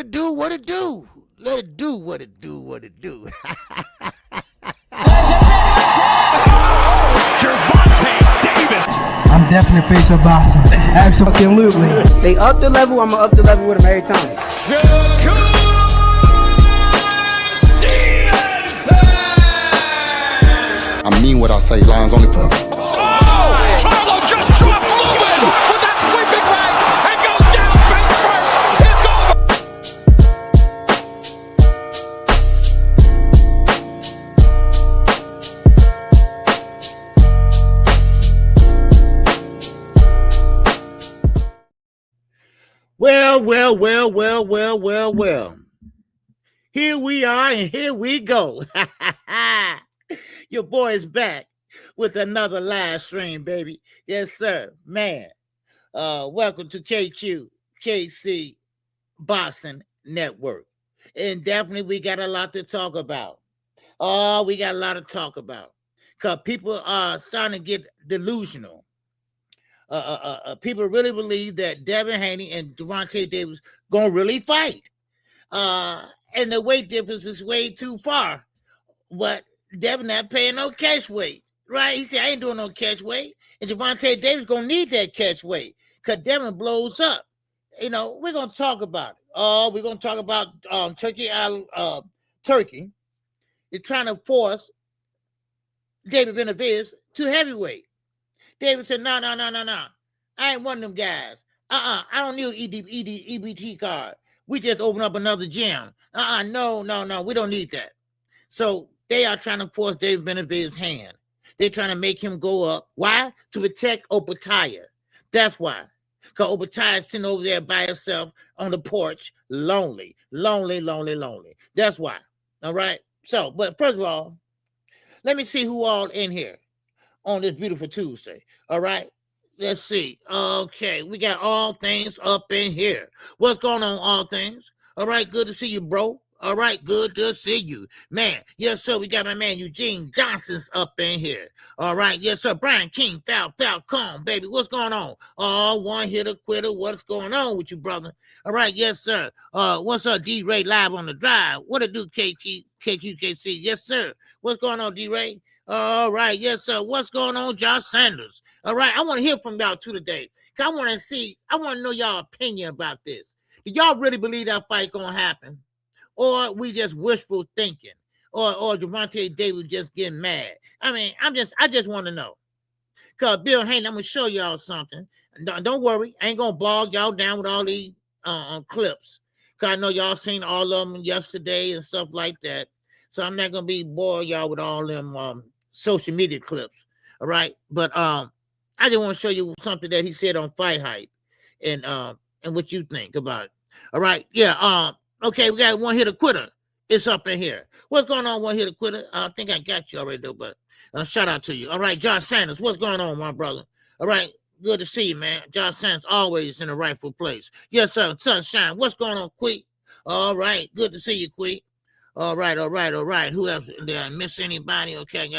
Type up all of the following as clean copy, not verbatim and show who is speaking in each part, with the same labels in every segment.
Speaker 1: it do, what it do. Let it do what it do, what it do.
Speaker 2: I'm definitely face of boxing. Absolutely.
Speaker 3: They up the level, I'm gonna up the level with them every time.
Speaker 4: I mean what I say, lines only put.
Speaker 5: Charlo just dropped Lewin with that sweeping right and goes down face first. It's over.
Speaker 1: Well. Here we are and here we go. Your boy is back with another live stream, baby. Yes, sir. Man, welcome to KQKC BOXING NETWORK. And definitely we got a lot to talk about. Oh, we got a lot to talk about. Because people are starting to get delusional. People really believe that Devin Haney and Gervonta Davis going to really fight. And the weight difference is way too far. But Devin not paying no catch weight, right? He said, I ain't doing no catch weight. And Gervonta Davis going to need that catch weight because Devin blows up. You know, we're going to talk about it. We're going to talk about Turkey is trying to force David Benavidez to heavyweight. David said, no. I ain't one of them guys. I don't need an EBT card. We just open up another gym. No, we don't need that. So they are trying to force David Benavidez's hand. They're trying to make him go up. Why? To protect Opataya. That's why. Because Opataya's sitting over there by herself on the porch, lonely. That's why. All right? So, but first of all, let me see who all in here on this beautiful Tuesday. All right? Let's see. Okay, we got All Things up in here. What's going on, All Things? All right, good to see you, bro. All right, good to see you. Man, yes, sir, we got my man Eugene Johnson's up in here. All right, yes, sir, Brian King, Falcon, baby, what's going on? One hitter quitter, what's going on with you, brother? All right, yes, sir. What's up, D-Ray, live on the drive? What it do, KQKC? Yes, sir. What's going on, D-Ray? All right, yes, sir. What's going on, Josh Sanders? All right, I want to hear from y'all too today. I want to know y'all opinion about this. Do y'all really believe that fight gonna happen? Or we just wishful thinking? Or Gervonta Davis just getting mad? I mean, I just want to know. Because Bill Haney, I'm gonna show y'all something. Don't worry, I ain't gonna bog y'all down with all these clips. Because I know y'all seen all of them yesterday and stuff like that. So I'm not gonna be bored y'all with all them social media clips. All right. But I just want to show you something that he said on Fight Hype and what you think about it. All right. Yeah. Okay, we got one hitter quitter. It's up in here. What's going on, one hitter quitter? I think I got you already though, but shout out to you. All right, Josh Sanders, what's going on, my brother? All right, good to see you, man. Josh Sanders always in the rightful place. Yes, sir. Sunshine, what's going on, Queek? All right, good to see you, Queek. All right. Who else? Did I miss anybody? Okay.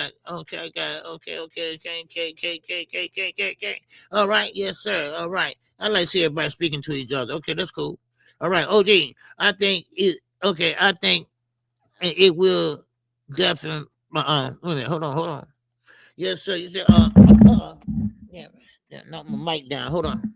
Speaker 1: All right, yes, sir. All right. I like to see everybody speaking to each other. Okay, that's cool. All right, OG. I think it will definitely. Wait a minute. Hold on. Yes, sir. You said yeah, knock my mic down. Hold on.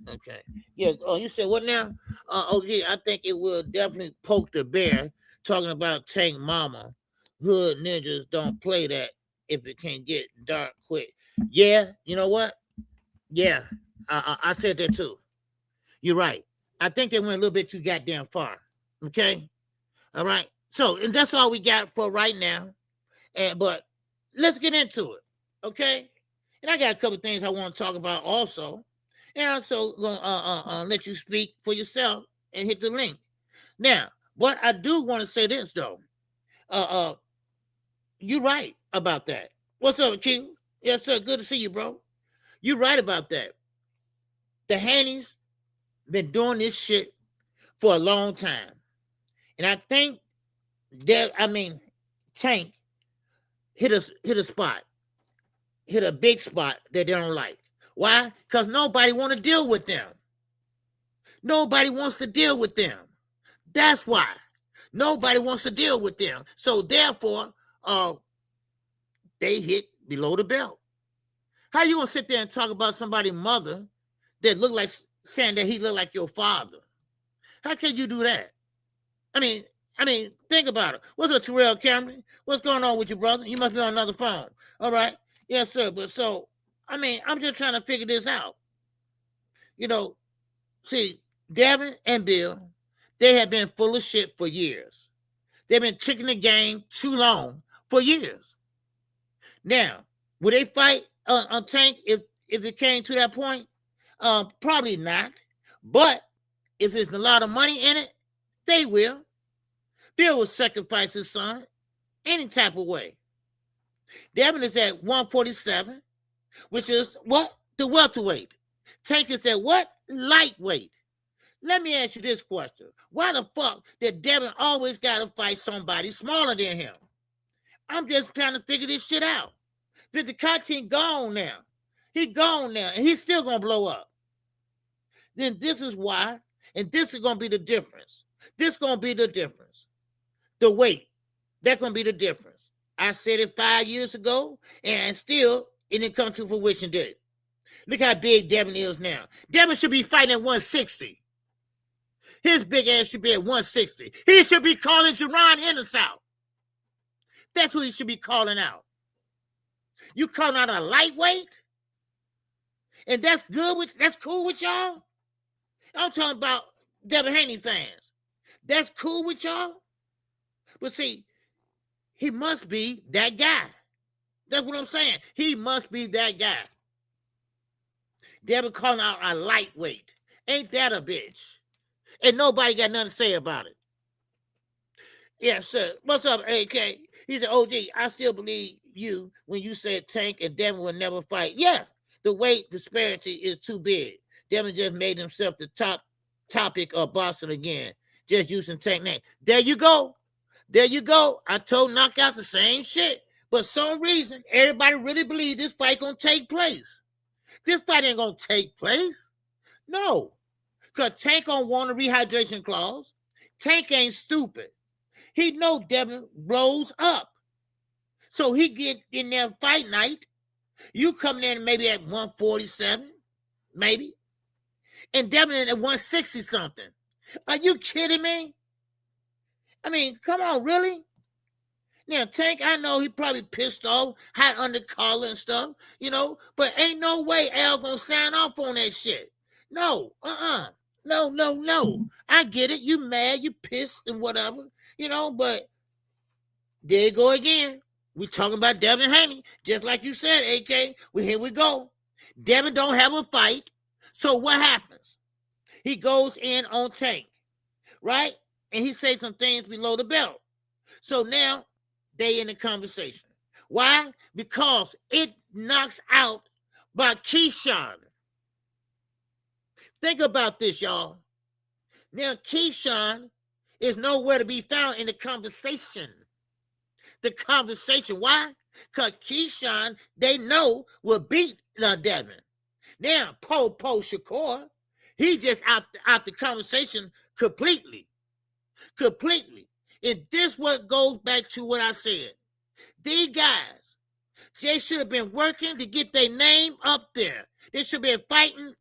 Speaker 1: Okay. Yeah. Oh, you said what now? OG. I think it will definitely poke the bear. Talking about Tank Mama, hood ninjas don't play that if it can get dark quick. Yeah, you know what? Yeah, I said that too. You're right. I think they went a little bit too goddamn far. Okay? All right. So, and that's all we got for right now. But let's get into it. Okay? And I got a couple of things I want to talk about also. And I'm also going to let you speak for yourself and hit the link. Now, but I do want to say this though. You're right about that. What's up, Q? Yes, sir. Good to see you, bro. You're right about that. The Hannies been doing this shit for a long time. And I think Tank hit a spot. Hit a big spot that they don't like. Why? Because nobody want to deal with them. Nobody wants to deal with them. That's why nobody wants to deal with them. So therefore, they hit below the belt. How you gonna sit there and talk about somebody's mother that look like saying that he look like your father? How can you do that? I mean, think about it. What's up, Terrell Cameron? What's going on with you, brother? You must be on another phone. All right. Yes, sir. But so, I'm just trying to figure this out. See, Devin and Bill, they have been full of shit for years. They've been tricking the game too long for years. Now, would they fight on Tank if it came to that point? Probably not. But if there's a lot of money in it, they will. Bill will sacrifice his son any type of way. Devin is at 147, which is what? The welterweight. Tank is at what? Lightweight. Let me ask you this question. Why the fuck did Devin always got to fight somebody smaller than him? I'm just trying to figure this shit out. Victor Cotton gone now. He gone now, and he's still going to blow up. Then this is why, and this is going to be the difference. This is going to be the difference. The weight. That's going to be the difference. I said it 5 years ago, and still it didn't come to fruition, did it? Look how big Devin is now. Devin should be fighting at 160. His big ass should be at 160. He should be calling Jerron Henderson out. That's who he should be calling out. You calling out a lightweight? And that's cool with y'all? I'm talking about Devin Haney fans. That's cool with y'all? But see, he must be that guy. That's what I'm saying. He must be that guy. Devin calling out a lightweight. Ain't that a bitch? And nobody got nothing to say about it. Yes, sir. What's up, AK? He said, OG, I still believe you when you said Tank and Devin will never fight. Yeah, the weight disparity is too big. Devin just made himself the top topic of boxing again, just using Tank name. There you go. There you go. I told Knockout the same shit. But some reason, everybody really believes this fight gonna take place. This fight ain't gonna take place. No. Because Tank don't want a rehydration clause. Tank ain't stupid. He know Devin blows up. So he get in there fight night. You come in maybe at 147, maybe. And Devin at 160 something. Are you kidding me? Come on, really? Now, Tank, I know he probably pissed off, hot under collar and stuff, but ain't no way Al gonna sign off on that shit. No, No. I get it. You mad, you pissed and whatever, but there you go again. We talking about Devin Haney, just like you said, AK. Here we go. Devin don't have a fight. So what happens? He goes in on Tank, right? And he says some things below the belt. So now they in the conversation. Why? Because it knocks out by Keyshawn. Think about this, y'all. Now, Keyshawn is nowhere to be found in the conversation. The conversation. Why? Because Keyshawn, they know, will beat Devin. Now, Po Shakur, he just out the conversation completely. And this what goes back to what I said. These guys, they should have been working to get their name up there. They should have been fighting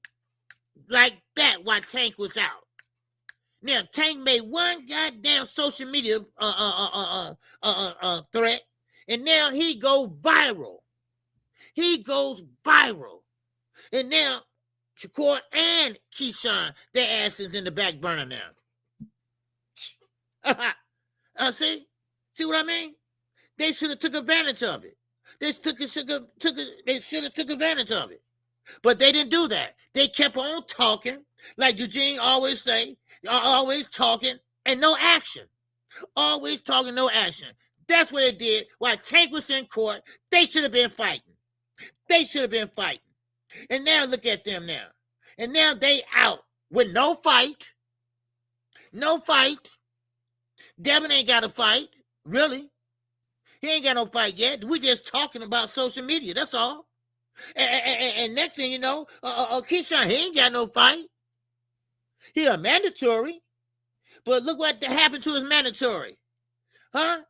Speaker 1: like that while Tank was out. Now, Tank made one goddamn social media threat, and now he goes viral. And now, Shakur and Keyshawn, their asses in the back burner now. See what I mean? They should have took advantage of it. They should have took advantage of it. But they didn't do that. They kept on talking, like Eugene always say, always talking and no action. Always talking, no action. That's what they did. While Tank was in court, they should have been fighting. And now look at them now. And now they out with no fight. Devin ain't got a fight, really. He ain't got no fight yet. We just talking about social media, that's all. And next thing you know, Keyshawn, he ain't got no fight. He a mandatory. But look what happened to his mandatory. Huh?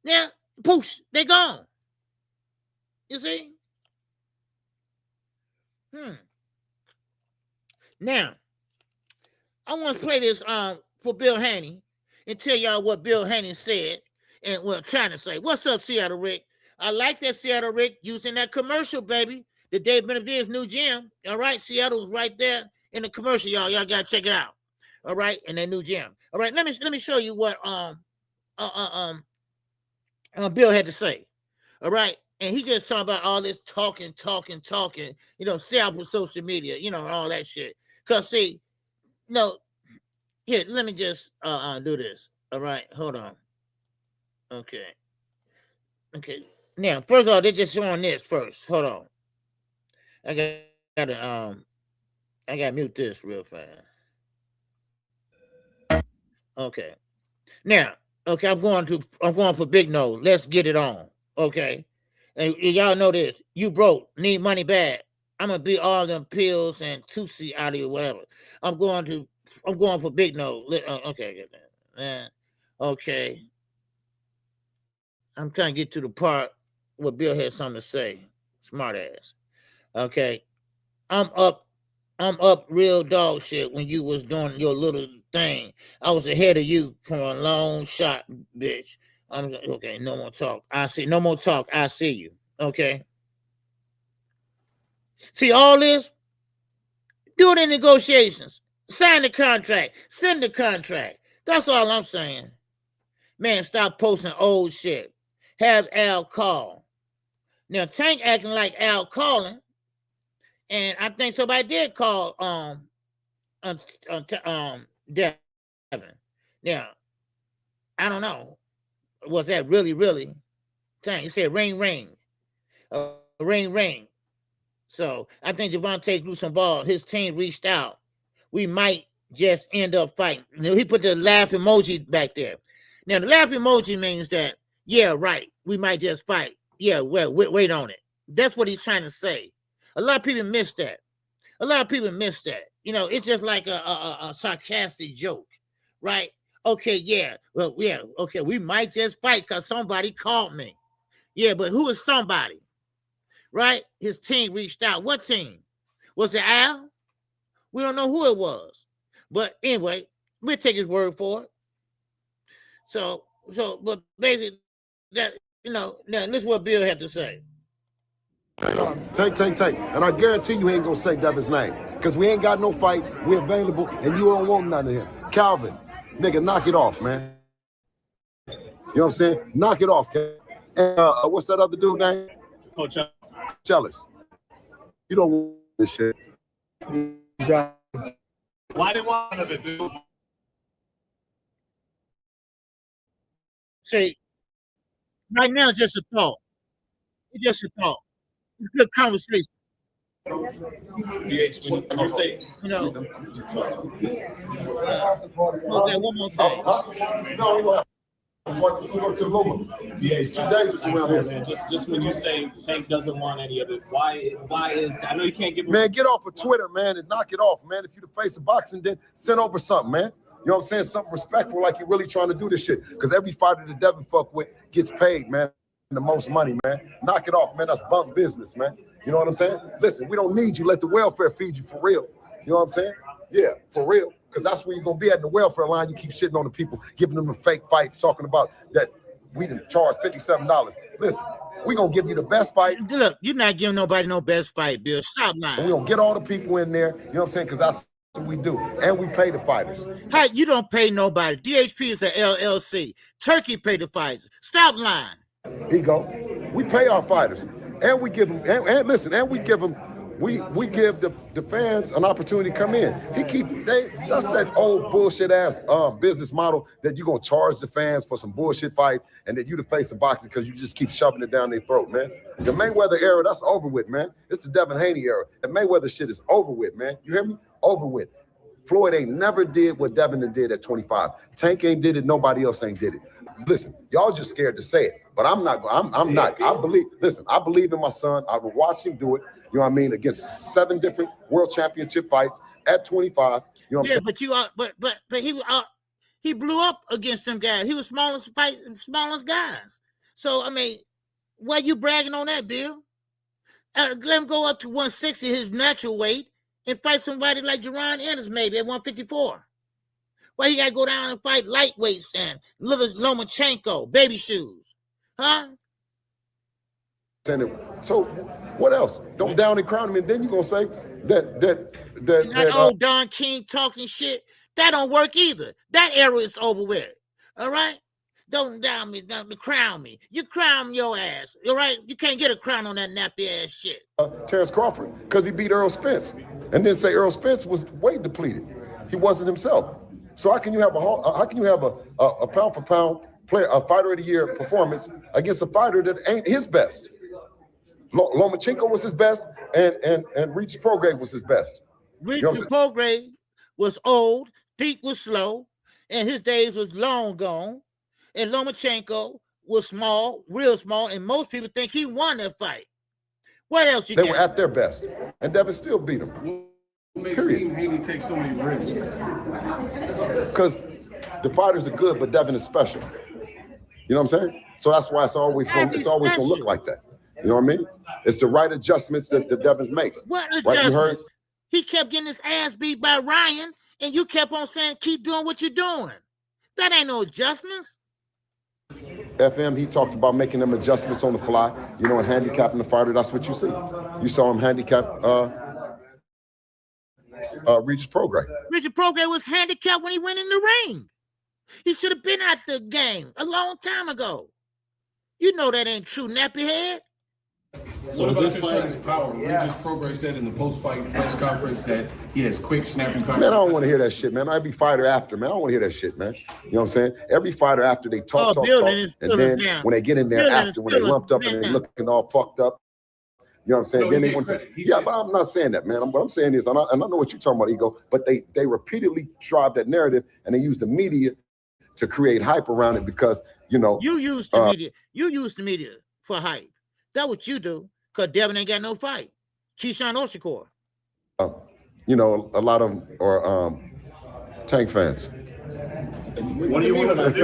Speaker 1: Now, poosh, they gone. You see? Now, I want to play this for Bill Haney and tell y'all what Bill Haney said and trying to say. What's up, Seattle Rick? I like that, Seattle Rick, using that commercial, baby. The Dave Benavidez new gym. All right, Seattle's right there in the commercial, y'all. Y'all gotta check it out. All right, in that new gym. All right, let me show you what Bill had to say. All right, and he just talking about all this talking. You know, stay off with social media. You know, all that shit. Cause see, no, here. Let me just do this. All right, hold on. Okay. Now, first of all, they're just showing this first. Hold on. I gotta mute this real fast. Okay. Now, okay, I'm going for Big No. Let's get it on. Okay. And y'all know this. You broke, need money bad. I'm gonna beat all them pills and Tootsie out of you, whatever. I'm going for Big No. Okay, okay. I'm trying to get to the part where Bill had something to say. Smart ass. Okay. I'm up real dog shit when you was doing your little thing. I was ahead of you from a long shot, bitch. Okay, no more talk. No more talk. I see you. Okay. See all this? Do it in negotiations. Sign the contract. Send the contract. That's all I'm saying. Man, stop posting old shit. Have Al call. Now Tank acting like Al calling, and I think somebody did call Devin. Now, I don't know. Was that really Tank? He said ring. Ring. So I think Javante threw some ball. His team reached out. We might just end up fighting. He put the laugh emoji back there. Now the laugh emoji means that, yeah, right, we might just fight. Yeah, well, wait on it. That's what he's trying to say. A lot of people miss that. You know, it's just like a sarcastic joke, right? Okay, yeah, well, yeah, okay, we might just fight because somebody called me. Yeah, but who is somebody? Right? His team reached out. What team? Was it Al? We don't know who it was. But anyway, we'll take his word for it. So, but basically, that, you know, now this is what Bill had to say.
Speaker 6: Take. And I guarantee you ain't gonna say Devin's name. Because we ain't got no fight. We're available, and you don't want none of him. Calvin, nigga, knock it off, man. You know what I'm saying? Knock it off, Calvin. And what's that other dude name?
Speaker 7: Oh,
Speaker 6: Jealous. You don't want this shit.
Speaker 7: Why did one of us do?
Speaker 1: See, right now, it's just a thought. It's just a thought. It's good conversation.
Speaker 7: You say,
Speaker 1: You know. Okay, one more thing.
Speaker 6: No, we go to Luma.
Speaker 7: yeah,
Speaker 6: It's too dangerous around here.
Speaker 7: man. Just when you say Tank doesn't want any of it, why is that? I know you can't give
Speaker 6: Man, get off of Twitter, man, and knock it off, man. If you the face of boxing, then send over something, man. You know what I'm saying? Something respectful, like you're really trying to do this shit. Because every fighter that Devin fuck with gets paid, man. The most money, man. Knock it off, man. That's bunk business, man. You know what I'm saying? Listen, we don't need you. Let the welfare feed you for real. You know what I'm saying? Yeah, for real. Because that's where you're going to be at the welfare line. You keep shitting on the people, giving them the fake fights, talking about that we didn't charge $57. Listen, we're going to give you the best fight.
Speaker 1: Look, you're not giving nobody no best fight, Bill. Stop lying.
Speaker 6: And we're going to get all the people in there. You know what I'm saying? Because that's what we do. And we pay the fighters.
Speaker 1: How you don't pay nobody? DHP is an LLC. Turkey pay the fighters. Stop lying.
Speaker 6: Here you go. We pay our fighters. And we give them, and listen, and we give them, we give the fans an opportunity to come in. That's that old bullshit ass business model that you're gonna charge the fans for some bullshit fights and that you the face of boxing because you just keep shoving it down their throat, man. The Mayweather era, that's over with, man. It's the Devin Haney era. The Mayweather shit is over with, man. You hear me? Over with. Floyd ain't never did what Devin did at 25. Tank ain't did it. Nobody else ain't did it. Listen, y'all just scared to say it, but I'm not. I'm not. I believe in my son. I've been watching him do it. You know what I mean? Against 7 different world championship fights at 25. You know what I'm saying?
Speaker 1: But you are. But he blew up against them guys. He was smallest guys. So, I mean, why you bragging on that, Bill? Let him go up to 160, his natural weight, and fight somebody like Jerron Ennis maybe at 154. Why he got to go down and fight lightweights and little Lomachenko, baby shoes? Huh?
Speaker 6: So what else? Don't down and crown him, and then you're gonna say that
Speaker 1: old Don King talking shit. That don't work either. That era is over with. All right? Don't down me, crown me. You crown your ass. All right? You can't get a crown on that nappy ass shit.
Speaker 6: Terrence Crawford, because he beat Earl Spence, and then say Earl Spence was weight depleted. He wasn't himself. So how can you have a pound for pound player, a fighter of the year performance against a fighter that ain't his best? Lomachenko was his best, and Regis Prograis was his best.
Speaker 1: Regis Prograis was old, feet was slow, and his days was long gone. And Lomachenko was small, real small, and most people think he won that fight. What else you got?
Speaker 6: They were at their best, and Devin still beat him.
Speaker 8: What makes Team Haney take so many risks?
Speaker 6: Because the fighters are good, but Devin is special. You know what I'm saying? So that's why it's always going to look like that. You know what I mean? It's the right adjustments that Devin makes.
Speaker 1: What adjustments? He kept getting his ass beat by Ryan, and you kept on saying, keep doing what you're doing. That ain't no adjustments.
Speaker 6: FM, he talked about making them adjustments on the fly, you know, and handicapping the fighter. That's what you see. You saw him handicap Regis Prograis.
Speaker 1: Regis Prograis was handicapped when he went in the ring. He should have been out the game a long time ago. You know that ain't true, nappy head.
Speaker 8: So what about Kishon's power? Regis Prograis said in the post-fight press conference that he has quick, snappy power.
Speaker 6: Man, I don't want to hear that shit, man. Every fighter after, man. I don't want to hear that shit, man. You know what I'm saying? Every fighter after, they talk, and then when they get in there after, when they lumped up and they looking all fucked up, you know what I'm saying?
Speaker 8: No,
Speaker 6: then they want to say, yeah, but I'm not saying that, man. What I'm saying is, and I know what you're talking about, Ego, but they repeatedly drive that narrative, and they use the media to create hype around it because, you know.
Speaker 1: You use the media. You use the media for hype. That's what you do. Because Devin ain't got no fight. Keyshawn Oshikor.
Speaker 6: You know, a lot of them are Tank fans.
Speaker 7: What do you want to say?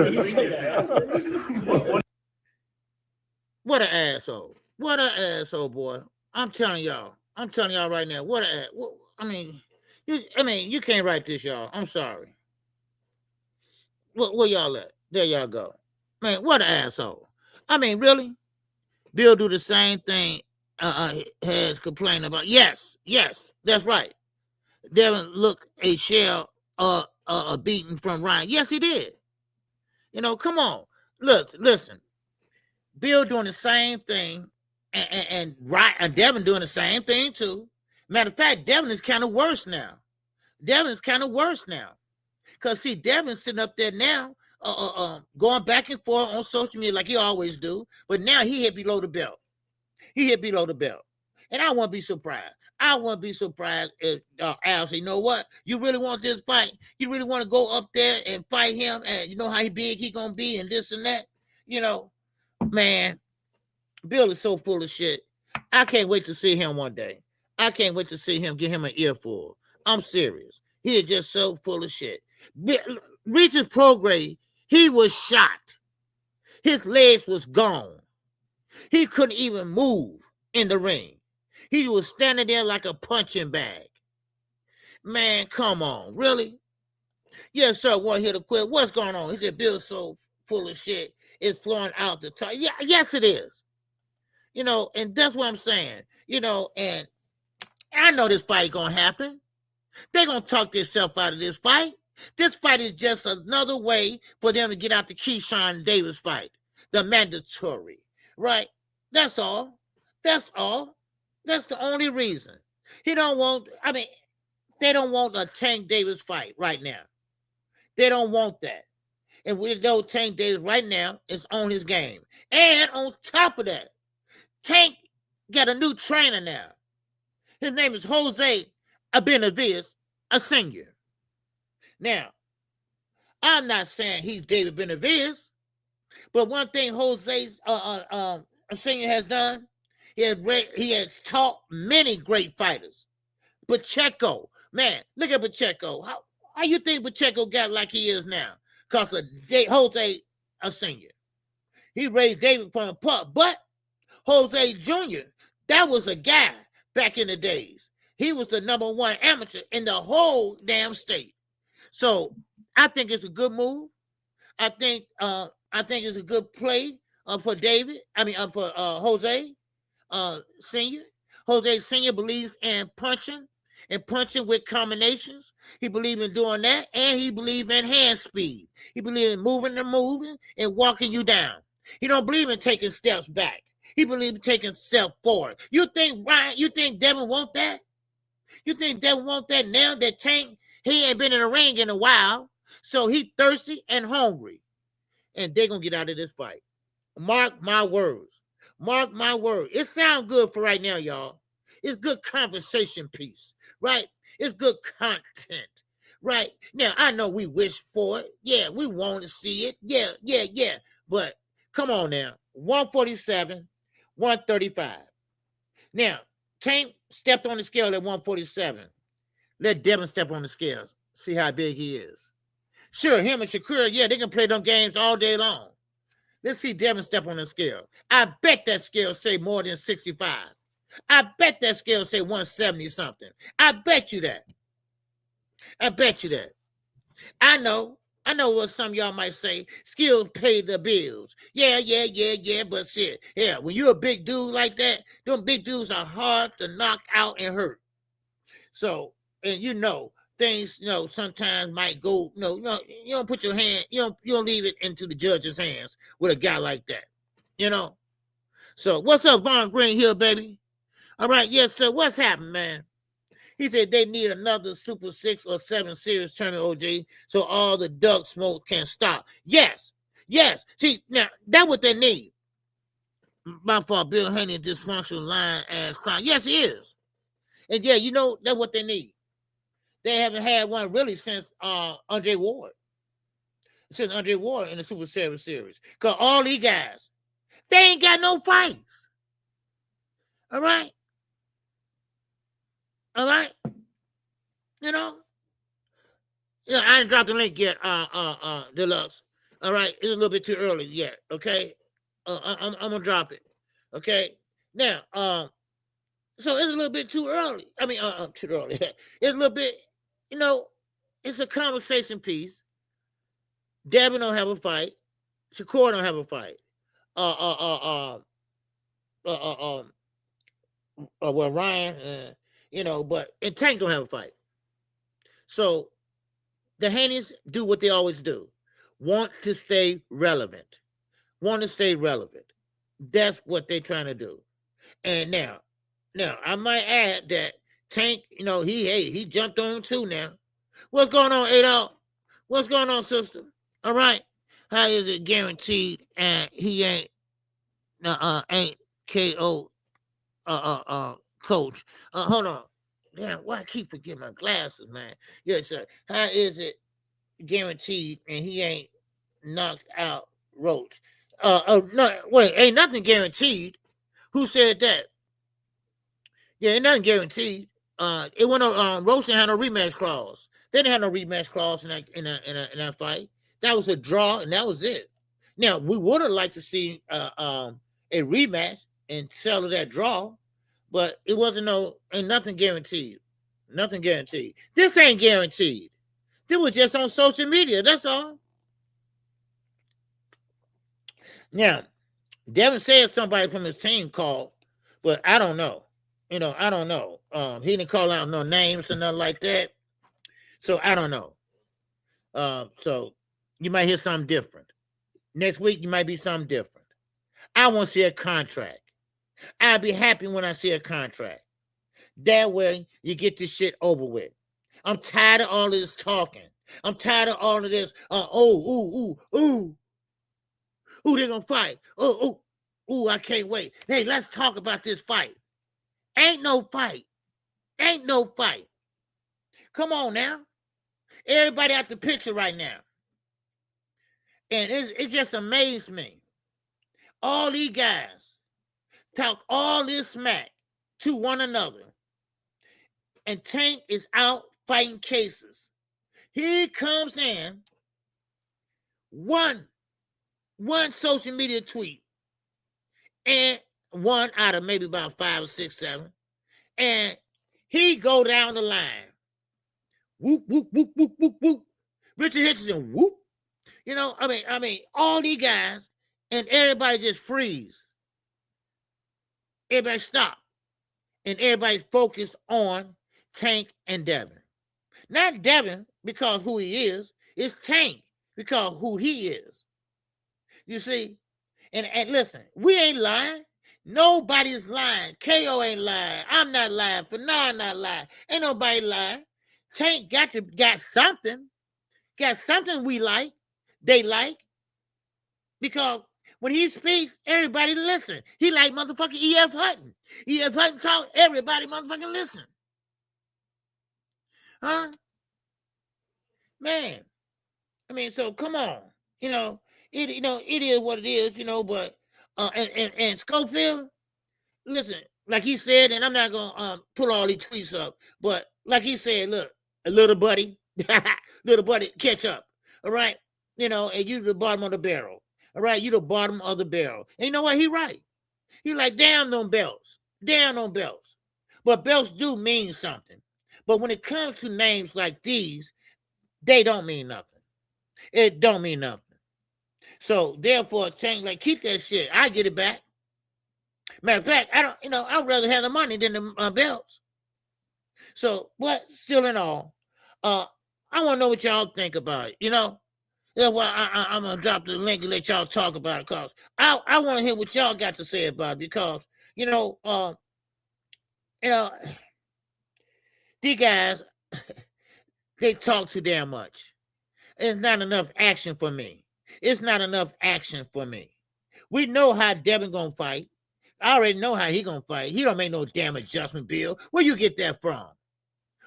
Speaker 1: What an asshole. What an asshole, boy. I'm telling y'all right now. What an I mean, you can't write this, y'all. I'm sorry. Where y'all at? There y'all go. Man, what an asshole. I mean, really? Bill do the same thing has complained about. Yes, that's right. Devin looked a shell beaten from Ryan. Yes, he did. You know, come on. Listen. Bill doing the same thing, and Devin doing the same thing too. Matter of fact, Devin is kind of worse now. Because see, Devin's sitting up there now, going back and forth on social media like he always do, but now he hit below the belt. And I wouldn't be surprised. If Al say, you know what? You really want this fight? You really want to go up there and fight him? And you know how big he gonna be and this and that? You know, man, Bill is so full of shit. I can't wait to see him one day. I can't wait to see him, get him an earful. I'm serious. He is just so full of shit. Regis Prograis, he was shot. His legs was gone. He couldn't even move in the ring. He was standing there like a punching bag. Man, come on. Really? Yes, sir. One here to quit. What's going on? He said, Bill's so full of shit. It's flowing out the top. Yeah, yes, it is. You know, and that's what I'm saying. You know, and I know this fight going to happen. They're going to talk themselves out of this fight. This fight is just another way for them to get out the Keyshawn Davis fight. The mandatory. Right? That's all. That's the only reason. They don't want a Tank Davis fight right now. They don't want that. And we know Tank Davis right now is on his game. And on top of that, Tank got a new trainer now. His name is Jose Benavidez, a senior. Now, I'm not saying he's David Benavidez, but one thing Jose's a senior has done, he has taught many great fighters. Pacheco, man, look at Pacheco. How you think Pacheco got like he is now? because of Jose a senior. He raised David from a pup, but Jose Jr., that was a guy back in the days. He was the #1 amateur in the whole damn state. So I think it's a good move. I think it's a good play for David. For Jose Senior. Jose Senior believes in punching with combinations. He believes in doing that, and he believes in hand speed. He believes in moving and walking you down. He don't believe in taking steps back. He believes in taking steps forward. You think Devin want that? You think Devin want that now that Tank, he ain't been in the ring in a while, so he thirsty and hungry. And they're going to get out of this fight. Mark my words. Mark my word. It sounds good for right now, y'all. It's good conversation piece, right? It's good content, right? Now, I know we wish for it. Yeah, we want to see it. Yeah. But come on now. 147, 135. Now, Tank stepped on the scale at 147. Let Devin step on the scales. See how big he is. Sure, him and Shakur, yeah, they can play them games all day long. Let's see Devin step on the scale. I bet that scale say more than 65. I bet that scale say 170 something. I bet you that. I know what some of y'all might say. Skills pay the bills. Yeah, but shit. Yeah, when you're a big dude like that, them big dudes are hard to knock out and hurt. So, and things, sometimes might go, you don't put your hand, you don't leave it into the judge's hands with a guy like that, So, what's up, Von Green Hill, baby? All right, yes, sir. What's happening, man? He said they need another Super 6 or 7 series tournament, OJ, so all the duck smoke can stop. Yes. See, now, that's what they need. My fault, Bill Haney, dysfunctional lying ass clown. Yes, he is. And yeah, that's what they need. They haven't had one really since Andre Ward. Since Andre Ward in the Super 7 series. Because all these guys, they ain't got no fights. All right? I didn't drop the link yet, Deluxe. All right? It's a little bit too early yet, okay? I'm going to drop it, okay? Now, so it's a little bit too early. Too early. It's a little bit, it's a conversation piece. Devin don't have a fight. Shakur don't have a fight. Ryan, and Tank don't have a fight. So the Haney's do what they always do. Want to stay relevant. That's what they're trying to do. And now I might add that Tank, he jumped on too now. What's going on, Adolf? What's going on, sister? All right. How is it guaranteed and he ain't KO coach? Hold on. Damn, why I keep forgetting my glasses, man? Yes, sir. How is it guaranteed and he ain't knocked out Roach? No, wait, ain't nothing guaranteed. Who said that? Yeah, ain't nothing guaranteed. It went on. Roach didn't have no rematch clause. They didn't have no rematch clause in that fight. That was a draw, and that was it. Now we would have liked to see a rematch and settle that draw, but it wasn't ain't nothing guaranteed. Nothing guaranteed. This ain't guaranteed. This was just on social media. That's all. Now, Devin said somebody from his team called, but I don't know. I don't know. He didn't call out no names or nothing like that. So I don't know. So you might hear something different. Next week, you might be something different. I want to see a contract. I'll be happy when I see a contract. That way, you get this shit over with. I'm tired of all of this talking. I'm tired of all of this. Who they gonna fight? I can't wait. Hey, let's talk about this fight. Ain't no fight. Come on now. Everybody out the picture right now. And it just amazed me. All these guys talk all this smack to one another. And Tank is out fighting cases. He comes in one social media tweet, and one out of maybe about 5 or 6, 7, and he go down the line. Whoop, whoop, whoop, whoop, whoop, whoop. Richard Hitchison, whoop. You know, I mean, all these guys, and everybody just freeze. Everybody stop. And everybody focus on Tank and Devin. Not Devin because who he is. It's Tank because who he is. You see? And listen, we ain't lying. Nobody's lying. KO ain't lying. I'm not lying. Fanon not lying. Ain't nobody lying. Tank got something. Got something we like. They like. Because when he speaks, everybody listen. He like motherfucking E.F. Hutton. E.F. Hutton talk, everybody motherfucking listen. Huh? Man. I mean, so come on. It is what it is, but and Schofield, listen, like he said, and I'm not gonna pull all these tweets up, but like he said, look, a little buddy, catch up. All right. And you the bottom of the barrel. All right, you the bottom of the barrel. And you know what? He right. He like, damn them belts. Damn them belts. But belts do mean something. But when it comes to names like these, they don't mean nothing. It don't mean nothing. So therefore, Tank, like, keep that shit. I get it back. Matter of fact, I'd rather have the money than the belts. So, but still in all, I want to know what y'all think about it. Yeah, well, I'm going to drop the link and let y'all talk about it because I want to hear what y'all got to say about it because, these guys, they talk too damn much. It's not enough action for me. It's not enough action for me. We know how Devin going to fight. I already know how he going to fight. He don't make no damn adjustment, Bill. Where you get that from?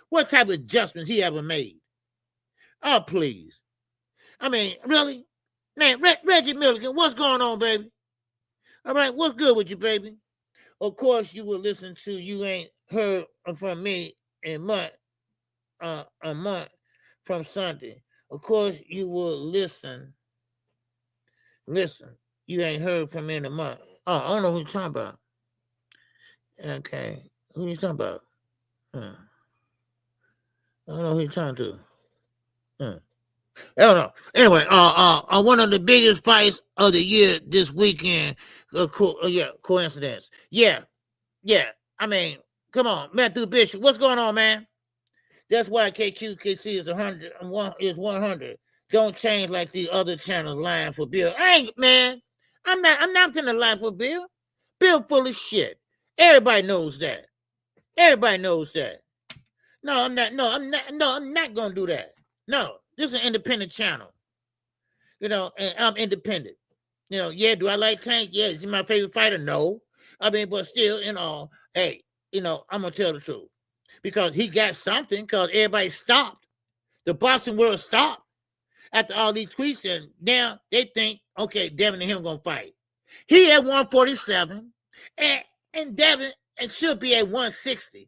Speaker 1: What type of adjustments he ever made? Oh, please. I mean, really? Man, Reggie Milligan, what's going on, baby? All right, what's good with you, baby? Of course, you will listen to You Ain't Heard From Me in a month from Sunday. Of course, you will listen. Listen, you ain't heard from me in a month. Oh, I don't know who you're talking about. Okay, who you talking about? I don't know who you're talking to. I don't know. Anyway, one of the biggest fights of the year this weekend. Coincidence. Yeah. I mean, come on, Matthew Bishop. What's going on, man? That's why KQKC is 100. Don't change like the other channels lying for Bill. I'm not gonna lie for Bill. Bill full of shit. Everybody knows that. No, I'm not gonna do that. No. This is an independent channel, and I'm independent. Yeah, do I like Tank? Yeah, is he my favorite fighter? No. I mean, but still, hey, I'm going to tell the truth because he got something because everybody stopped. The boxing world stopped after all these tweets, and now they think, okay, Devin and him going to fight. He at 147, and Devin should be at 160,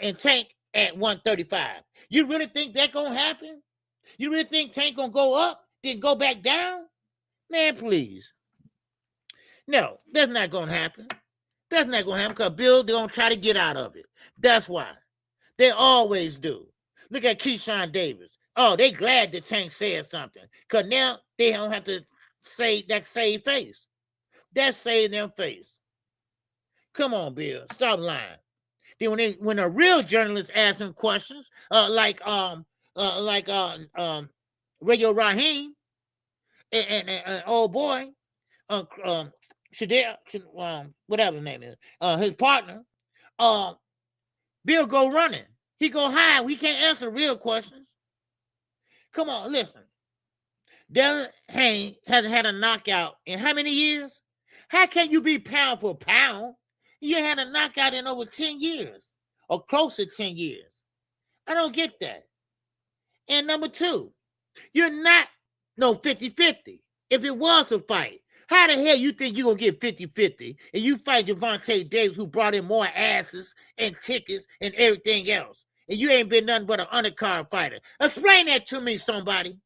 Speaker 1: and Tank at 135. You really think that going to happen? You really think Tank gonna go up, then go back down? Man, please. No, that's not gonna happen. That's not gonna happen because Bill, they're gonna try to get out of it. That's why. They always do. Look at Keyshawn Davis. Oh, they glad that Tank said something. Because now they don't have to say that save face. That save them face. Come on, Bill. Stop lying. Then when a real journalist asks him questions, like Radio Raheem and old boy, Shadell, whatever his name is, his partner, Bill go running. He go hide. We can't answer real questions. Come on, listen. Devin Haney hasn't had a knockout in how many years? How can you be pound for pound? You had a knockout in over 10 years or close to 10 years. I don't get that. And number two, you're not no 50-50. If it was a fight, how the hell you think you're going to get 50-50 and you fight Gervonta Davis who brought in more asses and tickets and everything else, and you ain't been nothing but an undercard fighter? Explain that to me, somebody.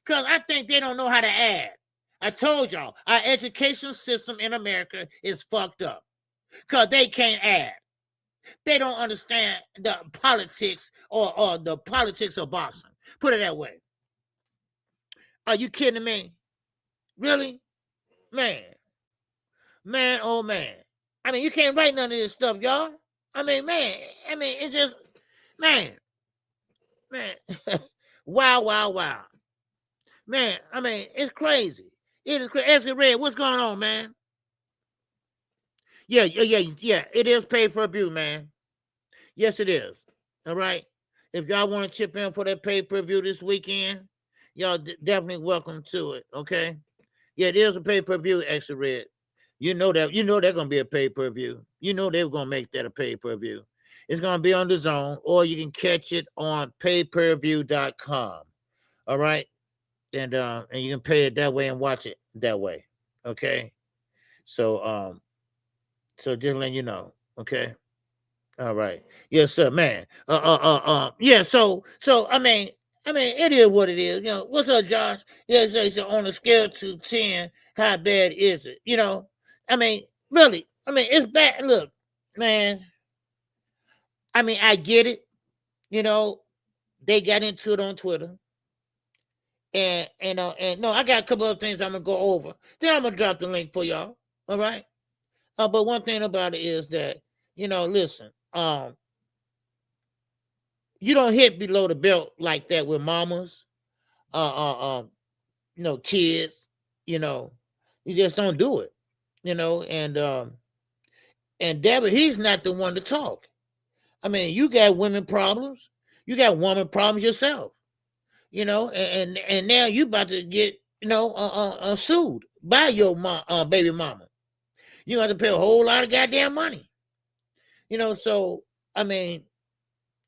Speaker 1: Because I think they don't know how to add. I told y'all, our education system in America is fucked up. Because they can't add. They don't understand the politics or the politics of boxing. Put it that way. Are you kidding me? Really? Man, oh man. I mean, you can't write none of this stuff, y'all. I mean, man. I mean, it's just, man. Wow. Man, I mean, it's crazy. It is crazy. Essie Red, what's going on, man? Yeah. It is pay-per-view, man. Yes, it is. All right. If y'all want to chip in for that pay-per-view this weekend, y'all definitely welcome to it. Okay. Yeah, it is a pay-per-view, Essie Red. You know that. You know they're gonna be a pay-per-view. You know they're gonna make that a pay-per-view. It's gonna be on the Zone, or you can catch it on payperview.com. All right. And you can pay it that way and watch it that way. Okay. So just letting you know. Okay. All right. Yes, sir, man. Yeah, so I mean, it is what it is. You know, what's up, Josh? Yeah, so on a scale to 10, how bad is it? You know, I mean, really, it's bad. Look, man. I mean, I get it. You know, they got into it on Twitter. And no, I got a couple of things I'm gonna go over. Then I'm gonna drop the link for y'all. All right. But one thing about it is that, you know, listen, you don't hit below the belt like that with mamas, you know, kids, you know, you just don't do it, you know, and Devin, he's not the one to talk. I mean, you got women problems, you got woman problems yourself. You know, and now you about to get, you know, sued by your baby mama. You have to pay a whole lot of goddamn money. You know, so, I mean,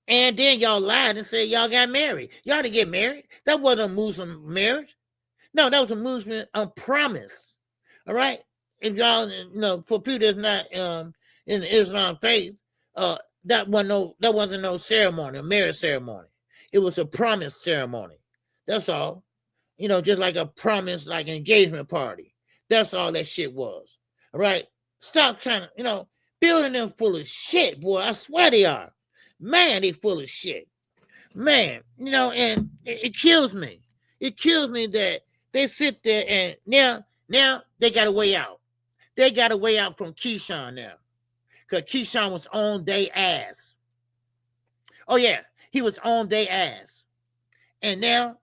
Speaker 1: and then y'all lied and said y'all got married. Y'all didn't get married. That wasn't a Muslim marriage. No, that was a Muslim promise. All right? If y'all, you know, for people that's not in the Islam faith, that wasn't no ceremony, a marriage ceremony. It was a promise ceremony. That's all. You know, just like a promise, like an engagement party. That's all that shit was. All right? Stop trying to, you know, building them full of shit, boy. I swear they are. Man, they full of shit. Man, you know, and it kills me. It kills me that they sit there and now they got a way out. They got a way out from Keyshawn now. Because Keyshawn was on their ass. Oh, yeah. He was on their ass. And now,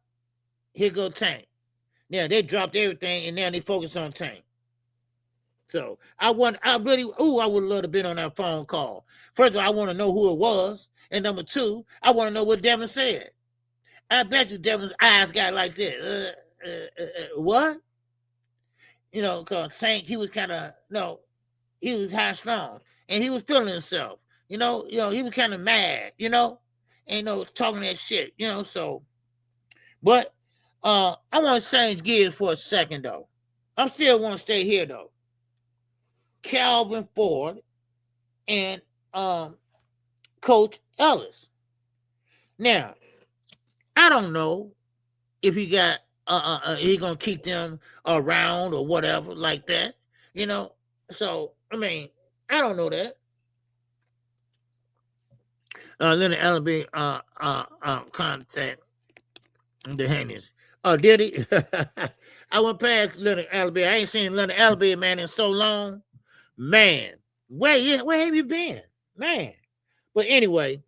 Speaker 1: here go Tank. Now, they dropped everything, and now they focus on Tank. So, I would love to been on that phone call. First of all, I want to know who it was. And number two, I want to know what Devin said. I bet you Devin's eyes got like this. What? You know, because Tank, he was kind of, he was high strong. And he was feeling himself. You know, he was kind of mad, you know, and, talking that shit, you know, so. But I want to change gears for a second, though. I still want to stay here, though. Calvin Ford and Coach Ellis. Now, I don't know if he got, he going to keep them around or whatever like that, you know. So, I mean, I don't know that. Leonard Allaby contact the Hannies. Oh, did he? I went past Leonard Allaby. I ain't seen Leonard Allaby, man, in so long. Man, where have you been? Man. But anyway,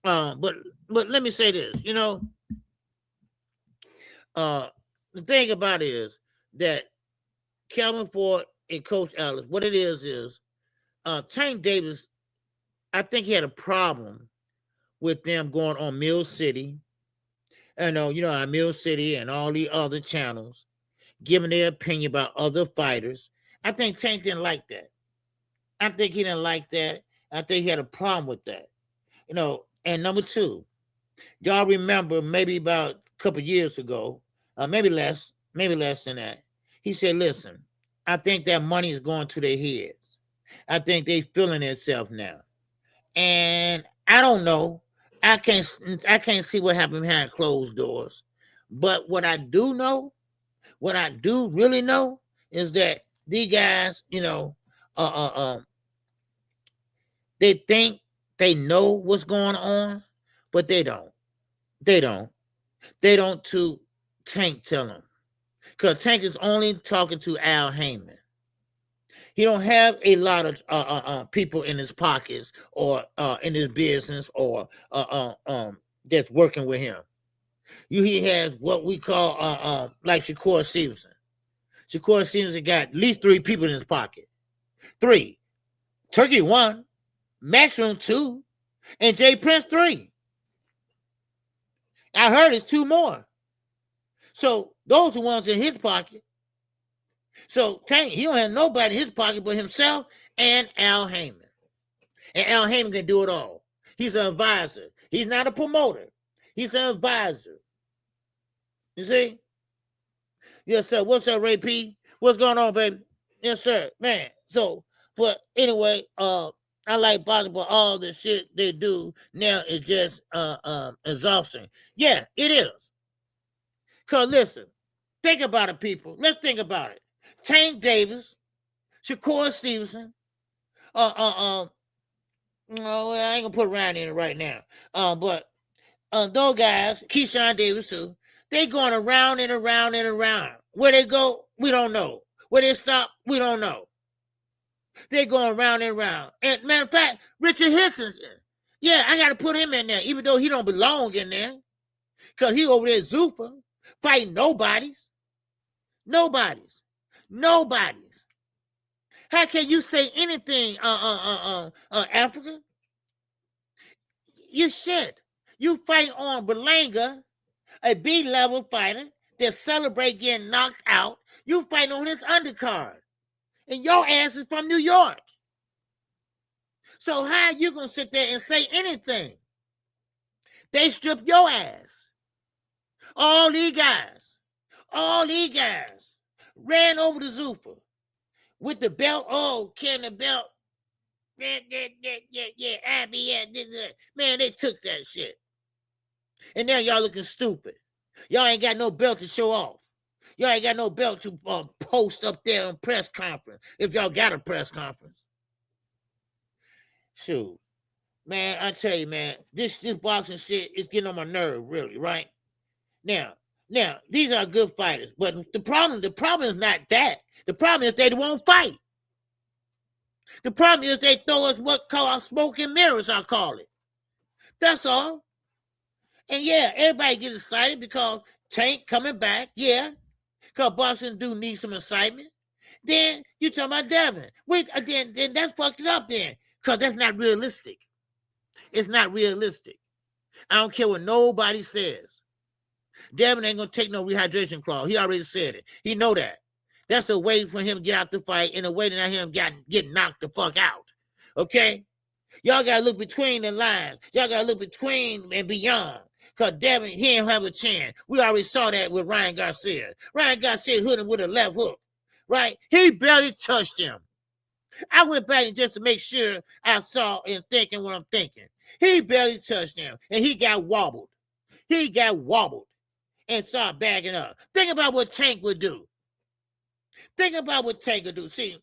Speaker 1: but let me say this, you know. The thing about it is that Calvin Ford and Coach Ellis, what it is Tank Davis, I think he had a problem with them going on Mill City. And on Mill City and all the other channels, giving their opinion about other fighters. I think Tank didn't like that. I think he didn't like that. I think he had a problem with that. You know, and number two, y'all remember maybe about a couple years ago, maybe less than that. He said, listen, I think that money is going to their heads. I think they feeling themselves now. And I don't know. I can't see what happened behind closed doors. But what I do know, what I do really know is that these guys, they think they know what's going on, but they don't. They don't. They don't to Tank tell them. Because Tank is only talking to Al Heyman. He don't have a lot of people in his pockets or in his business or that's working with him. He has what we call like Shakur Stevenson. Shakur Stevenson got at least 3 people in his pocket. 3. Turkey 1, Matchroom 2, and Jay Prince 3. I heard it's 2 more. So those are ones in his pocket. So Tank, he don't have nobody in his pocket but himself and Al Heyman. And Al Heyman can do it all. He's an advisor. He's not a promoter. He's an advisor. You see? Yes, sir. What's up, Ray P? What's going on, baby? Yes, sir. Man. So, but anyway, I like boxing, but all the shit they do now is just exhausting. Yeah, it is. Cause listen, think about it, people. Let's think about it. Tank Davis, Shakur Stevenson, no, I ain't gonna put Ryan in it right now. But those guys, Keyshawn Davis too, they going around and around and around. Where they go, we don't know. Where they stop, we don't know. They're going around and around. And matter of fact, Richard Henson, yeah, I got to put him in there, even though he don't belong in there. Because he over there Zuffa, fighting nobodies. Nobodies. How can you say anything, Africa? You shit. You fight on Berlanga, a B-level fighter that celebrate getting knocked out. You fight on his undercard. And your ass is from New York. So how you going to sit there and say anything? They strip your ass. All these guys ran over to Zuffa with the belt. Oh, can the belt? Yeah. Man, they took that shit. And now y'all looking stupid. Y'all ain't got no belt to show off. Y'all ain't got no belt to post up there on press conference, if y'all got a press conference. Shoot. Man, I tell you, man, this boxing shit is getting on my nerve, really, right? Now, these are good fighters, but the problem is not that. The problem is they won't fight. The problem is they throw us what called smoke and mirrors, I call it. That's all. And yeah, everybody gets excited because Tank coming back, yeah. Because boxing do need some excitement. Then you talking about Devin. Wait, then that's fucked it up then. Because that's not realistic. It's not realistic. I don't care what nobody says. Devin ain't going to take no rehydration clause. He already said it. He know that. That's a way for him to get out the fight and a way to not him get knocked the fuck out. Okay? Y'all got to look between the lines. Y'all got to look between and beyond. Because Devin, he ain't have a chance. We already saw that with Ryan Garcia. Ryan Garcia hit him with a left hook, right? He barely touched him. I went back just to make sure I saw and thinking what I'm thinking. He barely touched him, and he got wobbled. He got wobbled and started bagging up. Think about what Tank would do. Think about what Tank would do. See,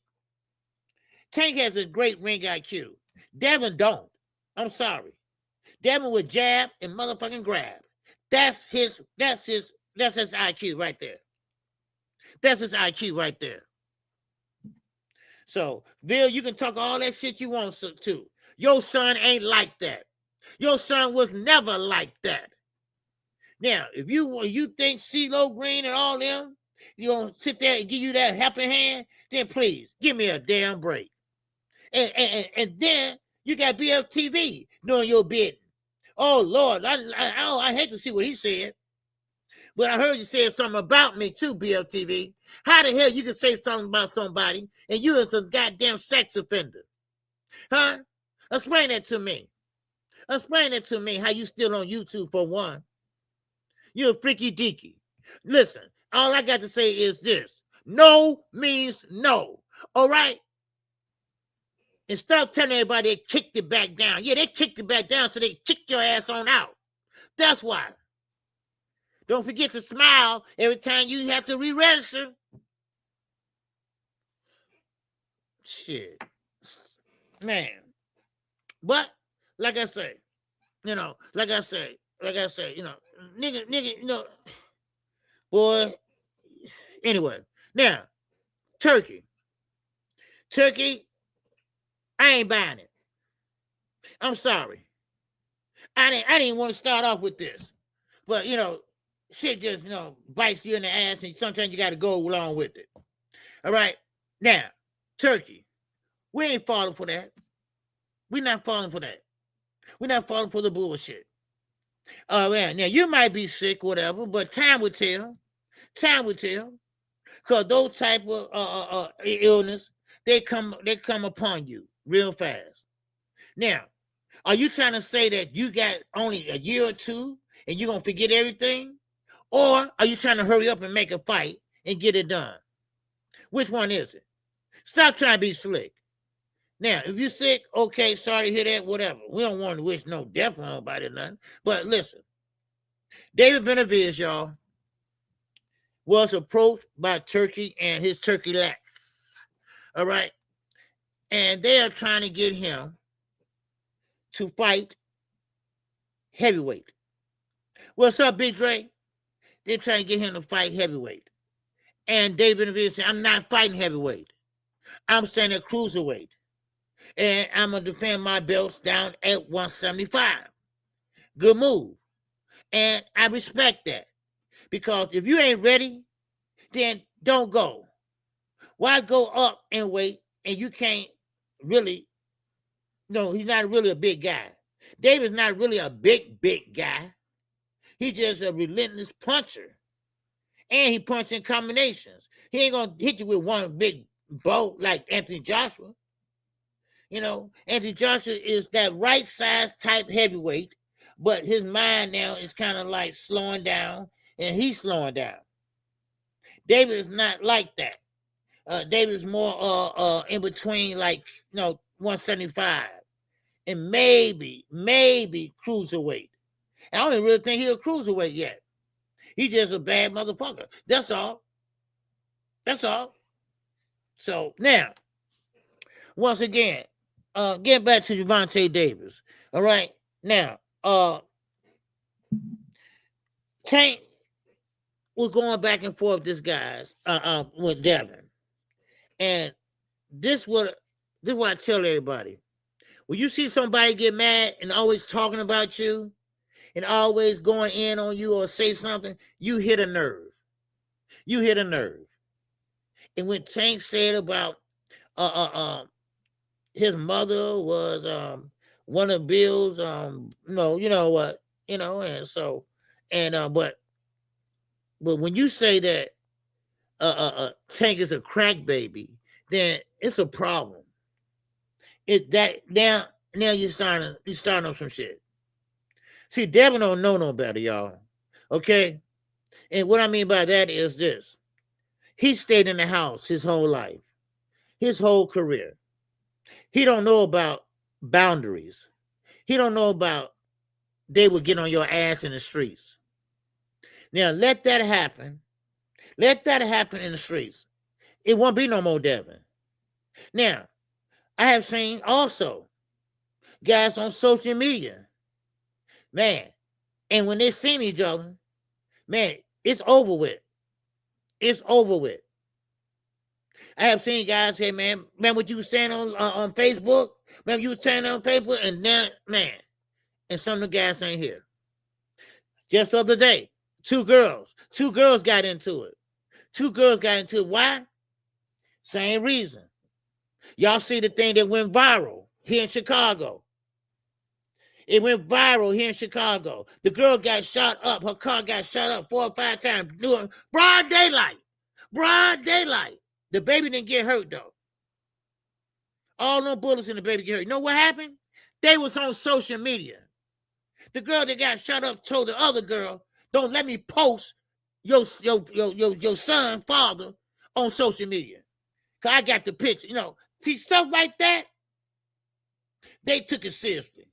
Speaker 1: Tank has a great ring IQ. Devin don't. I'm sorry. Devin would jab and motherfucking grab. That's his IQ right there. That's his IQ right there. So, Bill, you can talk all that shit you want to. Your son ain't like that. Your son was never like that. Now, if you think CeeLo Green and all them, you gonna sit there and give you that helping hand, then please give me a damn break. And then you got BFTV doing your bidding. Oh, Lord, I hate to see what he said. But I heard you say something about me too, BFTV. How the hell you can say something about somebody and you are some goddamn sex offender? Huh? Explain that to me. Explain that to me, how you still on YouTube for one. You're a freaky deaky. Listen, all I got to say is this. No means no. All right? And stop telling everybody they kicked it back down. Yeah, they kicked it back down, so they kicked your ass on out. That's why. Don't forget to smile every time you have to re-register. Shit. Man. But, like I say, nigga, boy. Anyway, now, Turkey, I ain't buying it. I'm sorry. I didn't want to start off with this, but shit just bites you in the ass, and sometimes you got to go along with it. All right, now, Turkey, we ain't falling for that. We're not falling for that. We're not falling for the bullshit. Man, now you might be sick, whatever, but time will tell. Time will tell, because those type of illness, they come upon you real fast. Now, are you trying to say that you got only a year or two and you're gonna forget everything, or are you trying to hurry up and make a fight and get it done? Which one is it? Stop trying to be slick. Now, if you're sick, okay, sorry to hear that, whatever. We don't want to wish no death on nobody or nothing. But listen, David Benavidez, y'all, was approached by Turkey and his turkey lats. All right? And they are trying to get him to fight heavyweight. What's up, Big Dre? They're trying to get him to fight heavyweight. And David Benavidez said, I'm not fighting heavyweight. I'm staying at cruiserweight. And I'm going to defend my belts down at 175. Good move. And I respect that. Because if you ain't ready, then don't go. Why go up and wait and you can't really, he's not really a big guy. David's not really a big guy. He's just a relentless puncher. And he punches in combinations. He ain't going to hit you with one big bow like Anthony Joshua. Anthony Joshua is that right size type heavyweight, but his mind now is kind of like slowing down, and he's slowing down. David is not like that. David is more in between, like 175 and maybe cruiserweight. I don't even really think he's a cruiserweight yet. He's just a bad motherfucker. That's all. So now, once again, get back to Gervonta Davis. All right. Now, Tank was going back and forth this guys with Devin. And this is what I tell everybody. When you see somebody get mad and always talking about you and always going in on you or say something, you hit a nerve. And when Tank said about his mother was one of Bill's and so but when you say that Tank is a crack baby, then it's a problem. Now you're starting on some shit. See, Devin don't know no better, y'all. Okay? And what I mean by that is this. He stayed in the house his whole life, his whole career. He don't know about boundaries. He don't know about they will get on your ass in the streets. Now, let that happen. Let that happen in the streets. It won't be no more Devin. Now, I have seen also guys on social media, man, and when they seen each other, man, it's over with. It's over with. I have seen guys say, man, what you were saying on Facebook? Man, you were saying on Facebook, and then, man, and some of the guys ain't here. Just the other day, two girls got into it. Why? Same reason. Y'all see the thing that went viral here in Chicago. It went viral here in Chicago. The girl got shot up. Her car got shot up 4 or 5 times. Doing broad daylight. The baby didn't get hurt, though. All no bullets in the baby get hurt. You know what happened? They was on social media. The girl that got shot up told the other girl, don't let me post your son's father on social media. Because I got the picture. See, stuff like that, they took it seriously.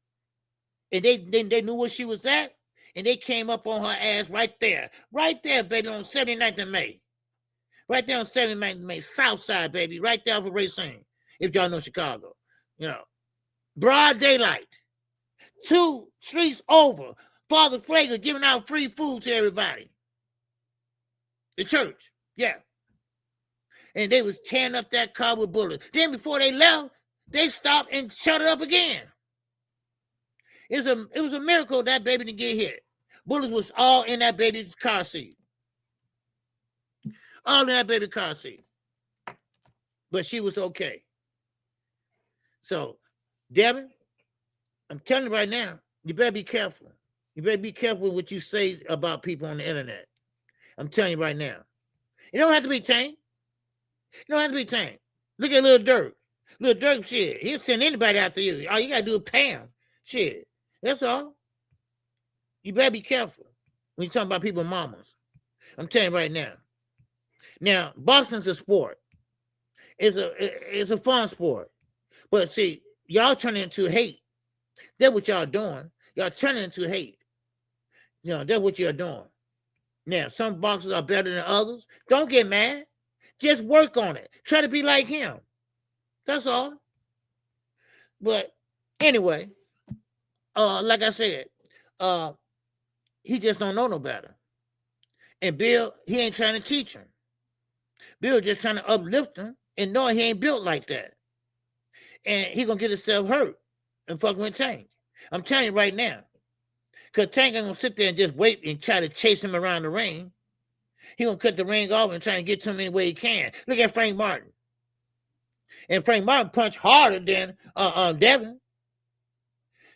Speaker 1: And they knew where she was at, and they came up on her ass right there, baby, on 79th of May. Right there on 79th of May, South Side, baby, right there off of Racine, if y'all know Chicago. You know, broad daylight. 2 streets over, Father Flager giving out free food to everybody. The church, yeah. And they was tearing up that car with bullets. Then before they left, they stopped and shut it up again. It was a miracle that baby didn't get hit. Bullets was all in that baby's car seat. All in that baby car seat. But she was okay. So, Devin, I'm telling you right now, you better be careful. You better be careful with what you say about people on the internet. I'm telling you right now. You don't have to be tamed. You don't have to be tamed. Look at Lil Durk. Lil Durk, shit, he'll send anybody after you. All you got to do is pay him. Shit, that's all. You better be careful when you're talking about people's mamas. I'm telling you right now. Now, boxing's a sport. It's a fun sport. But see, y'all turn into hate. That's what y'all doing. Y'all turning into hate. You know, that's what you're doing. Now, some boxers are better than others. Don't get mad. Just work on it. Try to be like him. That's all. But anyway, like I said, he just don't know no better. And Bill, he ain't trying to teach him. Bill just trying to uplift him and knowing he ain't built like that. And he gonna get himself hurt and fucking with Tank. I'm telling you right now. Because Tank ain't gonna sit there and just wait and try to chase him around the ring. He gonna cut the ring off and try to get to him any way he can. Look at Frank Martin. And Frank Martin punched harder than Devin.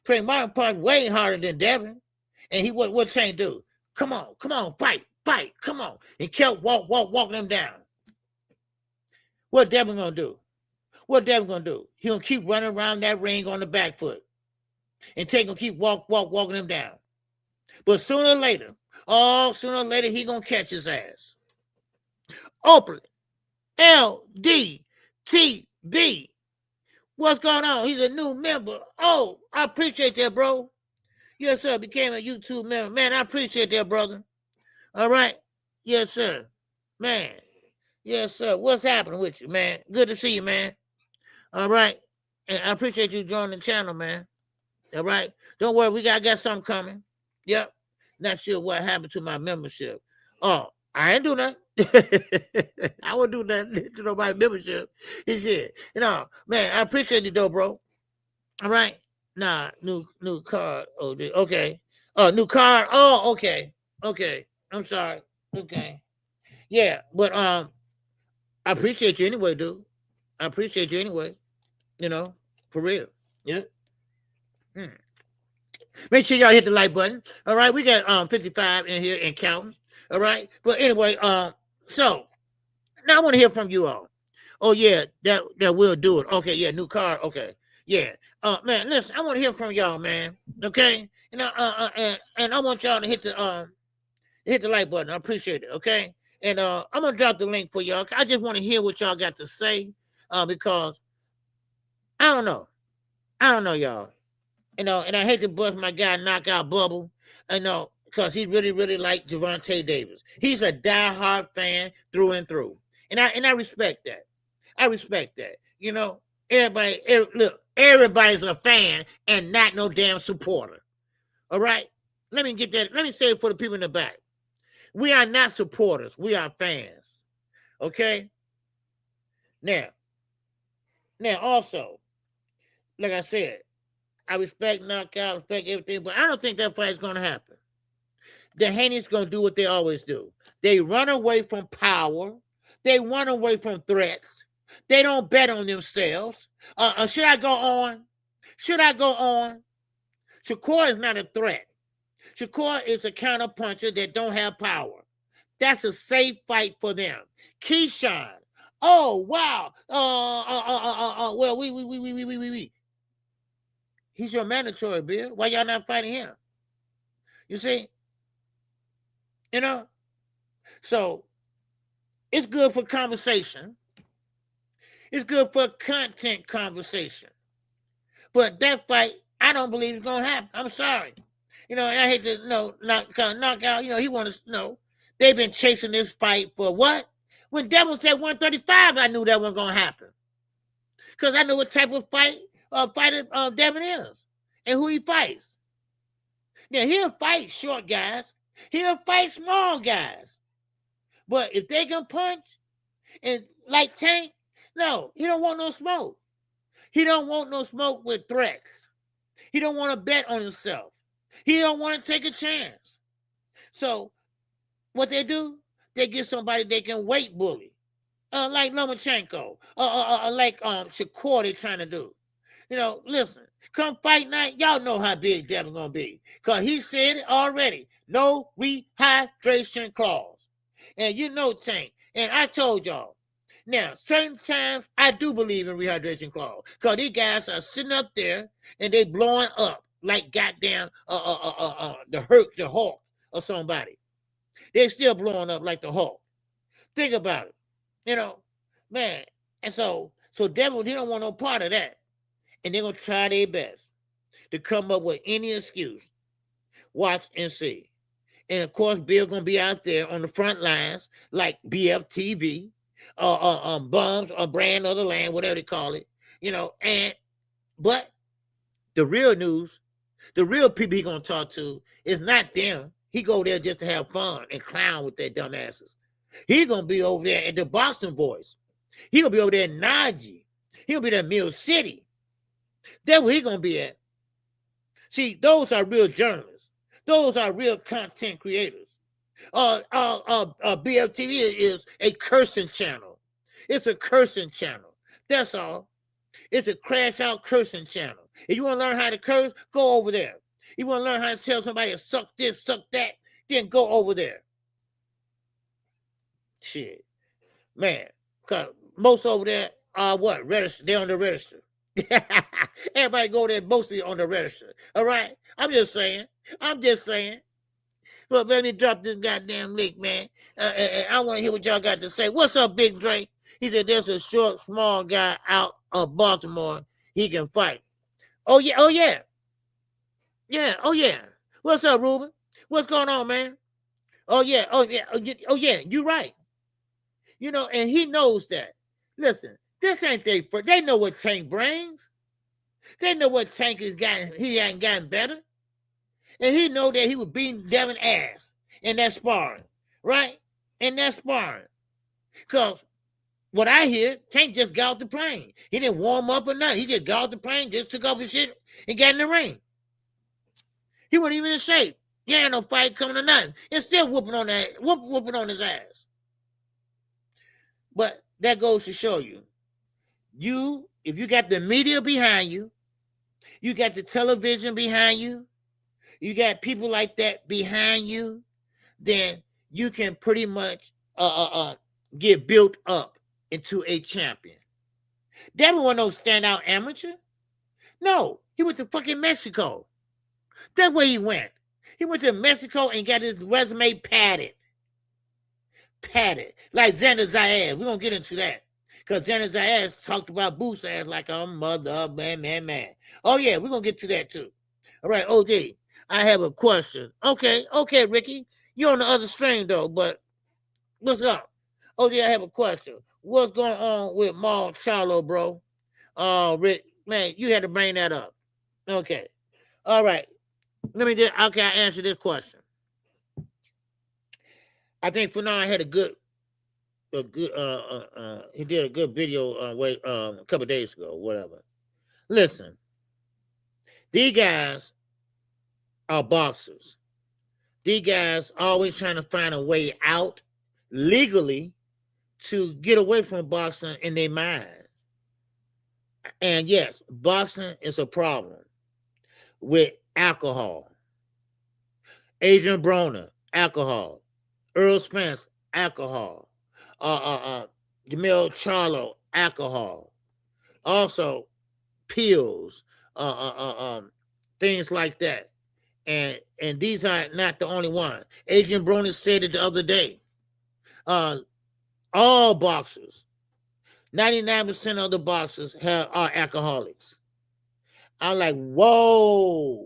Speaker 1: Frank Martin punched way harder than Devin. And he what Tank do? Come on, fight, come on. And kept walking him down. What Devin gonna do? What Devin gonna do? He gonna keep running around that ring on the back foot. And Tank gonna keep walking him down. But sooner or later, he gonna catch his ass. Openly. LDTV. What's going on? He's a new member. Oh, I appreciate that, bro. Yes, sir. Became a YouTube member. Man, I appreciate that, brother. All right. Yes, sir. Man. Yes, sir. What's happening with you, man? Good to see you, man. All right. And I appreciate you joining the channel, man. All right. Don't worry. I got something coming. Yep. Not sure what happened to my membership. Oh, I ain't do nothing. I wouldn't do nothing to nobody's membership. It's shit. You know, man, I appreciate you though, bro. All right. Nah, new card. Oh, okay. Oh, new card. Oh, okay. Okay. I'm sorry. Okay. Yeah, but I appreciate you anyway, dude. I appreciate you anyway. You know, for real. Yeah. Make sure y'all hit the like button. All right, we got 55 in here and counting. All right, but anyway, so now I want to hear from you all. Oh yeah, that will do it. Okay, yeah, new card. Okay, yeah. Man, listen, I want to hear from y'all, man. Okay, you know, and I want y'all to hit the like button. I appreciate it. Okay, and I'm gonna drop the link for y'all. I just want to hear what y'all got to say, because I don't know, y'all. You know, and I hate to bust my guy Knockout Bubble, you know, because he really, really liked Gervonta Davis. He's a diehard fan through and through. And I respect that. I respect that. You know, everybody's a fan and not no damn supporter. All right? Let me get that. Let me say it for the people in the back. We are not supporters. We are fans. Okay? Now, also, like I said, I respect Knockout, respect everything, but I don't think that fight is going to happen. The Haney's going to do what they always do. They run away from power. They run away from threats. They don't bet on themselves. Should I go on? Shakur is not a threat. Shakur is a counterpuncher that don't have power. That's a safe fight for them. Keyshawn. Oh, wow. Well, we. He's your mandatory, Bill. Why y'all not fighting him? You see? You know? So, it's good for conversation. It's good for content conversation. But that fight, I don't believe it's going to happen. I'm sorry. And I hate to knock out. He wants to they've been chasing this fight for what? When Devin said 135, I knew that wasn't gonna happen. Because I know what type of fighter Devin is and who he fights. Now he'll fight short guys, he'll fight small guys. But if they can punch and like Tank, no, he don't want no smoke. He don't want no smoke with threats. He don't want to bet on himself. He don't want to take a chance. So what they do, they get somebody they can weight bully. Like Lomachenko, like Shakur they trying to do. Listen, come fight night, y'all know how big Devin gonna be. Because he said it already. No rehydration clause. And Tank. And I told y'all. Now, certain times I do believe in rehydration clause. Because these guys are sitting up there and they blowing up like goddamn the Hulk or somebody. They're still blowing up like the Hulk. Think about it. Man. And so Devin, they don't want no part of that. And they're going to try their best to come up with any excuse. Watch and see. And, of course, Bill going to be out there on the front lines like BFTV, Bums, or Brand of the Land, whatever they call it. But the real news, the real people he going to talk to is not them. He go there just to have fun and clown with their dumb asses. He going to be over there at the Boxing Voice. He going to be over there in Najee. He going to be there in Mill City. That's where he going to be at. See, those are real journalists. Those are real content creators. BFTV is a cursing channel. It's a cursing channel. That's all. It's a crash out cursing channel. If you want to learn how to curse, go over there. You want to learn how to tell somebody to suck this, suck that, then go over there. Shit. Man, because most over there are what? Register. They're on the register. Everybody go there mostly on the register. All right? I'm just saying. But let me drop this goddamn link, man. I want to hear what y'all got to say. What's up, Big Dre? He said there's a short, small guy out of Baltimore. He can fight. Oh, yeah. What's up, Ruben? What's going on, man? Oh, yeah. You're right. And he knows that. Listen, this ain't they know what Tank brings. They know what Tank has gotten. He ain't gotten better. And he know that he was beating Devin ass in that sparring, right? In that sparring. Because what I hear, Tank just got off the plane. He didn't warm up or nothing. He just got off the plane, just took off his shit and got in the ring. He wasn't even in shape. He ain't no fight coming or nothing. And still whooping on his ass. But that goes to show you, if you got the media behind you, you got the television behind you, you got people like that behind you, then you can pretty much get built up into a champion. Devin wasn't no standout amateur. No, he went to fucking Mexico. That's where he went. He went to Mexico and got his resume padded. Like Xander Zayas. We're going to get into that. Because Xander Zayas talked about Boots ass like a mother, man. Oh, yeah, we're going to get to that, too. All right, OD, I have a question. Okay, Ricky. You're on the other string, though, but what's up? OD, I have a question. What's going on with Maul Charlo, bro? Rick, man, you had to bring that up. Okay. All right. Let me I answer this question. I think Fanon had he did a good video a couple of days ago, whatever. Listen, these guys are boxers. These guys always trying to find a way out legally to get away from boxing in their mind. And yes, boxing is a problem with alcohol. Adrian Broner, alcohol. Earl Spence, alcohol. Jamil Charlo, alcohol. Also, pills, things like that. And these are not the only one. Adrian Broner said it the other day. All boxers, 99% of the boxers are alcoholics. I'm like, whoa.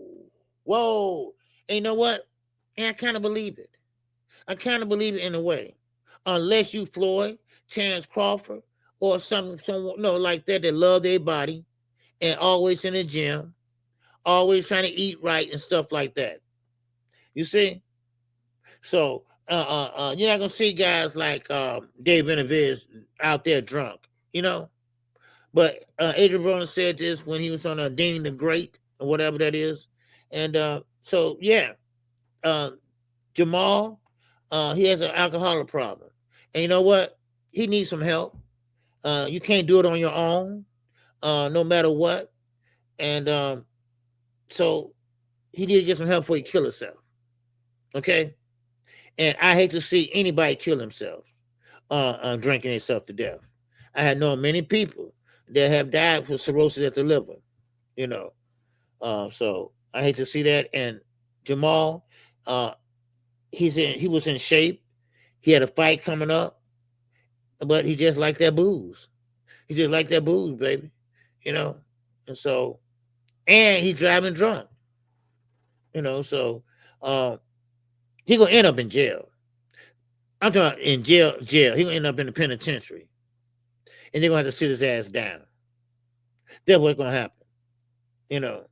Speaker 1: And you know what? And I kind of believe it. I kind of believe it in a way. Unless you Floyd, Terrence Crawford, or someone like that love their body and always in the gym, always trying to eat right and stuff like that. You see? So you're not gonna see guys like Dave Benavidez out there drunk, you know. But Adrian Broner said this when he was on Dean the Great or whatever that is, and so yeah, Jamal, he has an alcoholic problem, and you know what? He needs some help. You can't do it on your own, no matter what, and so he need to get some help before he kill himself. Okay. And I hate to see anybody kill himself drinking himself to death. I have known many people that have died from cirrhosis at the liver, you know. So I hate to see that. And Jamal, he was in shape. He had a fight coming up, but he just liked that booze. He just liked that booze, baby, you know. And so, and he driving drunk, you know. So, he gonna end up in jail. I'm talking in jail. He gonna end up in the penitentiary, and they're gonna have to sit his ass down. That's what's gonna happen, you know.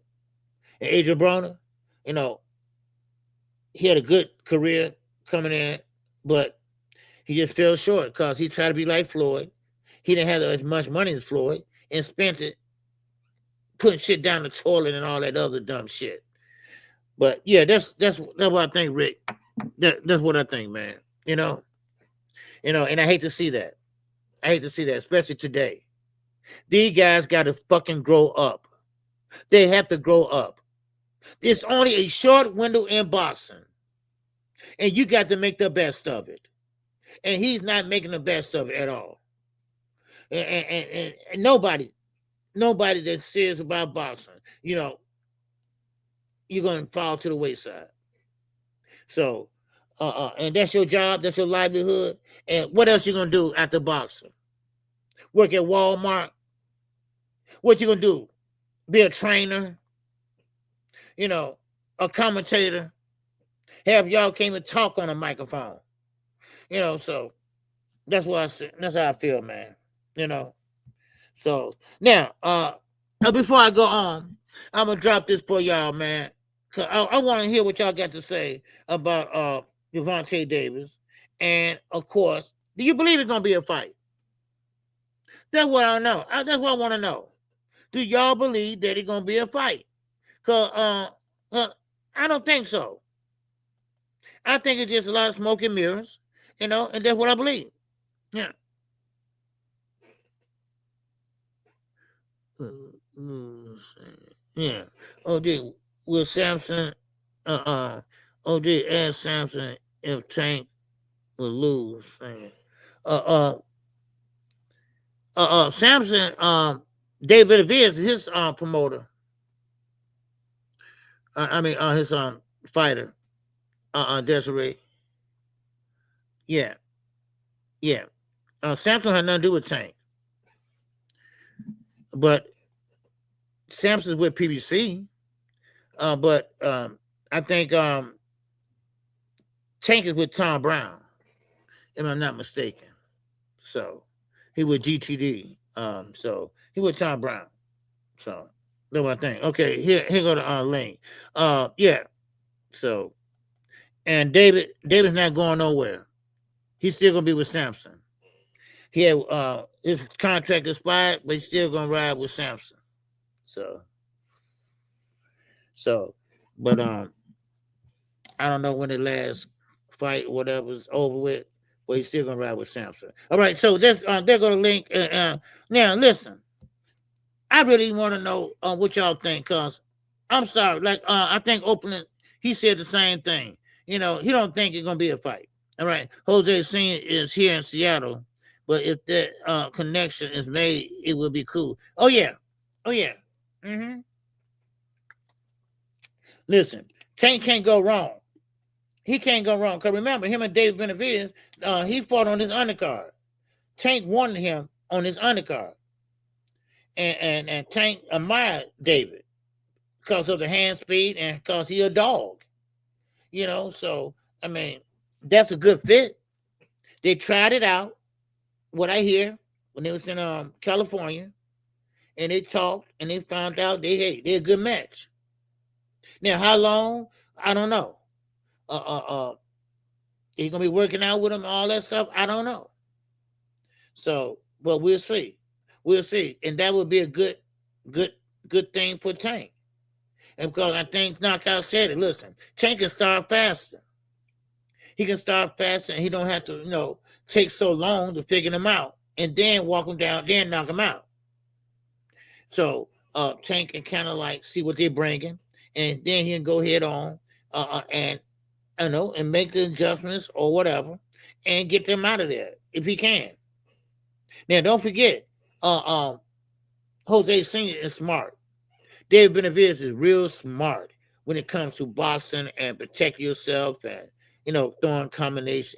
Speaker 1: And Adrian Broner, you know, he had a good career coming in, but he just fell short because he tried to be like Floyd. He didn't have as much money as Floyd and spent it putting shit down the toilet and all that other dumb shit. But yeah, that's what I think, Rick. That's what I think, man. You know, and I hate to see that. I hate to see that, especially today. These guys got to fucking grow up. They have to grow up. It's only a short window in boxing, and you got to make the best of it. And he's not making the best of it at all. And nobody that's serious about boxing, you know, you're going to fall to the wayside. So, and that's your job, that's your livelihood. And what else you going to do after boxing? Work at Walmart? What you going to do? Be a trainer? You know, a commentator? Have y'all came and talk on a microphone? You know, so that's what I say. That's how I feel, man. You know. So now, before I go on, I'm gonna drop this for y'all, man. Cause I want to hear what y'all got to say about Gervonta Davis, and of course, do you believe it's gonna be a fight? That's what I know. That's what I want to know. Do y'all believe that it's gonna be a fight? Cause I don't think so. I think it's just a lot of smoke and mirrors, you know, and that's what I believe. Yeah. Yeah. OD Will Sampson OD asked Sampson if Tank will lose. Sampson David Benavidez is his promoter. His fighter. Desiree. Yeah. Sampson had nothing to do with Tank. But Sampson's with PBC. But I think Tank is with Tom Brown, if I'm not mistaken. So he with GTD. So he with Tom Brown. So that's what I think. Okay, here go the link. Yeah. So, and David's not going nowhere. He's still gonna be with Sampson. He had his contract expired, but he's still gonna ride with Sampson. So, but I don't know when the last fight or whatever was over with, but he's still gonna ride with Sampson. All right, so that's they're gonna link. Now listen, I really want to know what y'all think, cause I'm sorry, like I think opening, he said the same thing. You know, he don't think it's gonna be a fight. All right, Jose Senior is here in Seattle, but if that connection is made, it will be cool. Oh yeah. Mm-hmm. Listen, Tank can't go wrong. He can't go wrong. Because remember, him and David Benavidez, he fought on his undercard. Tank won him on his undercard. And Tank admired David because of the hand speed and because he a dog. you know. So I mean, that's a good fit. They tried it out. What I hear when they was in California, and they talked and they found out they're a good match. Now, how long? I don't know. He's gonna be working out with him, all that stuff. I don't know. So, but we'll see. We'll see, and that would be a good thing for Tank. And because I think Knockout said it. Listen, Tank can start faster. He can start faster, and he don't have to, take so long to figure him out, and then walk him down, then knock him out. So Tank can kind of like see what they're bringing, and then he can go head on and and make the adjustments or whatever, and get them out of there if he can. Now, don't forget, Jose Sr. is smart. David Benavidez is real smart when it comes to boxing and protect yourself and throwing combinations.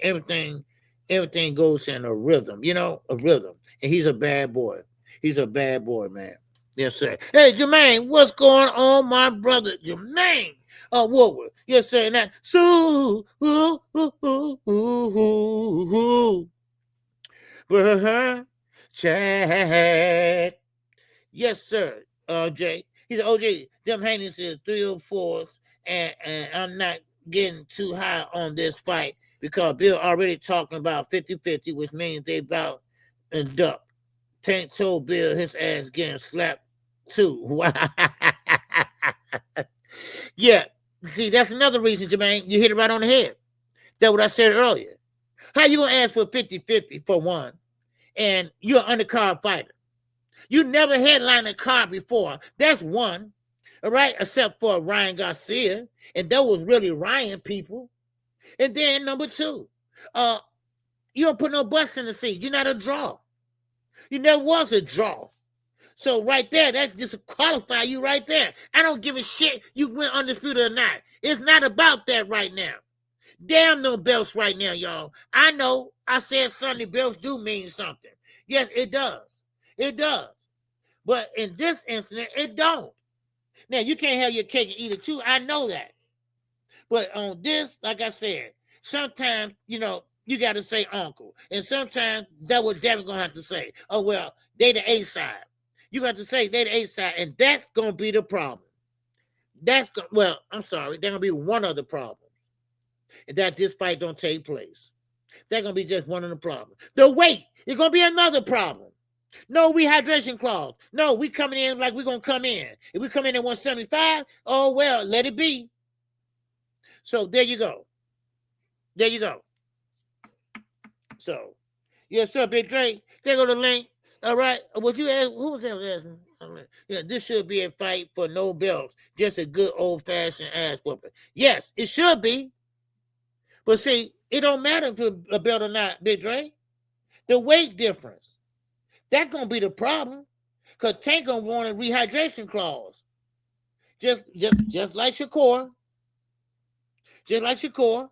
Speaker 1: Everything goes in a rhythm, a rhythm. And he's a bad boy. He's a bad boy, man. Yes, sir. Hey, Jermaine, what's going on, my brother? Jermaine Woodward. Yes, sir. And that Chad. Yes, sir. Jay. He said, OJ, them Haney says 3 or 4s, and I'm not getting too high on this fight because Bill already talking about 50-50, which means they about and duck. Tank told Bill his ass getting slapped too. Yeah. See, that's another reason, Jermaine. You hit it right on the head. That's what I said earlier. How you gonna ask for 50-50 for one, and you're an undercard fighter? You never headlined a card before. That's one, all right, except for Ryan Garcia, and that was really Ryan, people. And then number 2, you don't put no butts in the seat. You're not a draw. You never was a draw. So right there, that disqualify you right there. I don't give a shit you went undisputed or not. It's not about that right now. Damn no belts right now, y'all. I know I said Sunday belts do mean something. Yes, it does. It does. But in this incident, it don't. Now, you can't have your cake and eat it too. I know that. But on this, like I said, sometimes, you got to say uncle. And sometimes that's what Devin going to have to say. Oh, well, they the A side. You got to say they the A side, and that's going to be the problem. I'm sorry, there's going to be one of the problems. That this fight don't take place. That's going to be just one of the problems. The weight is going to be another problem. No rehydration clause. No, we coming in like we're going to come in. If we come in at 175, oh, well, let it be. So there you go. There you go. So, yes, sir, Big Dre. There go the link. All right. What you asked? Who was that asking? Yeah, this should be a fight for no belts. Just a good old-fashioned ass whooping. Yes, it should be. But see, it don't matter if it's a belt or not, Big Dre. The weight difference. That's going to be the problem. Because Tank going to want a rehydration clause. Just like Shakur. Just like Shakur.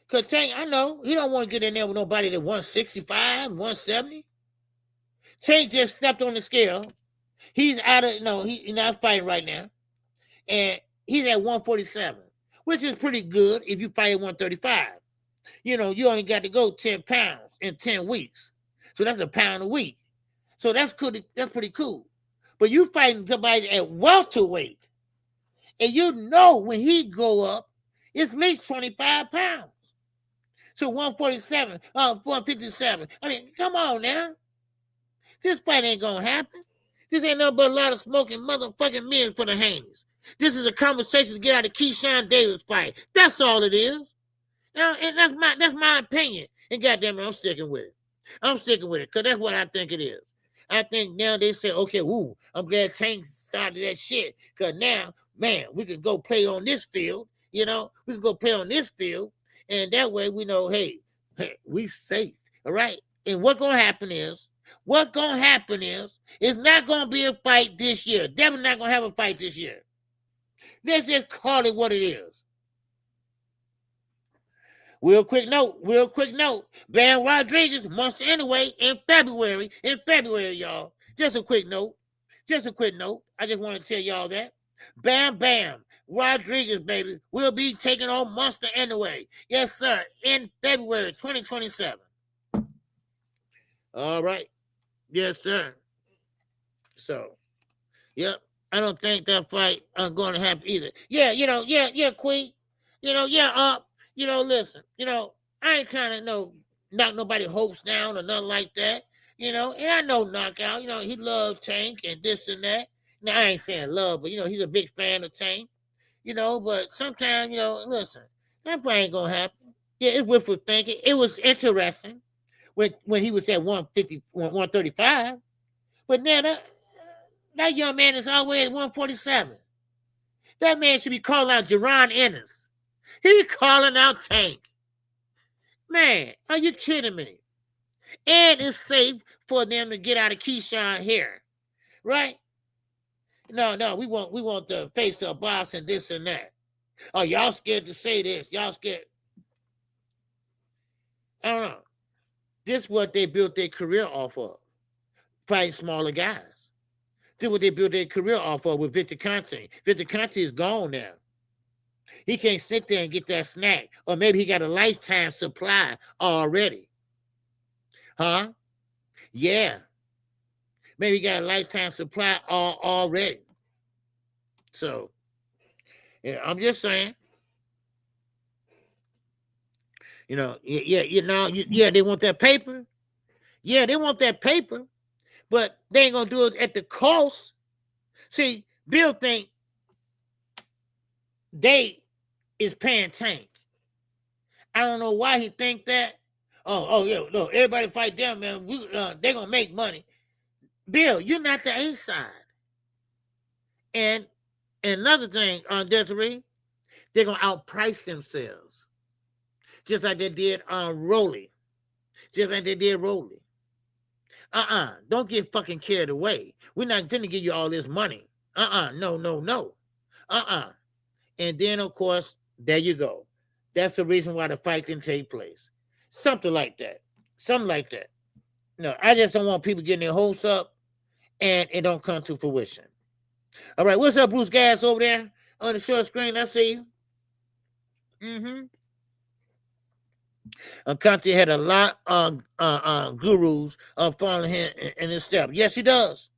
Speaker 1: Because Tank, I know, he don't want to get in there with nobody that 165, 170. Tank just stepped on the scale. He's he's not fighting right now. And he's at 147, which is pretty good if you fight at 135. You only got to go 10 pounds in 10 weeks. So that's a pound a week. So that's good. That's pretty cool. But you fighting somebody at welterweight. And when he go up, it's at least 25 pounds. So 147, 157. I mean, come on now. This fight ain't going to happen. This ain't nothing but a lot of smoking motherfucking mirrors for the Haneys. This is a conversation to get out of Keyshawn Davis fight. That's all it is. Now, and that's my opinion. And goddamn it, I'm sticking with it. I'm sticking with it because that's what I think it is. I think now they say, okay, I'm glad Tank started that shit because now, man, we can go play on this field. We can go play on this field. And that way we know, hey, we safe. All right. And what's going to happen is, it's not going to be a fight this year. Devin not going to have a fight this year. Let's just call it what it is. Real quick note. Bam Rodriguez must anyway in February, y'all. Just a quick note. I just want to tell y'all that. Bam. Rodriguez, baby, will be taking on Monster anyway. Yes, sir, in February 2027. All right. Yes, sir. So, yep. I don't think that fight going to happen either. Yeah, Queen. Listen, I ain't trying to knock nobody hopes down or nothing like that. And I know Knockout, he loved Tank and this and that. Now, I ain't saying love, but, he's a big fan of Tank, but sometimes, listen, that fight ain't going to happen. Yeah, it's wishful thinking. It was interesting when he was at 150, 135, but now that young man is always at 147. That man should be calling out Jerron Ennis. He's calling out Tank. Man, are you kidding me? And it's safe for them to get out of Keyshawn here, right? No, we want the face of boss and this and that. Oh, y'all scared to say this. Y'all scared. I don't know. This is what they built their career off of. Fighting smaller guys. This is what they built their career off of with Victor Conte. Victor Conte is gone now. He can't sit there and get that snack. Or maybe he got a lifetime supply already. Huh? Yeah. Maybe he got a lifetime supply already. So, I'm just saying. They want that paper. Yeah, they want that paper, but they ain't gonna do it at the cost. See, Bill think they is paying Tank. I don't know why he think that. No, everybody fight them, man. They're gonna make money. Bill, you're not the A side. And another thing, Desiree, they're gonna outprice themselves. Just like they did Rolly. Don't get fucking carried away. We're not finna give you all this money. No. And then, of course, there you go. That's the reason why the fight didn't take place. Something like that. No, I just don't want people getting their hopes up and it don't come to fruition. All right, what's up, Bruce Gas over there on the short screen? I see you. Conte had a lot of gurus following him in his step. Yes, he does.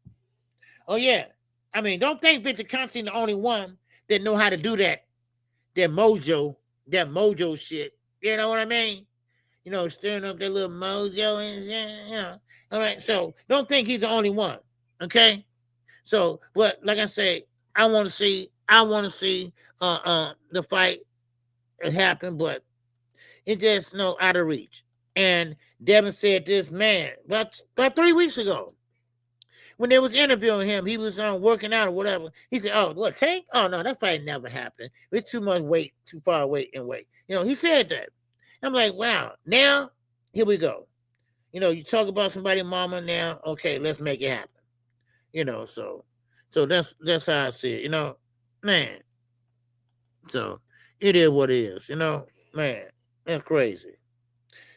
Speaker 1: Oh, yeah. I mean, don't think Victor Conte the only one that know how to do that mojo shit. You know what I mean? Stirring up that little mojo and shit, All right, so don't think he's the only one, okay? So, but like I say, I want to see the fight happen, but it just out of reach. And Devin said this, man, about 3 weeks ago, when they was interviewing him, he was working out or whatever. He said, "Oh, what, Tank? Oh no, that fight never happened. It's too much weight, too far away and wait." He said that. I'm like, wow. Now here we go. You talk about somebody's mama now. Okay, let's make it happen. So that's how I see it. Man. So it is what it is. Man. That's crazy.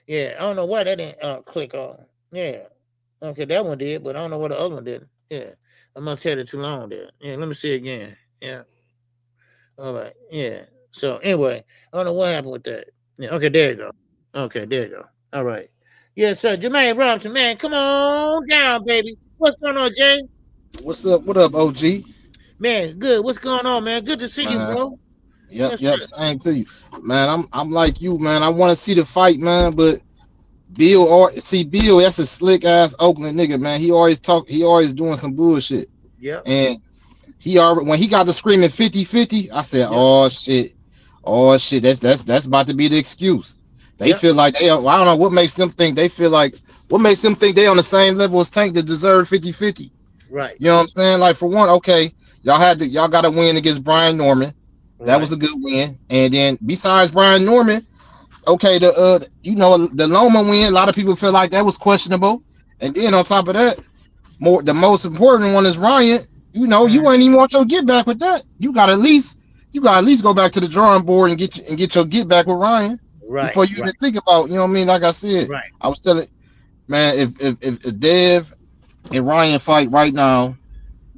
Speaker 1: Yeah, I don't know why that didn't click on. Yeah. Okay, that one did, but I don't know why the other one didn't. Yeah. I must have it too long there. Yeah, let me see again. Yeah. All right. Yeah. So anyway, I don't know what happened with that. Yeah, okay, there you go. Okay, there you go. All right. Yes, sir. Jermaine Robinson, man, come on down, baby. What's going on, Jay?
Speaker 9: What's up? What up, OG?
Speaker 1: Man, good. What's going on, man? Good to see you, bro.
Speaker 9: Yep. Same to you, man. I'm like you, man. I want to see the fight, man. But Bill, that's a slick ass Oakland nigga, man. He always doing some bullshit.
Speaker 1: Yeah.
Speaker 9: And when he got the screaming 50-50, I said, oh shit, that's about to be the excuse. They feel like I don't know what makes them think they on the same level as Tank that deserve 50-50.
Speaker 1: Right.
Speaker 9: You know what I'm saying? Like, for one, okay, y'all got to win against Brian Norman. That was a good win. And then besides Brian Norman, okay, the Loma win, a lot of people feel like that was questionable. And then on top of that, the most important one is Ryan. You ain't even want your get back with that. You got at least go back to the drawing board and get your get back with Ryan. Right. Before you even think about, like I said.
Speaker 1: Right.
Speaker 9: I was telling, man, if Dev and Ryan fight right now,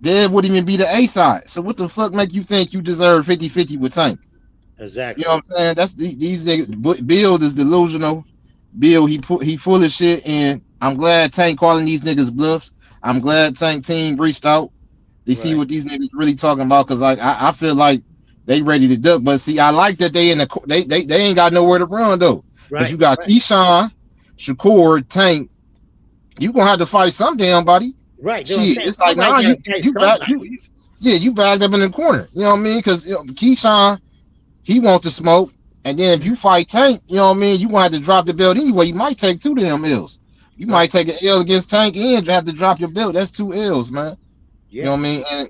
Speaker 9: Dev wouldn't even be the A side. So what the fuck make you think you deserve 50-50 with Tank?
Speaker 1: Exactly.
Speaker 9: You know what I'm saying? That's these niggas. Bill is delusional. Bill, he full of shit, and I'm glad Tank calling these niggas bluffs. I'm glad Tank team reached out. They see what these niggas really talking about, because like I feel like they ready to duck. But see, I like that they in the they ain't got nowhere to run though. Because you got Keyshawn, Shakur, Tank. You gonna have to fight some damn body.
Speaker 1: Right.
Speaker 9: Shit, it's like nah, you backed up in the corner. You know what I mean? Because Keyshawn, he want to smoke. And then if you fight Tank, you know what I mean, you gonna have to drop the belt anyway. You might take 2 damn L's. You might take an L against Tank and have to drop your belt. That's 2 L's, man. You know what I mean? And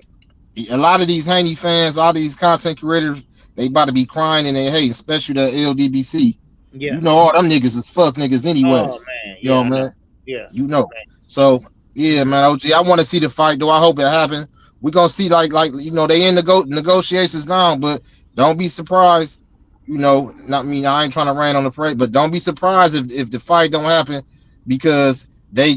Speaker 9: a lot of these Haney fans, all these content creators, they about to be crying in their hate, especially the LDBC.
Speaker 1: Yeah.
Speaker 9: You know all them niggas is fuck niggas anyway.
Speaker 1: Oh man.
Speaker 9: You know, man.
Speaker 1: Yeah.
Speaker 9: You know. So yeah, man, OG, I want to see the fight, though. I hope it happens. We're gonna see like you know, they in negotiations now, but don't be surprised. You know, I ain't trying to rain on the parade, but don't be surprised if the fight don't happen, because they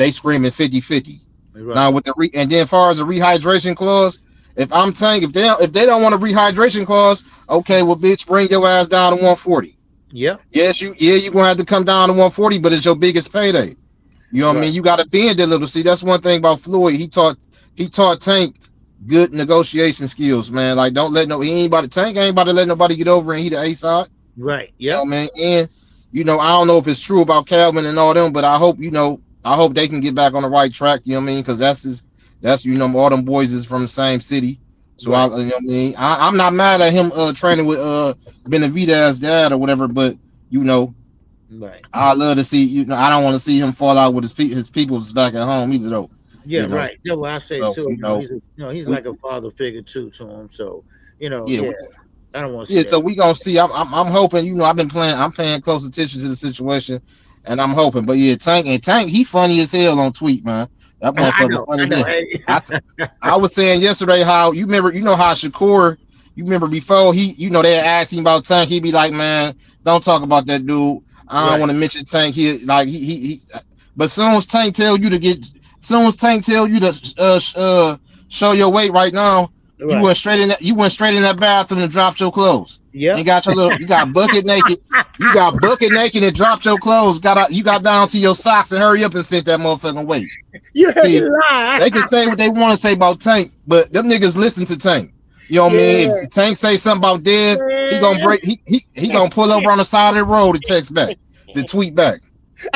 Speaker 9: screaming 50-50. Right. Now with and then as far as the rehydration clause, if I'm Tank, if they don't want a rehydration clause, okay, well bitch, bring your ass down to 140. Yeah. Yes, you gonna have to come down to 140, but it's your biggest payday. You know what I mean? You gotta bend a little. See, that's one thing about Floyd. He taught Tank good negotiation skills, man. Like, don't let Tank ain't about to let nobody get over and he the A side. Right. Yeah. You know, man. And you know, I don't know if it's true about Calvin and all them, but I hope they can get back on the right track. You know what I mean? Because that's you know, all them boys is from the same city. So you know what I mean? I'm not mad at him training with Benavidez dad or whatever, but you know, I love to see, you know, I don't want to see him fall out with his people's back at home either though.
Speaker 1: Yeah, you know? Right. Yeah, well, I say too. He's like a father figure too to him. So you know, I don't want to see. Yeah, so we gonna see. I'm hoping. You know, I'm paying close attention to the situation, and I'm hoping. But yeah, Tank, he funny as hell on tweet, man. That motherfucker funny. I was saying yesterday how you know how Shakur. You remember before they asked him about Tank, he'd be like, man, don't talk about that dude. I don't want to mention Tank here. Like he. But soon as Tank tell you to show your weight right now, you went straight in that bathroom and dropped your clothes. Yeah. You got bucket naked. You got bucket naked and dropped your clothes. You got down to your socks and hurry up and sent that motherfucking weight. See, they can say what they want to say about Tank, but them niggas listen to Tank. You know what I mean? If Tank say something about Dev, he gonna break. He gonna pull over on the side of the road and text back, to tweet back.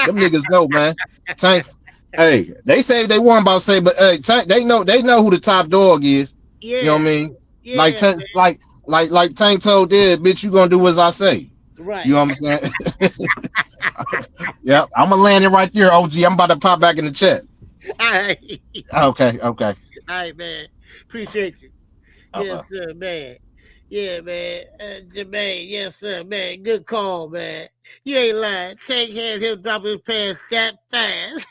Speaker 1: Them niggas know, man. Tank. Hey, they say they want about say, but hey, Tank, they know who the top dog is. Yeah. You know what I mean? Yeah, like Tank told Dev, bitch, you gonna do as I say. Right. You know what I'm saying? Yeah, I'm gonna land it right there, OG. I'm about to pop back in the chat. All right. Okay. All right, man. Appreciate you. Yes, sir, man. Yeah, man. Jermaine, yes, sir, man. Good call, man. You ain't lying. Tank had him drop his pants that fast.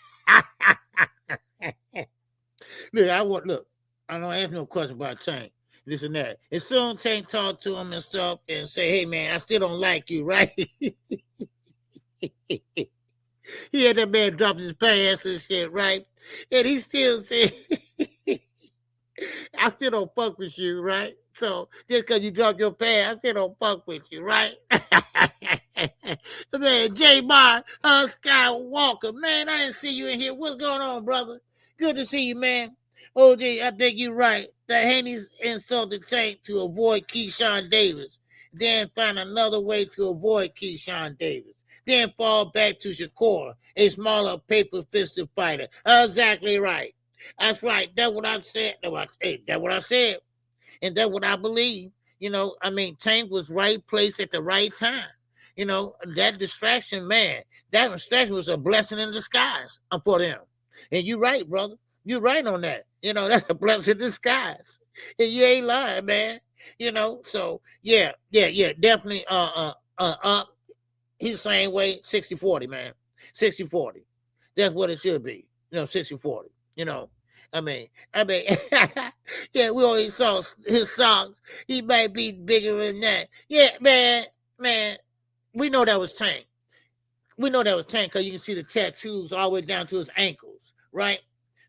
Speaker 1: Look, I don't ask no question about Tank, this and that. As soon as Tank talk to him and stuff and say, hey, man, I still don't like you, right? He had that man drop his pants and shit, right? And he still said, I still don't fuck with you, right? So just because you dropped your pants, I still don't fuck with you, right? Man, J-Bar, Skywalker, man, I didn't see you in here. What's going on, brother? Good to see you, man. OG, I think you're right. The Haney's insulted Tank to avoid Keyshawn Davis, then find another way to avoid Keyshawn Davis, then fall back to Shakur, a smaller paper-fisted fighter. Exactly right. That's right. That's what I said. That's what I said. And that's what I believe. You know, I mean, Tank was right place at the right time. You know, that distraction, man, that distraction was a blessing in disguise for them. And you're right, brother. You're right on that. You know, that's a blessing in disguise. And you ain't lying, man. You know, so yeah, definitely he's the same way, 60-40, man. 60-40. That's what it should be. You know, 60-40. You know, I mean, yeah, we always saw his song. He might be bigger than that. Yeah, man. We know that was Tank. We know that was Tank because you can see the tattoos all the way down to his ankles, right?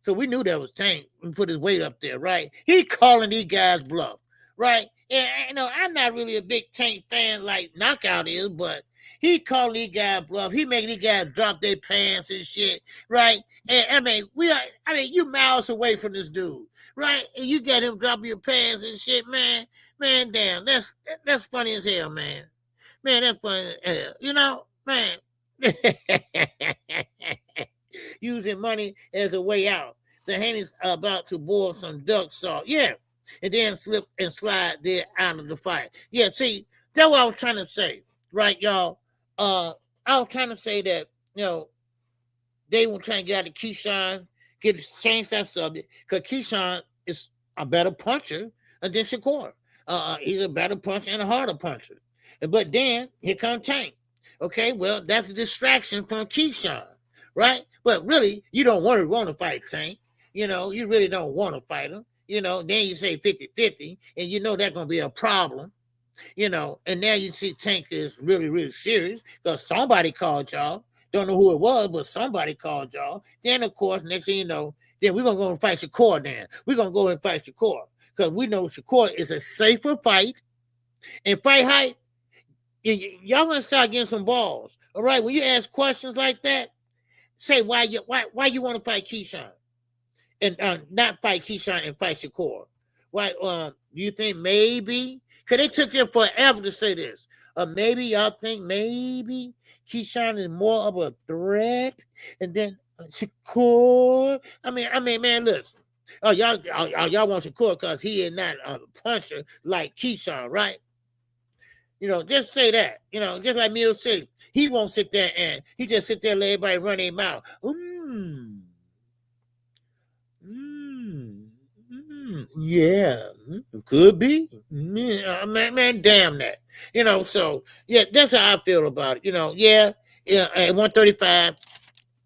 Speaker 1: So we knew that was Tank. We put his weight up there, right? He calling these guys bluff, right? And you know, I'm not really a big Tank fan like Knockout is, but he calling these guys bluff. He making these guys drop their pants and shit, right? And I mean, you miles away from this dude, right? And you got him dropping your pants and shit, man. Man, damn, that's funny as hell, man. Man, that's funny as hell. You know, man. Using money as a way out. The Haney's about to boil some duck salt. Yeah. And then slip and slide there out of the fight. Yeah, see, that's what I was trying to say. Right, y'all? I was trying to say that, you know, they were trying to get out of Keyshawn, change that subject, because Keyshawn is a better puncher than Shakur. He's a better puncher and a harder puncher. But then, here comes Tank. Okay, well, that's a distraction from Keyshawn, right? But really, you don't want to fight Tank. You know, you really don't want to fight him. You know, then you say 50-50, and you know that's going to be a problem. You know, and now you see Tank is really, really serious because somebody called y'all. Don't know who it was, but somebody called y'all. Then, of course, next thing you know, then we're going to go and fight Shakur then. We're going to go and fight Shakur because we know Shakur is a safer fight. And fight hype, y'all going to start getting some balls. All right, when you ask questions like that, say why you want to fight Keyshawn and not fight Keyshawn and fight Shakur. Why? Do you think maybe? Because they took them forever to say this. Maybe y'all think maybe Keyshawn is more of a threat, and then Shakur. I mean, man, listen. Oh, y'all want Shakur because he is not a puncher like Keyshawn, right? You know, just say that. You know, just like Mill City, he won't sit there and he just sit there and let everybody run their mouth. Yeah, could be. Man, damn that. You know, so yeah, that's how I feel about it. You know, at 135,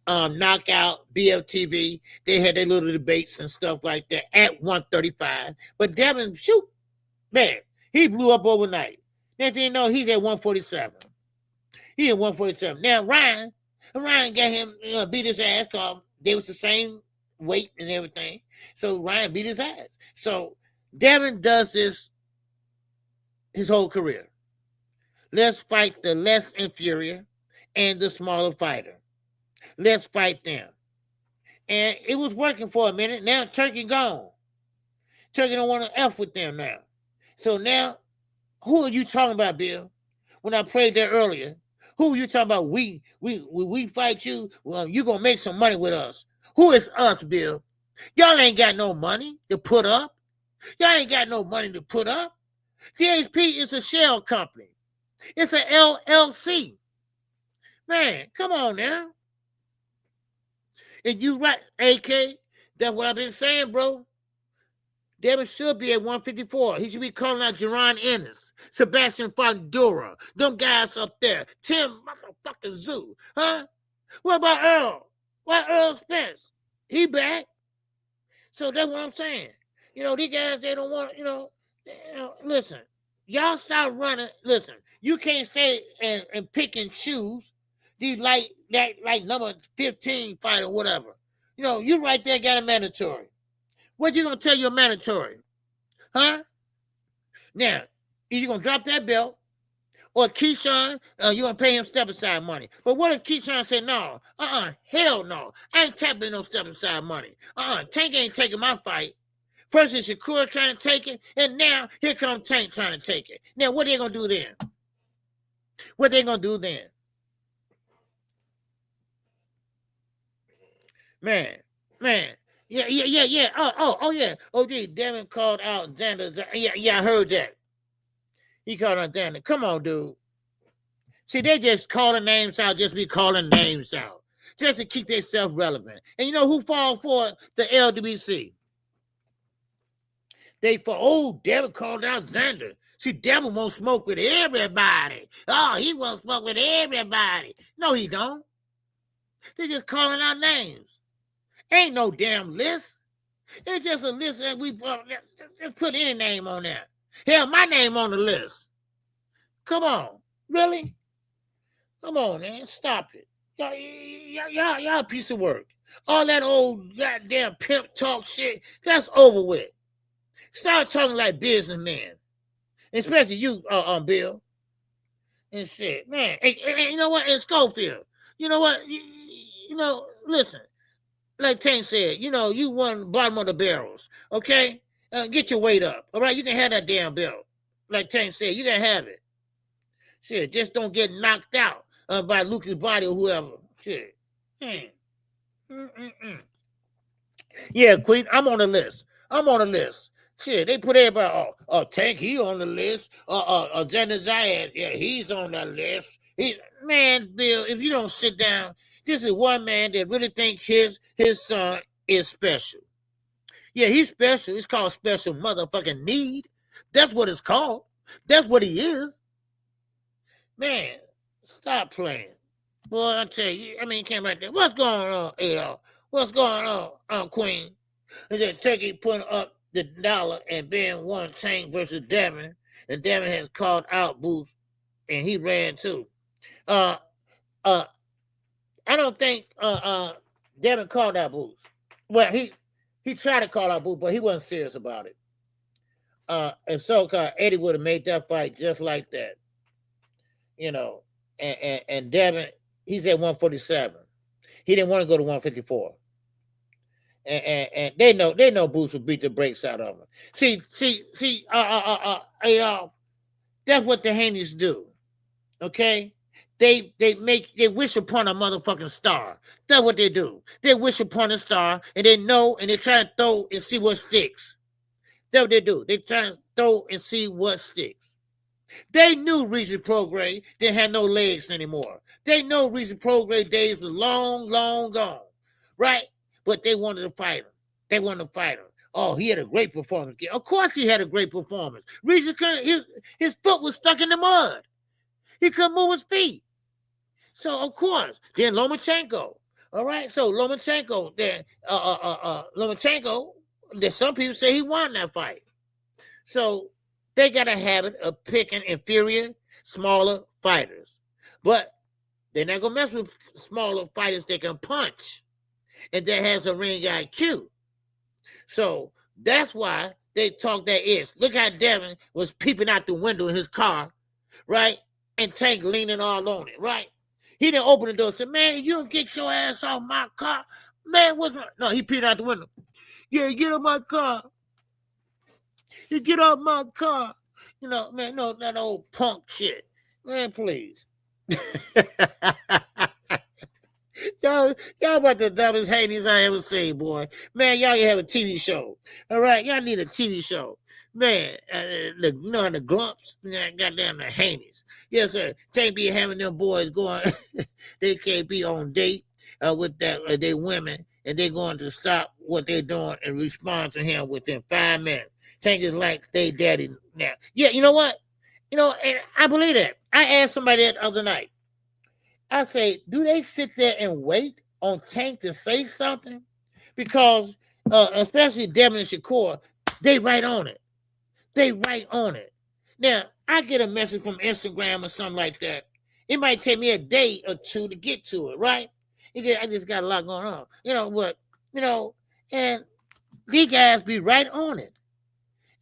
Speaker 1: knockout, BLTV, they had their little debates and stuff like that at 135. But Devin, shoot, man, he blew up overnight. Next thing you know, he's at 147. He at 147. Now Ryan got him beat his ass because they was the same weight and everything. So Ryan beat his ass. So Devin does this his whole career. Let's fight the less inferior and the smaller fighter. Let's fight them. And it was working for a minute. Now Turkey gone. Turkey don't want to F with them now. So now, who are you talking about, Bill? When I played there earlier, who are you talking about? We fight you. Well, you gonna make some money with us. Who is us, Bill? Y'all ain't got no money to put up. Y'all ain't got no money to put up. DHP is a shell company. It's an LLC. Man, come on now. And you right, AK, that's what I've been saying, bro. Devin should be at 154. He should be calling out Jerron Ennis, Sebastian Fondura, them guys up there, Tim motherfucking Zoo, huh? What about Earl? What Earl Spence? He back. So that's what I'm saying. You know, these guys, they don't want, listen, y'all stop running. Listen, you can't stay and pick and choose these like number 15 fight or whatever. You know, you right there got a mandatory. What you gonna tell your mandatory? Huh? Now, either you gonna drop that belt or Keyshawn, you gonna pay him step aside money. But what if Keyshawn said no? Hell no. I ain't tapping no step aside money. Tank ain't taking my fight. First is Shakur trying to take it, and now here comes Tank trying to take it. Now, what they gonna do then? What they gonna do then? Man. Yeah. Oh, yeah. OG, Devin called out Xander. Yeah, I heard that. He called out Xander. Come on, dude. See, they just calling names out, just be calling names out, just to keep themselves relevant. And you know who fall for the LWC? Devin called out Xander. See, Devin won't smoke with everybody. Oh, he won't smoke with everybody. No, he don't. They just calling out names. Ain't no damn list. It's just a list that we just put any name on there. Hell, my name on the list. Come on. Really? Come on, man. Stop it. Y'all a piece of work. All that old goddamn pimp talk shit, that's over with. Start talking like businessmen, especially you, Bill, and shit, man. And you know what? In Schofield, you know what? You know, listen. Like Tank said, you know, you won bottom of the barrels, okay? Get your weight up, all right? You can have that damn belt. Like Tank said, you can have it. Shit, just don't get knocked out by Lucas Body or whoever. Shit. Yeah, Queen, I'm on the list. Shit, they put everybody, Tank, he on the list. Jenna Zayas, yeah, he's on the list. Man, Bill, if you don't sit down, this is one man that really thinks his son is special. Yeah, he's special. It's called special motherfucking need. That's what it's called. That's what he is. Man, stop playing. Boy, I tell you, I mean, came right there. What's going on, AL? What's going on, Queen? Is that Turkey putting up the dollar and being one Tank versus Devin, and Devin has called out Booth, and he ran too. I don't think Devin called out Booth. Well, he tried to call out Booth, but he wasn't serious about it. If so, Eddie would have made that fight just like that, you know. And Devin, he's at 147. He didn't want to go to 154. And they know Booth would beat the brakes out of him. See, that's what the Haney's do. Okay. They wish upon a motherfucking star. That's what they do. They wish upon a star, and they know, and they try to throw and see what sticks. That's what they do. They try to throw and see what sticks. They knew Regis Prograis didn't have no legs anymore. They know Regis Prograis days were long, long gone, right? But they wanted to fight him. Oh, he had a great performance. Of course, he had a great performance. Regis, his foot was stuck in the mud. He couldn't move his feet. So, of course, then Lomachenko. All right, so Lomachenko, that some people say he won that fight. So they got a habit of picking inferior, smaller fighters. But they're not going to mess with smaller fighters that can punch and that has a ring IQ. So that's why they talk that ish. Look how Devin was peeping out the window in his car, right? And Tank leaning all on it, right? He didn't open the door and say, man, you don't get your ass off my car. Man, what's wrong? No, he peeped out the window. Yeah, get off my car. You get off my car. You know, man, no, that old punk shit. Man, please. Y'all about the dumbest Haney's I ever seen, boy. Man, y'all have a TV show. All right, y'all need a TV show. Man, you know how the Glumps, goddamn the Haney's. Yes, sir. Tank be having them boys going, they can't be on date with that they women, and they're going to stop what they're doing and respond to him within 5 minutes. Tank is like they daddy now. Yeah, you know what? You know, and I believe that. I asked somebody that other night. I say, do they sit there and wait on Tank to say something? Because especially Devin and Shakur, they right on it. Now, I get a message from Instagram or something like that. It might take me a day or two to get to it, right? I just got a lot going on. You know what? You know, and these guys be right on it.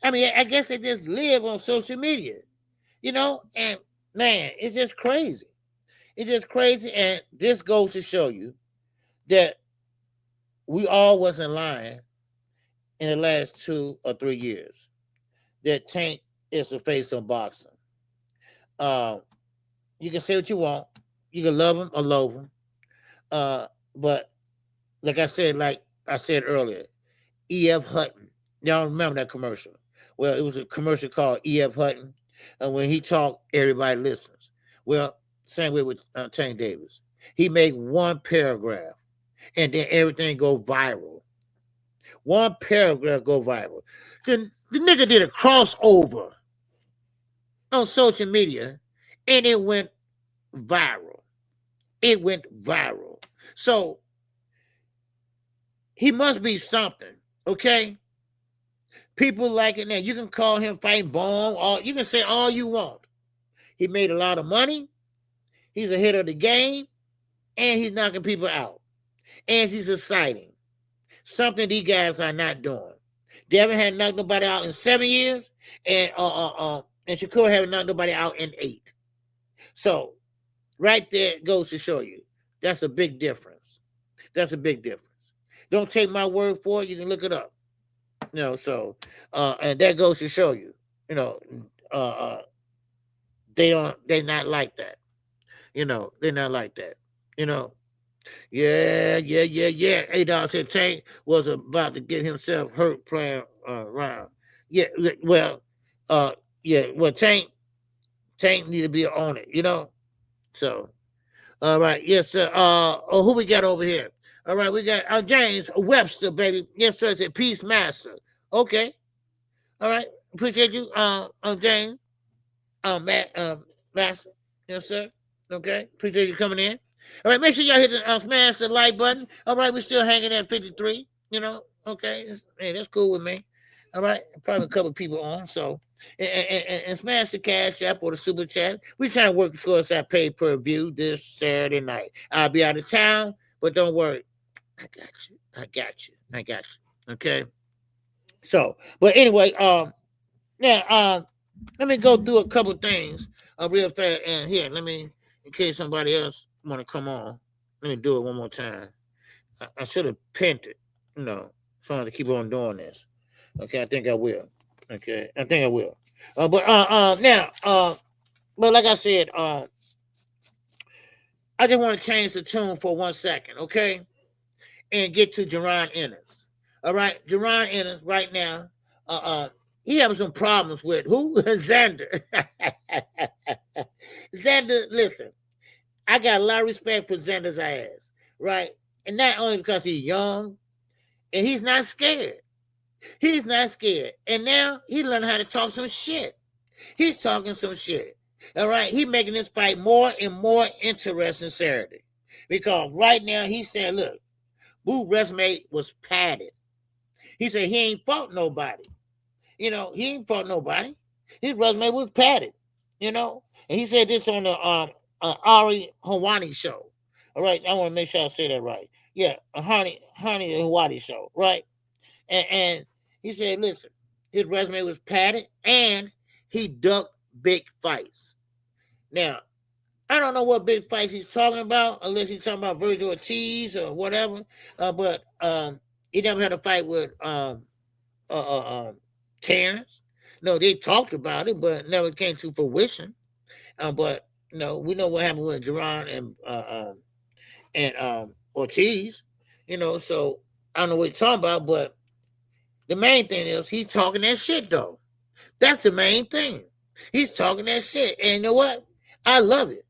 Speaker 1: I mean, I guess they just live on social media, you know? And, man, it's just crazy. It's just crazy, and this goes to show you that we all wasn't lying in the last 2 or 3 years. That Tank is the face of boxing. You can say what you want. You can love him or loathe him. But like I said earlier, E.F. Hutton. Y'all remember that commercial? Well, it was a commercial called E.F. Hutton. And when he talked, everybody listens. Well, same way with Tank Davis. He make one paragraph, and then everything go viral. One paragraph go viral. Then the nigga did a crossover on social media, and it went viral. So he must be something, okay? People like it now. You can call him fighting bomb, or you can say all you want. He made a lot of money. He's a hit of the game, and he's knocking people out. and she's exciting. Something these guys are not doing. Devin hadn't knocked nobody out in 7 years, and Shakur haven't knocked nobody out in 8. So, right there goes to show you that's a big difference. That's a big difference. Don't take my word for it. You can look it up. So and that goes to show you, they're not like that. They're not like that. Yeah. A-Dog said Tank was about to get himself hurt playing around. Yeah, well, Tank need to be on it, So, all right, yes, sir. Who we got over here? All right, we got James Webster, baby. Yes, sir. It's Peace Master. Okay. All right. Appreciate you, James. Master. Yes, sir. Okay. Appreciate you coming in. All right. Make sure y'all hit the smash the like button. All right. We're still hanging at 53. Okay. Hey, that's cool with me. All right. Probably a couple people on. So, and smash the Cash App or the Super Chat. We're trying to work towards that pay-per-view this Saturday night. I'll be out of town, but don't worry. I got you. Okay. So, but anyway, now, let me go through a couple things real fast. And here, in case somebody else want to come on, let me do it one more time. I should have pinned it, so I have to keep on doing this. Okay, I think I will. Okay, I think I will. Now, but like I said, I just want to change the tune for 1 second, okay? And get to Jerron Ennis. All right, Jerron Ennis right now, he having some problems with who? Xander. Xander, listen, I got a lot of respect for Xander's ass, right? And not only because he's young, and he's not scared. He's not scared. And now he learned how to talk some shit. He's talking some shit. All right, he's making this fight more and more interesting Saturday. Because right now he's saying, look, Boo's resume was padded. He said he ain't fought nobody. He ain't fought nobody. His resume was padded, And he said this on the Ari Hawani show. All right, I want to make sure I say that right. Yeah, a Hani Hawani show, right? And he said, listen, his resume was padded and he ducked big fights. Now, I don't know what big fights he's talking about, unless he's talking about Virgil Ortiz or whatever. But he never had a fight with Terrence. No, they talked about it, but never came to fruition. But we know what happened with Jerron and Ortiz. So I don't know what he's talking about, but the main thing is he's talking that shit though. That's the main thing. He's talking that shit, and you know what? I love it.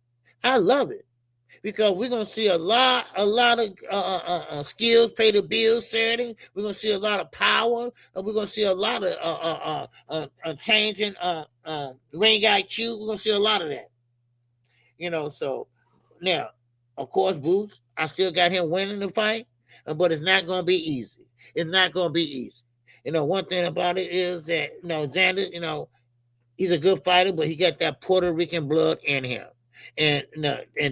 Speaker 1: Because we're gonna see a lot of skills pay the bills Saturday. We're gonna see a lot of power. We're gonna see a lot of changing ring IQ. We're gonna see a lot of that. So now, of course, Boots, I still got him winning the fight, but it's not gonna be easy. It's not gonna be easy. One thing about it is that Xander, he's a good fighter, but he got that Puerto Rican blood in him. And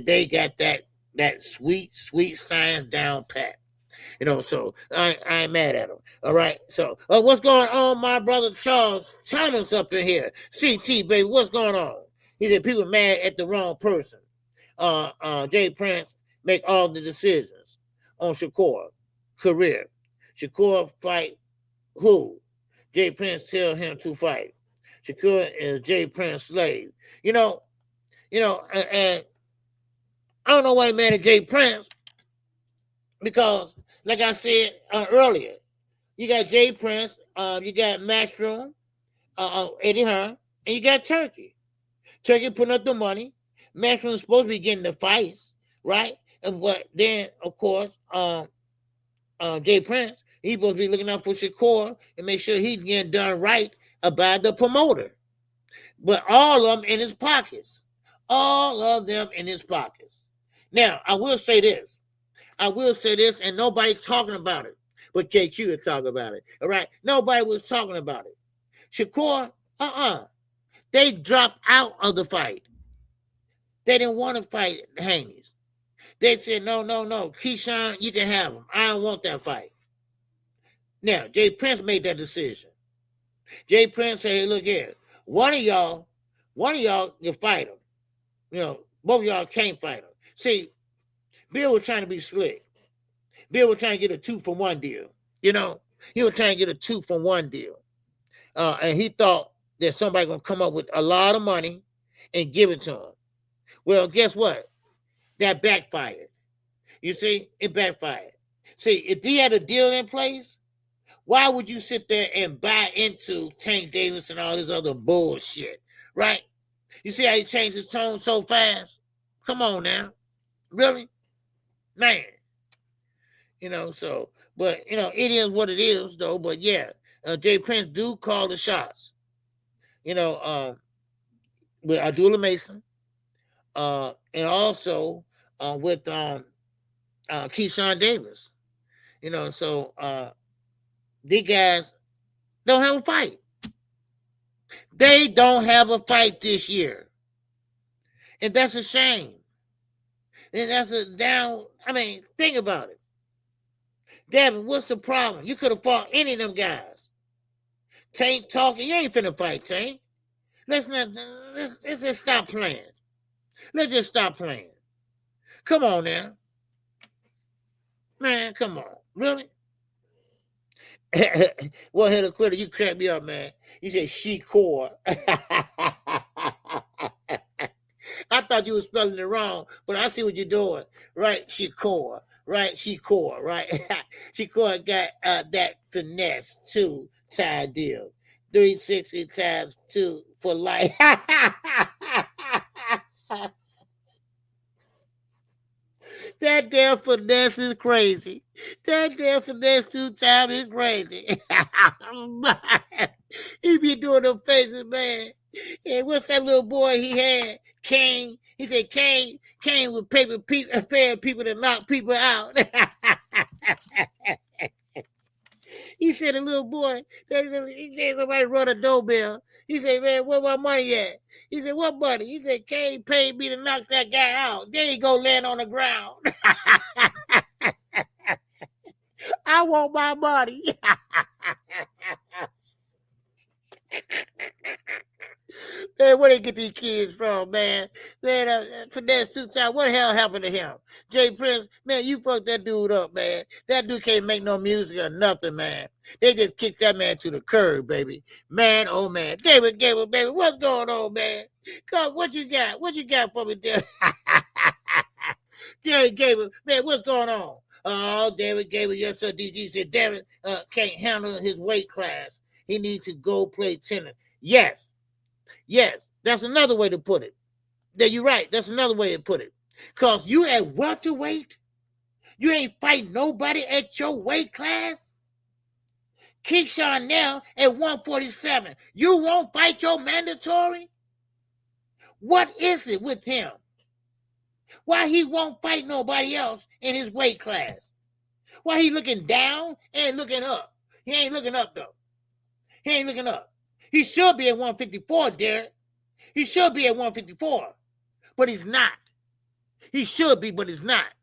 Speaker 1: they got that sweet science down pat. So I ain't mad at him. All right. So what's going on, my brother Charles Thomas up in here? CT, baby, what's going on? He said people mad at the wrong person. Jay Prince make all the decisions on Shakur career. Shakur fight who? Jay Prince tell him to fight. Shakur is Jay Prince slave. And I don't know why he mad at Jay Prince, because, like I said earlier, you got Jay Prince, you got Matchroom, Eddie Hearn, and you got Turkey. Turkey putting up the money. Matchroom's supposed to be getting the fights, right? But then, of course, Jay Prince, he's supposed to be looking out for Shakur and make sure he's getting done right by the promoter. But all of them in his pockets. All of them in his pockets. Now, I will say this, and nobody talking about it, but KQ is talking about it. All right? Nobody was talking about it. Shakur, they dropped out of the fight. They didn't want to fight Haney's. They said, no. Keyshawn, you can have him. I don't want that fight. Now, Jay Prince made that decision. Jay Prince said, hey, look here. One of y'all can fight him. You know, both of y'all can't fight him. See, Bill was trying to be slick. Bill was trying to get a 2-for-1 deal. You know, he was trying to get a 2-for-1 deal. And he thought that somebody going to come up with a lot of money and give it to him. Well, guess what? That backfired. You see, it backfired. See, if he had a deal in place, why would you sit there and buy into Tank Davis and all this other bullshit, right? You see how he changed his tone so fast? Come on now. Really? Man. You know, so, but, you know, it is what it is, though. But, yeah, Jay Prince do call the shots. You know, with Abdullah Mason, and also with Keyshawn Davis. You know, so these guys don't have a fight. They don't have a fight this year. And that's a shame. And that's a down. I mean, think about it. Devin, what's the problem? You could have fought any of them guys. Tank talking. You ain't finna fight Tank. Let's just stop playing. Let's just stop playing. Come on now. Man, come on. Really? Well, hit a quitter. You crack me up, man. You said she core. I thought you were spelling it wrong, but I see what you're doing. Right? She core. Right? She core. Right? She core got that finesse 2 tie deal. 360 times 2 for life. That damn finesse is crazy. That damn finesse 2 times is crazy. He be doing them faces, man. And what's that little boy he had? Kane. He said Kane with paying people to knock people out. He said a little boy, he said somebody run a doorbell. He said, man, where my money at? He said, what money? He said, Kane paid me to knock that guy out. Then he go land on the ground. I want my money. Man, where they get these kids from, man? Man, finesse 2 times. What the hell happened to him? Jay Prince, man, you fucked that dude up, man. That dude can't make no music or nothing, man. They just kicked that man to the curb, baby. Man, oh, man. David Gable, baby, what's going on, man? Come, what you got? What you got for me, David? David Gable, man, what's going on? Oh, David Gable, yes, sir. DG said David can't handle his weight class. He needs to go play tennis. Yes. Yes, that's another way to put it. Yeah, you're right. That's another way to put it. Because you at welterweight, you ain't fighting nobody at your weight class. Keyshawn now at 147. You won't fight your mandatory? What is it with him? Why he won't fight nobody else in his weight class? Why he looking down and looking up? He ain't looking up, though. He ain't looking up. He should be at 154, Derek. He should be at 154, but he's not. He should be, but he's not.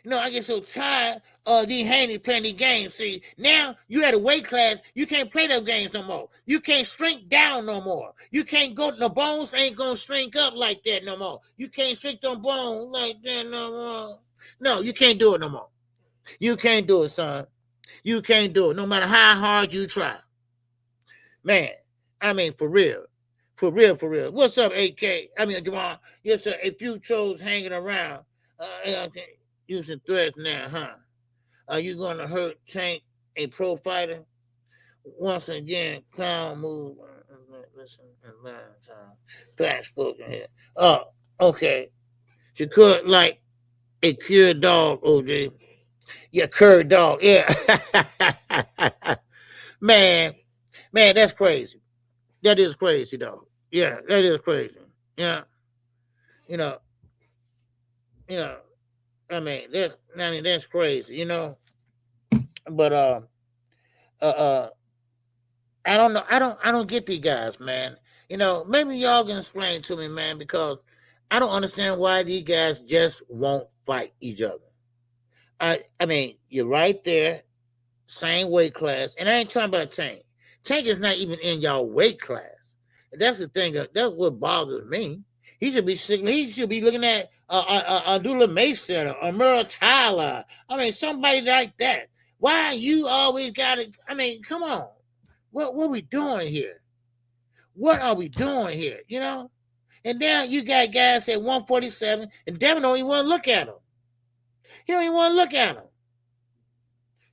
Speaker 1: You know, I get so tired of these Haney playing these games. See, now you at a weight class, you can't play those games no more. You can't shrink down no more. You can't go, the bones ain't gonna shrink up like that no more. You can't shrink them bones like that no more. No, you can't do it no more. You can't do it, son. You can't do it, no matter how hard you try. Man, I mean, for real. For real, for real. What's up, AK? I mean, Jamal. Yes, sir. A few trolls hanging around. Using threats now, huh? Are you going to hurt Tank, a pro fighter? Once again, clown move. Listen, flash spoken here. Oh, okay. She could like a cured dog, OJ. Yeah, cured dog. Yeah. Man, that's crazy. That is crazy, though. Yeah, that is crazy. Yeah. You know, I mean, that's crazy, you know. But I don't know. I don't get these guys, man. You know, maybe y'all can explain to me, man, because I don't understand why these guys just won't fight each other. I mean, you're right there, same weight class, and I ain't talking about Tank. Tank is not even in y'all weight class. That's the thing. That's what bothers me. He should be looking at Abdullah Mason or Merle Tyler. I mean, somebody like that. Why you always got to? I mean, come on. What are we doing here? What are we doing here? You know? And now you got guys at 147, and Devin don't even want to look at him. He don't even want to look at him.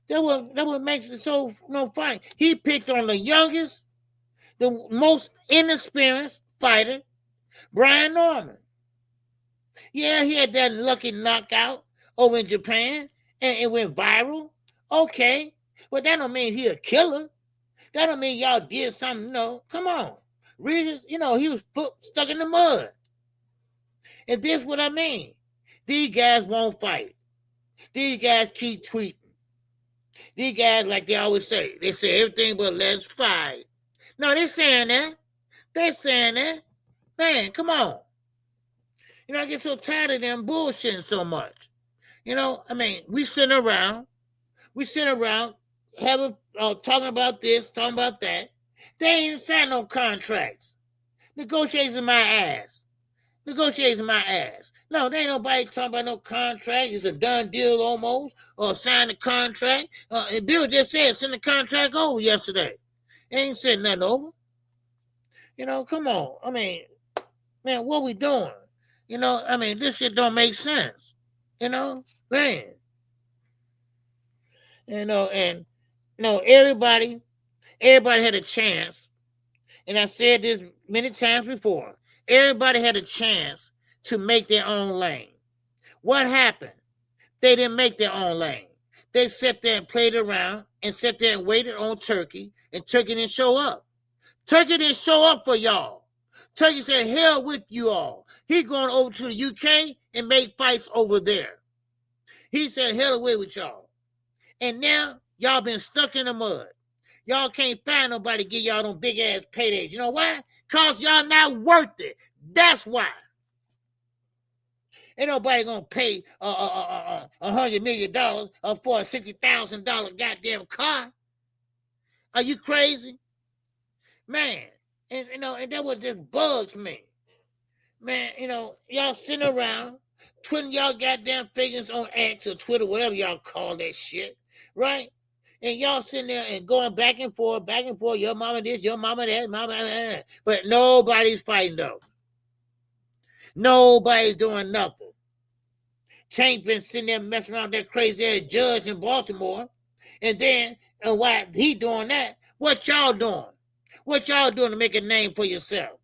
Speaker 1: That what makes it so fun. He picked on the youngest, the most inexperienced fighter, Brian Norman. Yeah, he had that lucky knockout over in Japan, and it went viral. Okay, but that don't mean he a killer. That don't mean y'all did something. No, come on. Regis, he was stuck in the mud. And this what I mean. These guys won't fight. These guys keep tweeting. These guys, like they always say, they say everything but let's fight. No, they're saying that. They're saying that. Man, come on. I get so tired of them bullshitting so much. I mean, we sitting around having talking about this, talking about that. They ain't even signed no contracts. Negotiating my ass. No, there ain't nobody talking about no contract. It's a done deal almost, or sign the contract. Bill just said send the contract over yesterday. They ain't sent nothing over. Come on. I mean, man, what we doing? I mean, this shit don't make sense. Man. And everybody had a chance, and I said this many times before. Everybody had a chance to make their own lane. What happened? They didn't make their own lane. They sat there and played around and sat there and waited on Turkey, and Turkey didn't show up. Turkey didn't show up for y'all. Turkey said, hell with you all. He going over to the UK and make fights over there. He said, hell away with y'all. And now y'all been stuck in the mud. Y'all can't find nobody to give y'all them big ass paydays. You know why? Because y'all not worth it. That's why. Ain't nobody gonna pay $100 million for a $60,000 goddamn car. Are you crazy? Man, and that what just bugs me. Man, y'all sitting around tweeting y'all goddamn figures on X or Twitter, whatever y'all call that shit, right? And y'all sitting there and going back and forth, your mama this, your mama that, mama that. But nobody's fighting though. Nobody's doing nothing. Tank been sitting there messing around with that crazy ass judge in Baltimore. And then, while he doing that, what y'all doing? What y'all doing to make a name for yourself?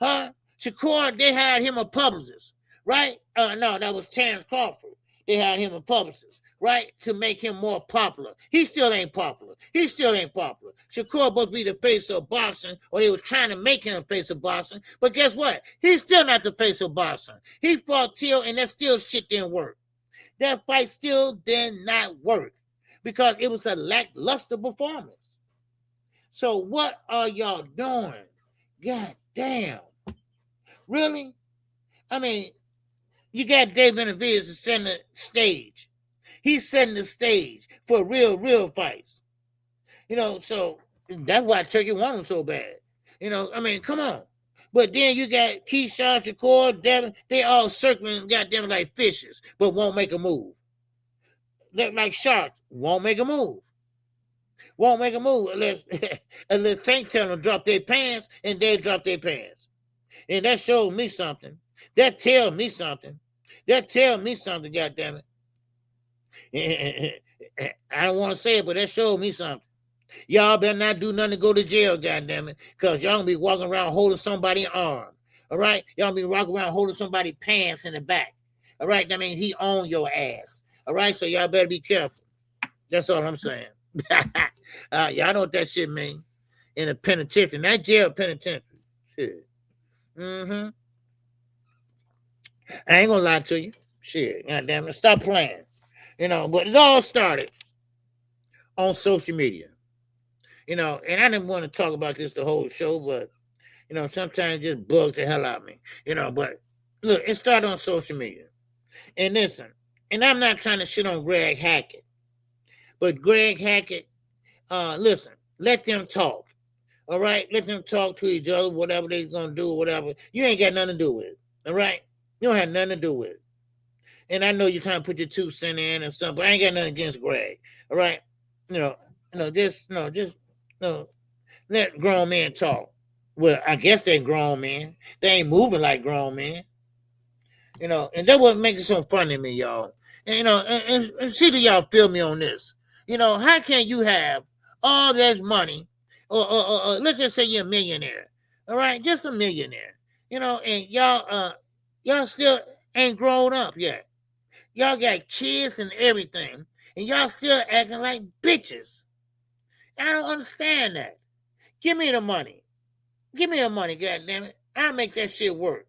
Speaker 1: Huh? Shakur, they hired him a publicist, right? No, that was Terrence Crawford. They hired him a publicist, right? To make him more popular. He still ain't popular. Shakur supposed to be the face of boxing, or they were trying to make him the face of boxing. But guess what? He's still not the face of boxing. He fought Till, and that still shit didn't work. That fight still did not work because it was a lackluster performance. So what are y'all doing? God damn. Really? I mean, you got David Benavidez to set the stage. He's setting the stage for real fights. So that's why Turkey won him so bad. I mean, come on. But then you got Keyshawn, Shakur, Devin, they all circling goddamn like fishes, but won't make a move. They're like sharks, won't make a move. Unless Tank tell them to drop their pants, and they drop their pants. And that shows me something. That tells me something, goddammit. I don't want to say it, but that showed me something. Y'all better not do nothing to go to jail, goddammit, because y'all gonna be walking around holding somebody's arm. All right? Y'all gonna be walking around holding somebody's pants in the back. All right? That means he owned your ass. All right? So y'all better be careful. That's all I'm saying. Y'all know what that shit means. In a penitentiary, not jail, penitentiary. Shit. I ain't gonna lie to you. Shit, goddamn it, stop playing. But it all started on social media. And I didn't want to talk about this the whole show, but sometimes it just bugs the hell out of me. But Look, it started on social media. And listen, and I'm not trying to shit on Greg Hackett, but Greg Hackett, listen, let them talk. All right? Let them talk to each other, whatever they're going to do, whatever. You ain't got nothing to do with it. All right? You don't have nothing to do with it. And I know you're trying to put your 2 cents in and stuff, but I ain't got nothing against Greg. All right? Just let grown men talk. Well, I guess they're grown men. They ain't moving like grown men. And that what makes it so funny to me, y'all. And, and see that y'all feel me on this. How can you have all that money, or let's just say you're a millionaire, all right, just a millionaire, and y'all still ain't grown up yet. Y'all got kids and everything, and y'all still acting like bitches. I don't understand that. Give me the money. Give me the money, goddammit. I'll make that shit work.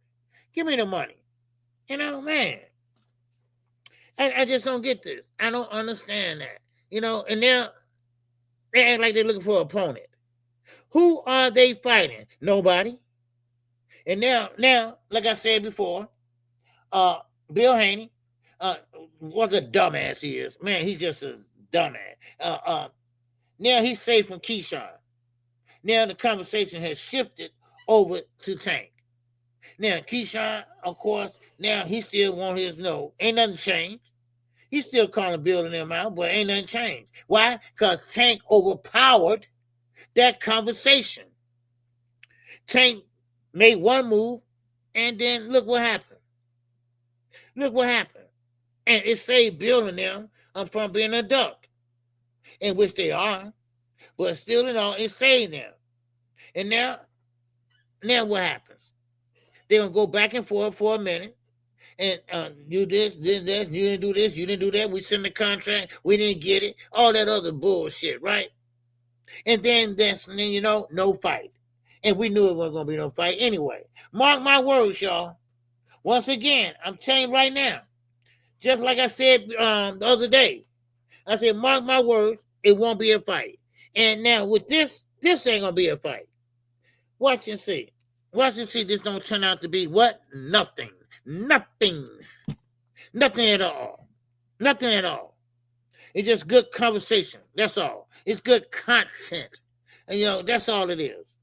Speaker 1: Give me the money. Man. I just don't get this. I don't understand that. And they act like they're looking for an opponent. Who are they fighting? Nobody. And now, like I said before, Bill Haney, what a dumbass he is. Man, he's just a dumbass. Now he's safe from Keyshawn. Now the conversation has shifted over to Tank. Now Keyshawn, of course, now he still want his no. Ain't nothing changed. He's still calling Bill and them out, but ain't nothing changed. Why? Because Tank overpowered that conversation. Tank made one move, and then look what happened. Look what happened. And it saved Bill and them from being a duck, in which they are, but still it saved them. And now what happens? They're going to go back and forth for a minute, and do this, you didn't do this, you didn't do that, we sent the contract, we didn't get it, all that other bullshit, right? And then no fight. And we knew it wasn't going to be no fight anyway. Mark my words, y'all. Once again, I'm telling you right now, just like I said the other day, I said, mark my words, it won't be a fight. And now with this ain't going to be a fight. Watch and see. Watch and see this don't turn out to be what? Nothing. Nothing at all. Nothing at all. It's just good conversation. That's all. It's good content. And, that's all it is.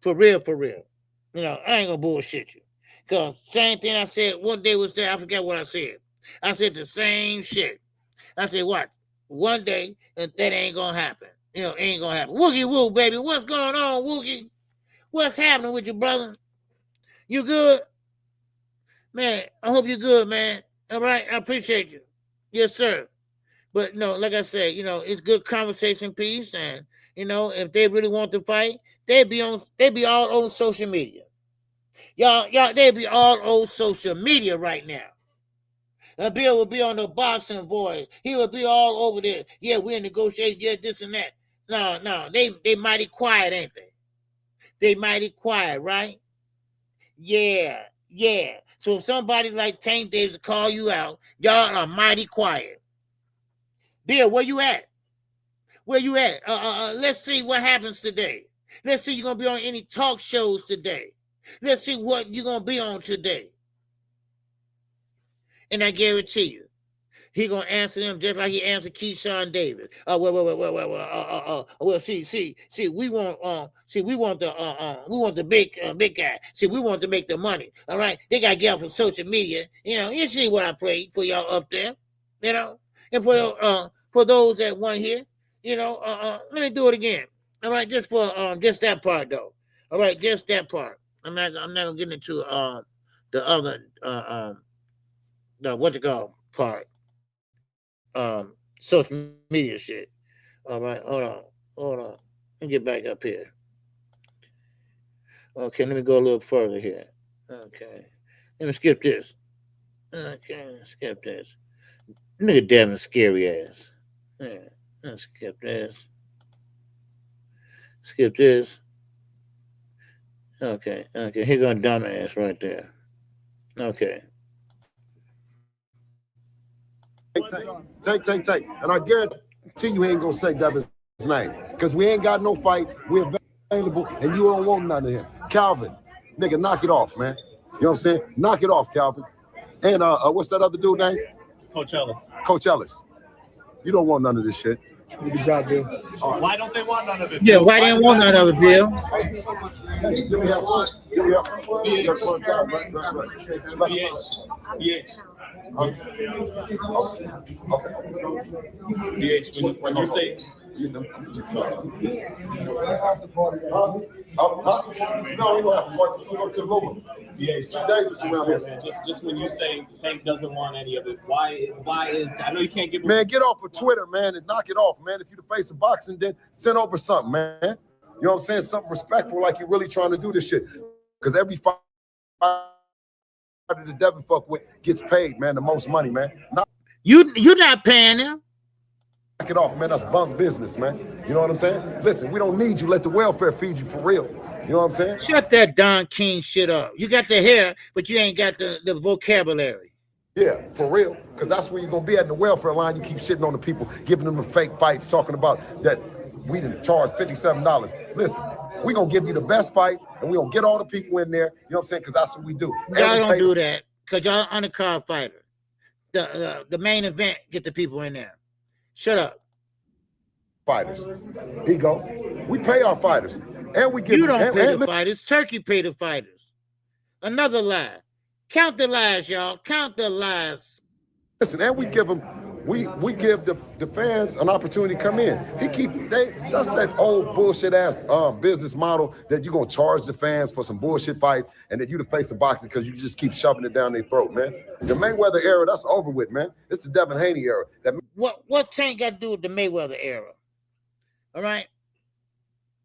Speaker 1: For real. I ain't gonna bullshit you. Because same thing I said one day was there. I forgot what I said. I said the same shit. I said, what? One day, that ain't gonna happen. Ain't gonna happen. Woogie woo, baby. What's going on, Woogie? What's happening with you, brother? You good? Man, I hope you're good, man. All right, I appreciate you. Yes, sir. But no, like I said, it's good conversation piece, and if they really want to fight, they'd be all on social media. Y'all, they'd be all on social media right now. Bill will be on the Boxing Voice. He will be all over there. Yeah, we're in negotiation, yeah, this and that. No, they mighty quiet, ain't they? They mighty quiet, right? Yeah. So if somebody like Tank Davis call you out, y'all are mighty quiet. Bill, where you at? Let's see what happens today. Let's see you're going to be on any talk shows today. Let's see what you're going to be on today. And I guarantee you, he going to answer them just like he answered Keyshawn Davis. We want the big guy. See, we want to make the money. All right, they got to get off of social media. You see what I played for y'all up there. And for those that weren't here, let me do it again. All right, just for just that part though. All right, just that part. I'm not gonna get into the other part. Social media shit. All right, hold on. Let me get back up here. Okay, let me go a little further here. Okay, let me skip this. Okay, skip this. Nigga Devin scary ass. Yeah, let's skip this. Skip this. Okay. Here go dumbass right there. Okay.
Speaker 6: Take. And I guarantee you ain't gonna say Devin's name. Because we ain't got no fight. We're available, and you don't want none of him. Calvin, nigga, knock it off, man. know what I'm saying? Knock it off, Calvin. And what's that other dude name?
Speaker 7: Coach Ellis.
Speaker 6: Coach Ellis. You don't want none of this shit.
Speaker 2: Good job, Bill.
Speaker 7: Why don't they want none of it?
Speaker 1: Yeah, why they don't want none of it, Bill?
Speaker 6: Hey, give me up. Give me up. One time. Right.
Speaker 7: BH.
Speaker 6: Okay.
Speaker 7: BH, when you say
Speaker 6: No, we don't have to party. We go to the room. It's too dangerous around here.
Speaker 7: man, just when you say Tank doesn't want any of it, why is that? I know you can't give
Speaker 6: Man, get off of Twitter, man, and knock it off, man. If you're the face of boxing, then send over something, man. You know what I'm saying? Something respectful, like you're really trying to do this shit. Because every fighter the Devin fuck with gets paid, man, the most money, man.
Speaker 1: You're not paying him.
Speaker 6: Knock it off, man. That's bunk business, man. You know what I'm saying? Listen, we don't need you. Let the welfare feed you for real. You know what I'm saying?
Speaker 1: Shut that Don King shit up. You got the hair, but you ain't got the vocabulary.
Speaker 6: Yeah, for real. Because that's where you're going to be at in the welfare line. You keep shitting on the people, giving them the fake fights, talking about that we didn't charge $57. Listen, we're going to give you the best fights, and we're going to get all the people in there. You know what I'm saying? Because that's what we do.
Speaker 1: Y'all don't do that because y'all undercard fighter. The main event, get the people in there. Shut up.
Speaker 6: Fighters. Here you go. We pay our fighters. And we give
Speaker 1: you don't pay the
Speaker 6: and
Speaker 1: fighters. Turkey pay the fighters. Another lie. Count the lies, y'all. Count the lies.
Speaker 6: Listen, and we give them, we give the fans an opportunity to come in. That's that old bullshit ass business model that you're gonna charge the fans for some bullshit fights and that you the face of boxing because you just keep shoving it down their throat, man. The Mayweather era, that's over with, man. It's the Devin Haney era.
Speaker 1: What Tank got to do with the Mayweather era? All right.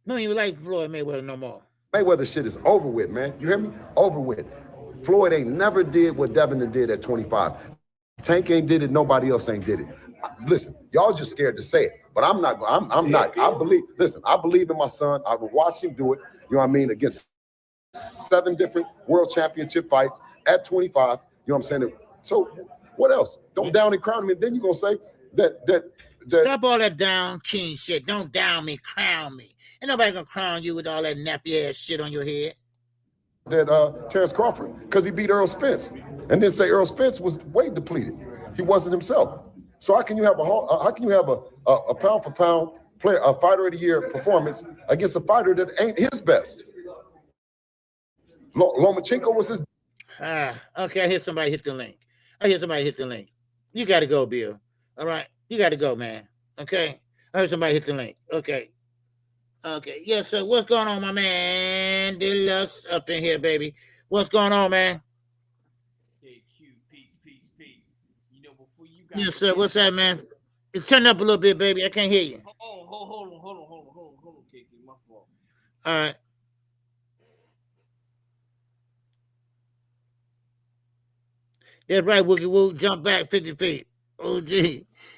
Speaker 1: No, you like Floyd Mayweather no more.
Speaker 6: Mayweather shit is over with, man. You hear me? Over with. Floyd ain't never did what Devin did at 25. Tank ain't did it. Nobody else ain't did it. Listen, y'all just scared to say it, but I'm not. I'm not. I believe in my son. I will watch him do it. You know what I mean? Against 7 different world championship fights at 25. You know what I'm saying? So what else? Don't down and crown him. And then you're gonna say that.
Speaker 1: Stop all that down king shit. Don't down me, crown me. Ain't nobody gonna crown you with all that nappy ass shit on your head.
Speaker 6: That Terrence Crawford, because he beat Earl Spence, and then say Earl Spence was weight depleted. He wasn't himself. So how can you have a pound for pound player, a fighter of the year performance against a fighter that ain't his best? Lomachenko was his.
Speaker 1: Okay, I hear somebody hit the link. You got to go, Bill. All right, you got to go, man. Okay, I heard somebody hit the link. Okay, yes, sir. What's going on, my man? Deluxe up in here, baby. What's going on, man?
Speaker 7: Peace. You know, before you guys.
Speaker 1: Yes, sir. What's that, man? Turn up a little bit, baby. I can't hear you.
Speaker 7: Hold on, KK. My fault.
Speaker 1: All right. That's right, Wookie Woo. Jump back 50 feet. OG,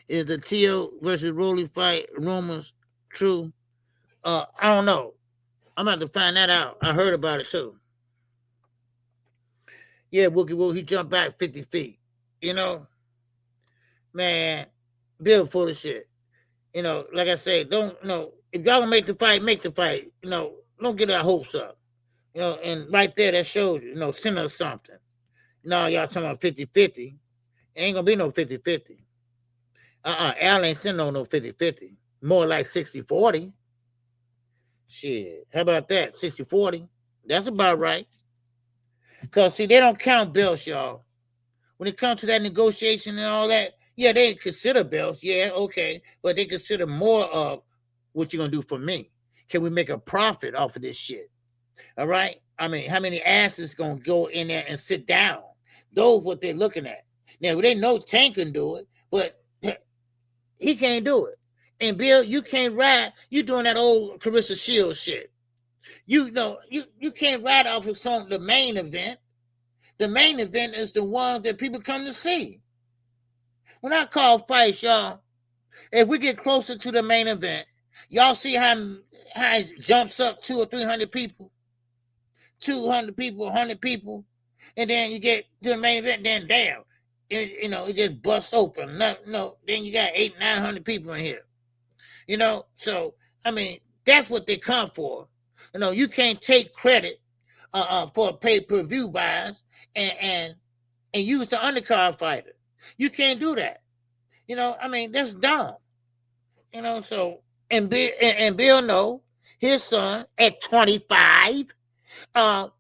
Speaker 1: is the Tio versus Rolly fight rumors true? I don't know. I'm about to find that out. I heard about it too. Yeah, Wookie Woo, he jumped back 50 feet. You know, man, Bill full of shit. You know, like I say, don't, you know, if y'all gonna make the fight, make the fight. You know, don't get our hopes up. You know, and right there, that shows you, send us something. No, y'all talking about 50-50. Ain't gonna be no 50-50. Al ain't sending no 50-50. More like 60-40. Shit. How about that? 60-40. That's about right. Because, see, they don't count belts, y'all. When it comes to that negotiation and all that, yeah, they consider belts. Yeah, okay. But they consider more of what you're going to do for me. Can we make a profit off of this shit? All right? I mean, how many asses going to go in there and sit down? Those what they're looking at. Now, they know Tank can do it, but he can't do it. And Bill, you can't ride. You doing that old Carissa Shields shit. You know, you can't ride off of the main event. The main event is the one that people come to see. When I call fights, y'all, if we get closer to the main event, y'all see how it jumps up 200 or 300 people, 200 people, 100 people, and then you get to the main event, then damn, it just busts open. No, then you got 800-900 people in here. So, I mean, that's what they come for. You can't take credit for pay-per-view buys and use the undercard fighter. You can't do that. You know, I mean, that's dumb. You know, so and Bill know his son at 25 has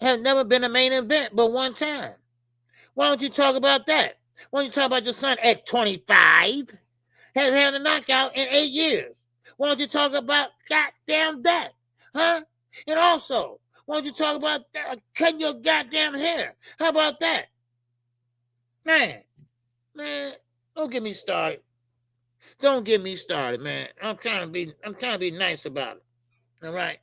Speaker 1: never been a main event but one time. Why don't you talk about that? Why don't you talk about your son at 25 has had a knockout in 8 years? Why don't you talk about goddamn that? Huh? And also, why don't you talk about cutting your goddamn hair? How about that? Man, don't get me started. Don't get me started, man. I'm trying to be nice about it. All right?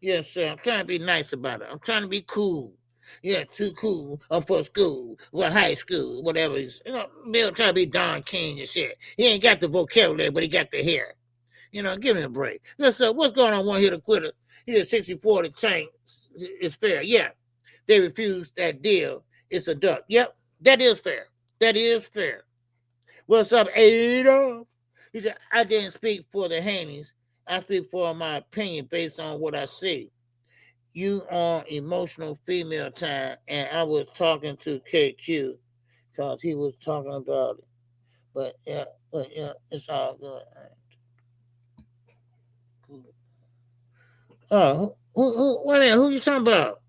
Speaker 1: Yes, sir. I'm trying to be nice about it. I'm trying to be cool. Yeah, too cool for school, high school, whatever. You know, Bill trying to be Don King and shit. He ain't got the vocabulary, but he got the hair. You know, give me a break. Yes, sir. What's going on? One hitter quitter. He is 64 to tank. It's fair. Yeah. They refused that deal. It's a duck. Yep. That is fair. That is fair. What's up, Ada? He said, I didn't speak for the Haney's. I speak for my opinion based on what I see. You on emotional female time, and I was talking to KQ because he was talking about it. But yeah, it's all good. Oh, wait a minute, who you talking about?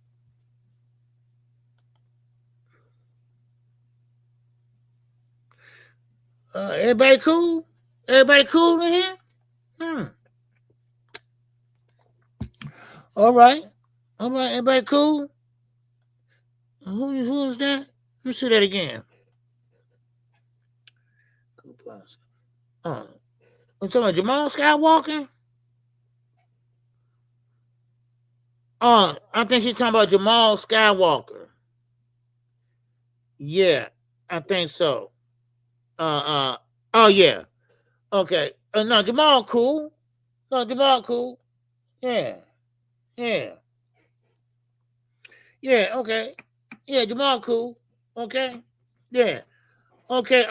Speaker 1: Everybody cool? Everybody cool in here? All right. Everybody cool? Who is that? Let me see that again. I'm talking about Jamal Skywalker? I think she's talking about Jamal Skywalker. Yeah, I think so. Oh yeah. Okay. No, Jamal cool. No, Jamal cool. Yeah. Yeah. Yeah, okay. Yeah, Jamal cool. Okay. Yeah. Okay,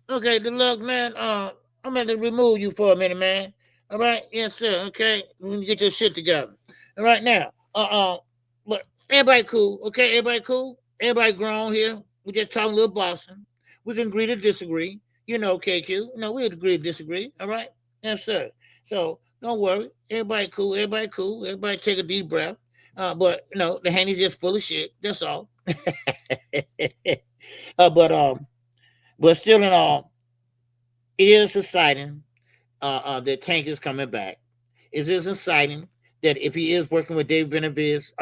Speaker 1: okay, the look, man. I'm going to remove you for a minute, man. All right? Yes, sir. Okay. When you get your shit together. All right now. But everybody cool. Okay, everybody cool. Everybody grown here. We just talking a little boxing. We can agree to disagree. You know, KQ. No, we agree to disagree. All right? Yes, sir. So don't worry. Everybody cool. Everybody cool. Everybody take a deep breath. But you know, the Haney's just full of shit. That's all. But still in all, it is exciting that Tank is coming back. It is exciting that if he is working with David Benavidez,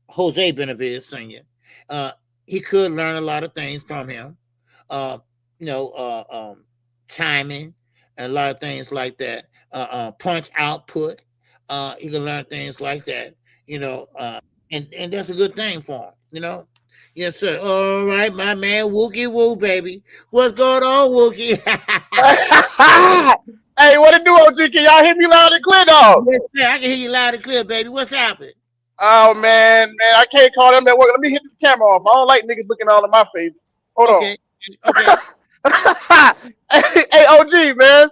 Speaker 1: Jose Benavidez Sr., he could learn a lot of things from him. Timing and a lot of things like that. Punch output. He can learn things like that. And that's a good thing for him, you know. Yes, sir. All right, my man, Wookie Woo, baby. What's going on, Wookie?
Speaker 10: Hey, what it do, OG? Can y'all hear me loud and clear, dog?
Speaker 1: Yes, sir. I can hear you loud and clear, baby. What's happening?
Speaker 10: Oh, man, I can't call them at work. Let me hit the camera off. I don't like niggas looking all in my face. Hold on. Hey, OG, man.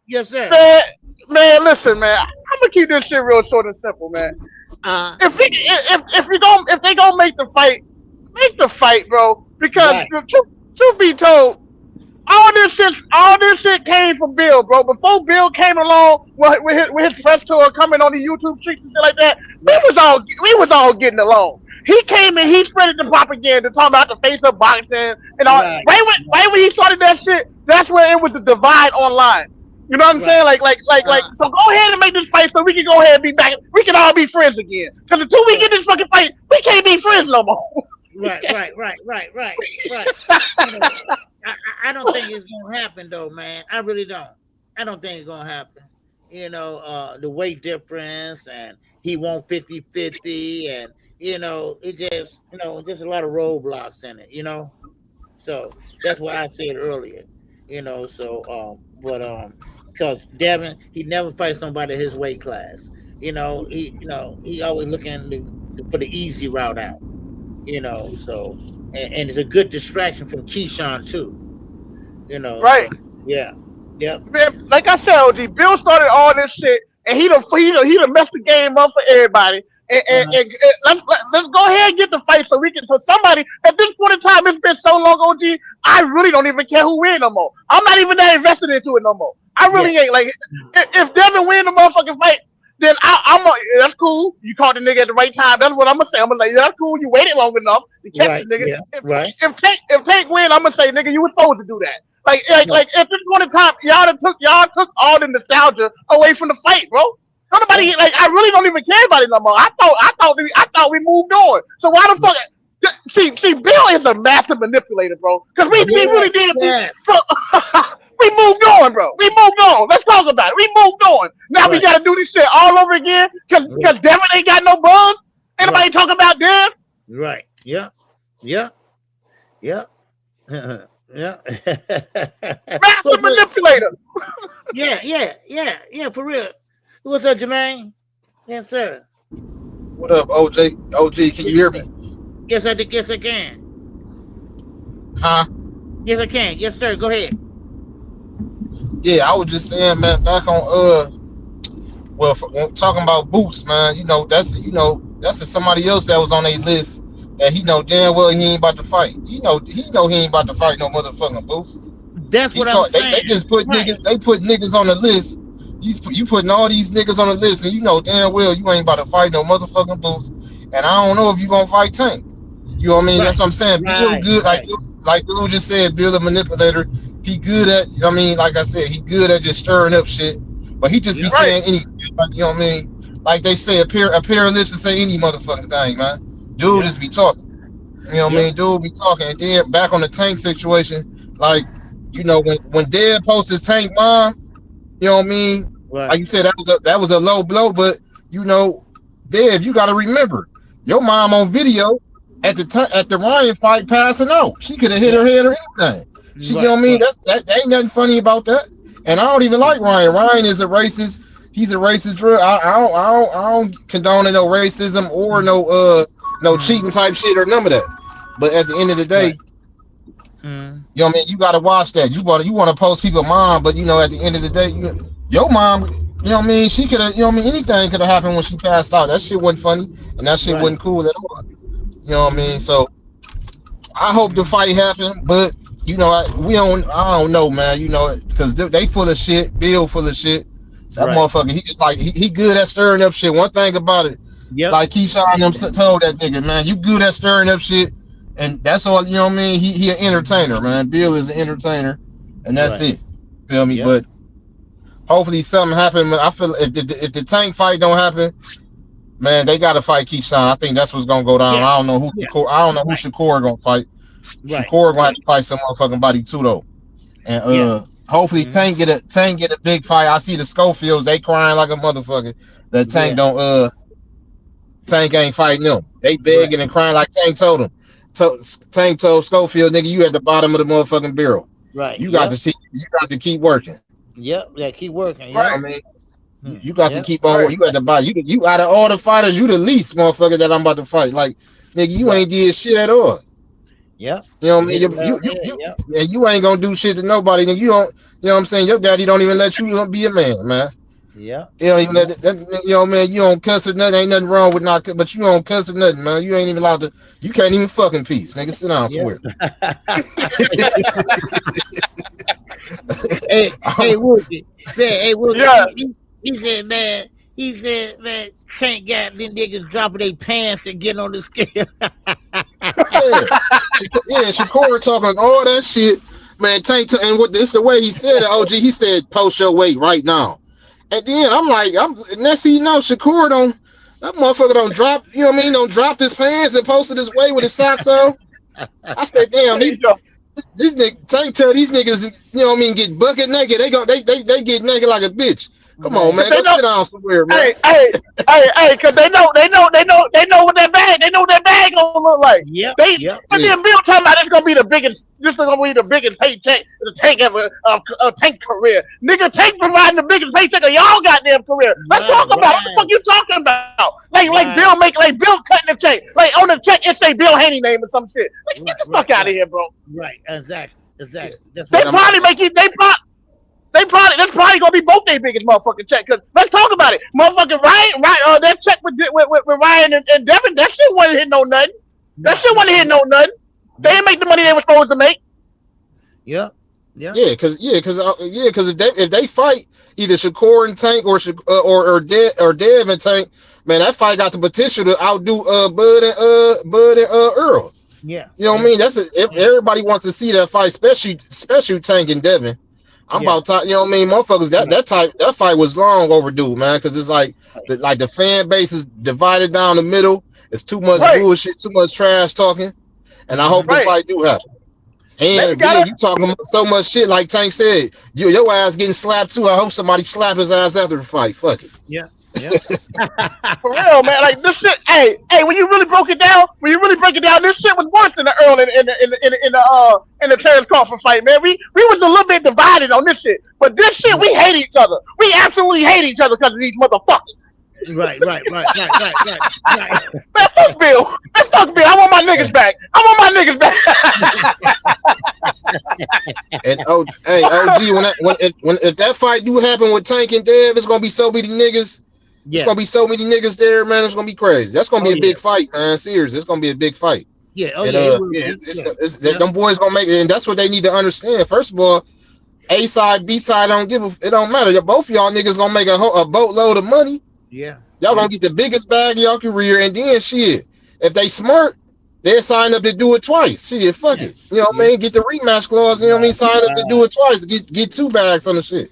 Speaker 1: Yes, sir.
Speaker 10: Man, listen, man. I'm gonna keep this shit real short and simple, man. If they gonna make the fight, bro. Because truth be told, all this shit came from Bill, bro. Before Bill came along with his press tour, coming on the YouTube streets and shit like that, we was all getting along. He came and he spread the propaganda, talking about the face of boxing and all. Right when he started that shit, that's where it was the divide online. You know what I'm saying? Like. So go ahead and make this fight so we can go ahead and be back. We can all be friends again. Because until we get this fucking fight, we can't be friends no more.
Speaker 1: Right. I don't think it's gonna happen though, man. I really don't. I don't think it's gonna happen. The weight difference, and he won't 50-50, and it just just a lot of roadblocks in it, So that's why I said earlier, because Devin, he never fights nobody his weight class. He always looking for the easy route out. So and it's a good distraction from Keyshawn too.
Speaker 10: Right.
Speaker 1: So, yeah.
Speaker 10: Man, like I said, OG, Bill started all this shit, and he done messed the game up for everybody. and let's go ahead and get the fight so we can. So somebody at this point in time, it's been so long, OG. I really don't even care who wins no more. I'm not even that invested into it no more. I really ain't. Like if Devin win the motherfucking fight, then I'm that's cool. You caught the nigga at the right time. That's what I'm gonna say. I'm gonna say that's cool. You waited long enough to catch the nigga.
Speaker 1: Yeah,
Speaker 10: if Tank win, I'm gonna say nigga, you were supposed to do that. Like at this point in time, y'all took all the nostalgia away from the fight, bro. Nobody like I really don't even care about it no more. I thought we moved on. So why the fuck? See, Bill is a massive manipulator, bro. Because we really did. So, we moved on, bro. We moved on. Let's talk about it. We moved on. Now we got to do this shit all over again because Devin ain't got no buzz. Anybody talking about Dev?
Speaker 1: Right. Yeah. Yeah. Yeah. Yeah.
Speaker 10: Massive manipulator.
Speaker 1: Yeah. For real. What's up, Jermaine? Yes, sir.
Speaker 9: What up, OJ? OG, can you hear me?
Speaker 1: Yes, I can.
Speaker 9: Huh?
Speaker 1: Yes, I can. Yes, sir. Go ahead.
Speaker 9: Yeah, I was just saying, man, back on talking about Boots, man, that's somebody else that was on their list that he know damn well he ain't about to fight. He know he ain't about to fight no motherfucking Boots.
Speaker 1: That's what I'm saying.
Speaker 9: They just put niggas, they put niggas on the list. You putting all these niggas on the list, and you know damn well you ain't about to fight no motherfucking Boots. And I don't know if you gonna fight Tank. You know what I mean? That's what I'm saying. Bill good, like dude just said, Bill the manipulator. He good at, like I said, he good at just stirring up shit. But he just be saying anything. You know what I mean? Like they say, a pair of lips to say any motherfucking thing, man. Dude just be talking. You know what I mean? Dude be talking. And then back on the Tank situation, like, when Dad posts his Tank mom, you know what I mean? Right. Like you said, that was a low blow, but Dad, you gotta remember, your mom on video at the Ryan fight passing out. She could have hit her head or anything. You know what I mean? That ain't nothing funny about that. And I don't even like Ryan. Ryan is a racist. He's a racist drug. I don't condone no racism or no cheating type shit or none of that. But at the end of the day, you know what I mean? You gotta watch that. You want to post people's mom, but at the end of the day, your mom, you know what I mean? She could have, anything could have happened when she passed out. That shit wasn't funny, and that shit wasn't cool at all. You know what I mean? So I hope the fight happened, but I don't know, man. Because they full of shit. Bill full of shit. That motherfucker, he just like he good at stirring up shit. One thing about it, like Keyshawn them told that nigga, man, you good at stirring up shit, and that's all. You know what I mean? He an entertainer, man. Bill is an entertainer, and that's it. Feel me? But hopefully something happen. But I feel if the Tank fight don't happen, man, they gotta fight Keyshawn. I think that's what's gonna go down. I don't know who Shakur gonna fight. Shakur gonna have to fight some motherfucking body too though. And hopefully Tank get a big fight. I see the Schofields, they crying like a motherfucker. That Tank Tank ain't fighting them. They begging and crying like Tank told them. Tank told Schofield, nigga, you at the bottom of the motherfucking barrel. Right. You got to keep working.
Speaker 1: Keep working.
Speaker 9: Right. I mean, you got to keep on. You got to buy. You out of all the fighters, you the least motherfucker that I'm about to fight. Like, nigga, you ain't did shit at all.
Speaker 1: Yeah.
Speaker 9: You know what I mean? You ain't gonna do shit to nobody. And you don't. You know what I'm saying? Your daddy don't even let you be a man, man.
Speaker 1: Yeah.
Speaker 9: You don't even let man. You don't cuss or nothing. Ain't nothing wrong with not, but you don't cuss or nothing, man. You ain't even allowed to. You can't even fuck in peace, nigga. Sit down somewhere.
Speaker 1: Hey, Wookie. Hey, Wookie. Yeah. He said, man, Tank got them niggas dropping their pants and getting on the scale.
Speaker 9: Shakur talking all that shit, man. Tank, and what this the way he said it, OG. He said, post your weight right now. And then I'm like, next thing you know, Shakur that motherfucker don't drop, you know what I mean? Don't drop his pants and posted his weight with his socks on. I said, damn, this nigga Tank tell these niggas, you know what I mean, get bucket naked. They get naked like a bitch. Come on, man. Go sit down somewhere, man.
Speaker 10: Hey, cause they know what that bag gonna look like. But then Bill talking about this is gonna be the biggest paycheck the Tank ever Tank career. Nigga, Tank providing the biggest paycheck of y'all goddamn career. Let's talk about what the fuck you talking about. Like Bill cutting the check. Like on the check it say Bill Haney name or some shit. Like, get the fuck out of here, bro.
Speaker 1: Right, exactly.
Speaker 10: They probably make you that's probably gonna be both their biggest motherfucking check. Cause let's talk about it, motherfucking Ryan, that check with Ryan and Devin, that shit wasn't hitting no nothing. That shit wasn't hitting no nothing. They didn't make the money they were supposed to make.
Speaker 1: Yeah.
Speaker 9: Because if they fight either Shakur and Tank or Dev and Tank, man, that fight got the potential to outdo Bud and Earl.
Speaker 1: Yeah.
Speaker 9: You know what I mean? Everybody wants to see that fight, especially Tank and Devin. I'm about to, you know what I mean, motherfuckers. That fight was long overdue, man, because it's like the fan base is divided down the middle. It's too much bullshit, too much trash talking, and I hope the fight do happen. And you talking so much shit, like Tank said, your ass getting slapped too. I hope somebody slap his ass after the fight. Fuck it.
Speaker 1: Yeah.
Speaker 10: For real, man. Like this shit. Hey, when you really break it down, this shit was worse than the Earl in the Terrence Crawford fight, man. We was a little bit divided on this shit, but this shit we hate each other. We absolutely hate each other because of these motherfuckers.
Speaker 1: Right.
Speaker 10: Man, fuck Bill. I want my niggas back.
Speaker 9: And OG, if that fight do happen with Tank and Dev, it's gonna be so many niggas. Yeah. It's gonna be so many niggas there, man. It's gonna be crazy. That's gonna be a big fight, man. Seriously, it's gonna be a big fight.
Speaker 1: Yeah.
Speaker 9: Them boys gonna make it, and that's what they need to understand. First of all, A side, B side, it don't matter. Both of y'all niggas gonna make a boatload of money.
Speaker 1: Yeah.
Speaker 9: Y'all gonna get the biggest bag of y'all career, and then shit, if they smart, they'll sign up to do it twice. Shit, fuck it. You know what I mean? Get the rematch clause, you know what I mean? Sign up to do it twice. Get 2 bags on the shit.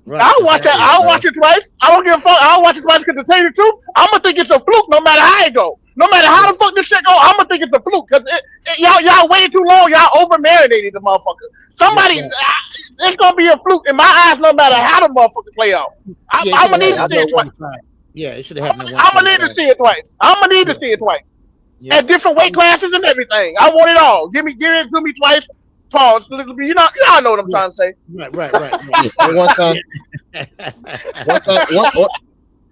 Speaker 10: Right. I'll watch that. I'll watch it twice. I don't give a fuck. I'll watch it twice because to tell you the truth, I'm gonna think it's a fluke no matter how it go. No matter how the fuck this shit go, I'm gonna think it's a fluke because y'all waited too long. Y'all over marinated the motherfucker. It's gonna be a fluke in my eyes no matter how the motherfucker play out. I'm gonna need to see it twice.
Speaker 1: Yeah, it should have happened.
Speaker 10: I'm gonna need to see it twice. Yeah. At different weight classes and everything. I want it all. Give it to me twice. Pause. Y'all know what I'm trying to say.
Speaker 1: Right.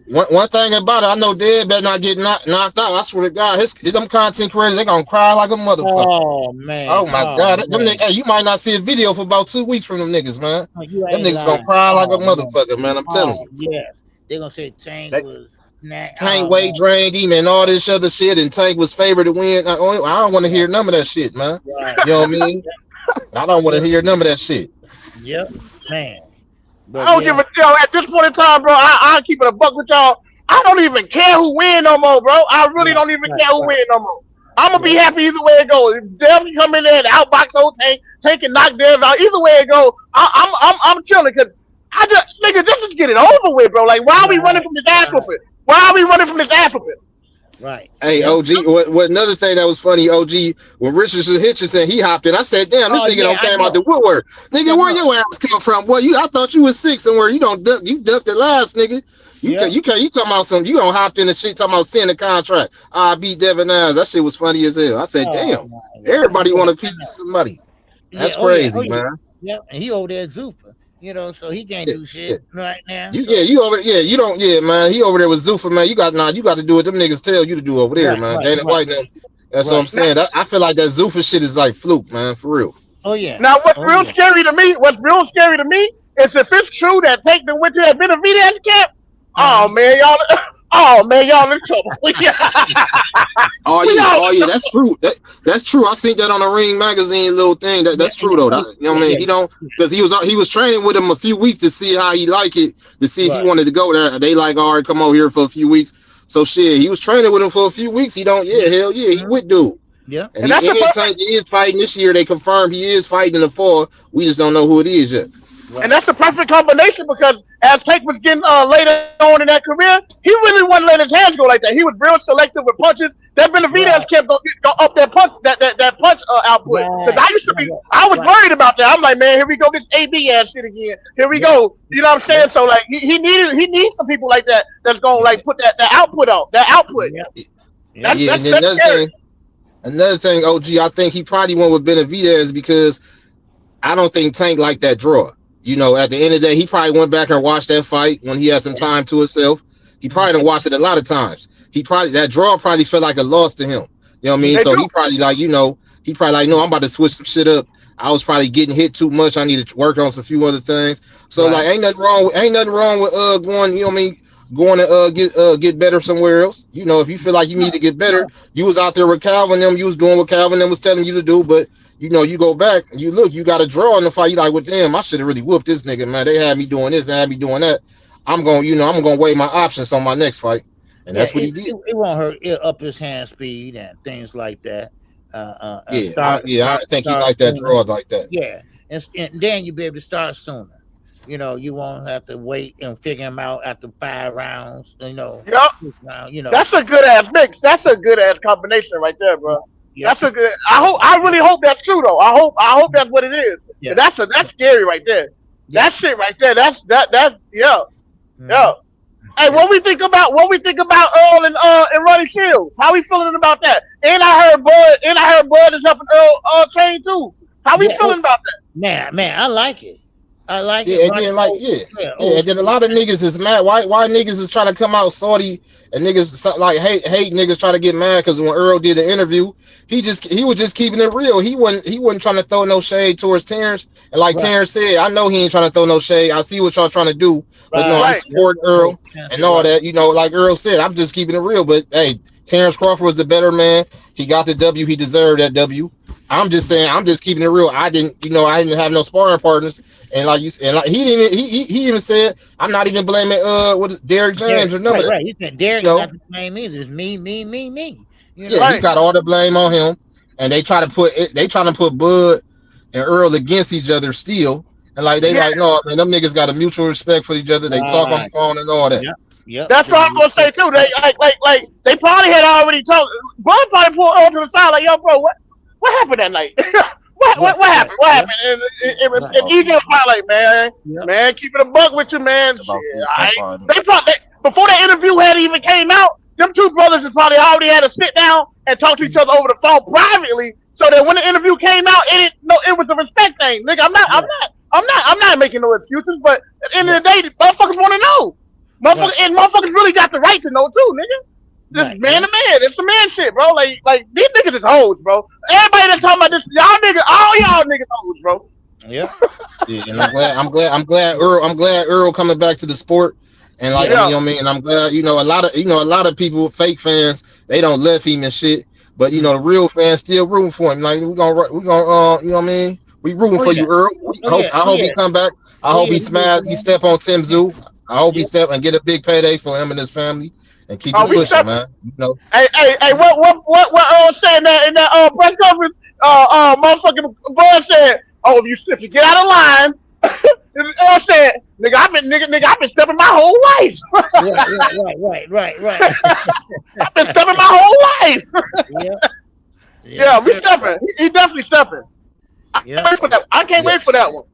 Speaker 9: One thing about it, I know Dev better not get knocked out. I swear to God, them content creators, they gonna cry like a motherfucker.
Speaker 1: Oh man.
Speaker 9: Oh my God. Them niggas, hey, you might not see a video for about 2 weeks from them niggas, man. Them niggas gonna cry like a motherfucker, man. I'm telling you.
Speaker 1: Yes. They're gonna say Tank was
Speaker 9: Tank weight drained him and all this other shit, and Tank was favored to win. I don't want to hear none of that shit, man. Right. You know what I mean? I don't want to hear none of that shit.
Speaker 1: Yep, man.
Speaker 10: But I don't give a damn. At this point in time, bro, I'll keep it a buck with y'all. I don't even care who win no more, bro. I really don't even care who win no more. I'm gonna be happy either way it goes. If Dev can come in there and outbox old Tank and knock Dev out, either way it goes, I'm chilling because just get it over with, bro. Like, why are we running from this ass whooping?
Speaker 1: Right.
Speaker 9: Hey, OG, what another thing that was funny, OG, when Richardson he hopped in, I said, damn, this nigga don't came out the woodwork. Nigga, where your ass come from? Boy, I thought you was 6 somewhere. You ducked the last, nigga. You talking about something, you don't hopped in the shit talking about seeing the contract. I beat Devin Eyes. That shit was funny as hell. I said, damn, everybody want to piece somebody. That's crazy, man.
Speaker 1: Yep, and he over there at Zuffa. You know, so he can't do shit right now.
Speaker 9: Man. He over there with Zuffa, man. You got to do what them niggas tell you to do over there, man. Dana White, that's what I'm saying. I feel like that Zuffa shit is like fluke, man, for real.
Speaker 1: Oh yeah.
Speaker 10: Now what's real scary to me is if it's true that Tank went to that Benavidez camp. Oh man, y'all in trouble.
Speaker 9: That's true. That's true. I seen that on a Ring magazine little thing. That's true though. You know what I mean? He don't, because he was training with him a few weeks to see how he like it, to see if he wanted to go there. They like, all right, come over here for a few weeks. So shit, he was training with him for a few weeks. He don't, hell yeah, he would do.
Speaker 1: Yeah.
Speaker 9: And he is fighting this year. They confirmed he is fighting in the fall. We just don't know who it is yet.
Speaker 10: Right. And that's the perfect combination because as Tank was getting later on in that career, he really wasn't letting his hands go like that. He was real selective with punches. That Benavidez kept go up that punch output. Because I was worried about that. I'm like, man, here we go, this AB ass shit again. Here we go. You know what I'm saying? So like he needs some people like that that's gonna like put that output on. That output.
Speaker 9: Another thing, OG, I think he probably went with Benavidez because I don't think Tank liked that draw. You know, at the end of the day, he probably went back and watched that fight when he had some time to himself. He probably done watched it a lot of times. That draw probably felt like a loss to him. You know what I mean? So he probably like, he He probably like, no, I'm about to switch some shit up. I was probably getting hit too much. I need to work on some few other things. So like, ain't nothing wrong with going. You know what I mean? Going to get better somewhere else. You know, if you feel like you need to get better, you was out there with Calvin them. You was doing what Calvin them was telling you to do. But you know, you go back and you look. You got a draw in the fight. You like, well, damn, I should have really whooped this nigga, man. They had me doing this, they had me doing that. I'm gonna weigh my options on my next fight, and that's what he did.
Speaker 1: It won't hurt. It up his hand speed and things like that.
Speaker 9: I think he like that draw like that.
Speaker 1: Yeah, and then you'll be able to start sooner. You know, you won't have to wait and figure him out after 5 rounds. You know, you know,
Speaker 10: that's a good ass mix. That's a good ass combination right there, bro. Yep. That's a good. I really hope that's true though. I hope that's what it is. Yeah. That's scary right there. Yeah. That shit right there. That's yeah. Hey, what we think about Earl and Ronnie Shields? How we feeling about that? And I heard Bud is helping Earl train too. How we feeling about that?
Speaker 1: Man, I like it. I like
Speaker 9: it. And then and then a lot of niggas is mad. Why niggas is trying to come out salty and niggas like hate niggas try to get mad because when Earl did the interview, he was just keeping it real. He wasn't trying to throw no shade towards Terrence. And like Terrence said, I know he ain't trying to throw no shade. I see what y'all trying to do, but no, I'm supporting Earl and all that. You know, like Earl said, I'm just keeping it real. But hey, Terrence Crawford was the better man. He got the W. He deserved that W. I'm just saying, I'm just keeping it real. I didn't have no sparring partners, and like you said, he even said, I'm not even blaming Derrick James or none of that.
Speaker 1: Right, he said Derrick not to blame either. It's me.
Speaker 9: You know? He got all the blame on him, and they trying to put Bud and Earl against each other still, and like they like no, man, them niggas got a mutual respect for each other. They talk on the phone and all that.
Speaker 10: Yeah, that's what I'm gonna say too. They like they probably had already talked. Bud probably pulled Earl to the side like, yo, bro, what happened that night? what happened? What happened? And EJ was probably like, man, keep it a buck with you, man. They probably before that interview had even came out, them two brothers just probably already had to sit down and talk to each other over the phone privately, so that when the interview came out, it was a respect thing. Nigga, I'm not making no excuses, but at the end of the day, motherfuckers want to know. Motherfuckers really got the right to know too, nigga. This man to man, it's some man shit, bro. Like these niggas is hoes, bro. Everybody that's talking about this, all y'all niggas hoes, bro.
Speaker 9: Yeah. And I'm glad Earl coming back to the sport, and like you know what I mean. And I'm glad a lot of people, fake fans, they don't love him and shit, but the real fans still rooting for him. Like we gonna you know what I mean. We rooting for you, Earl. I hope he come back. I hope he smash. He step on Tim Zoo. I hope he step and get a big payday for him and his family. And keep it pushing, man.
Speaker 10: Hey, what Earl said in that press conference? Motherfucking Bud said, "Oh, if you get out of line," Earl said, "Nigga, I've been stepping my whole life."
Speaker 1: Right.
Speaker 10: I've been stepping my whole life. We stepping. He definitely stepping. I can't wait for that one.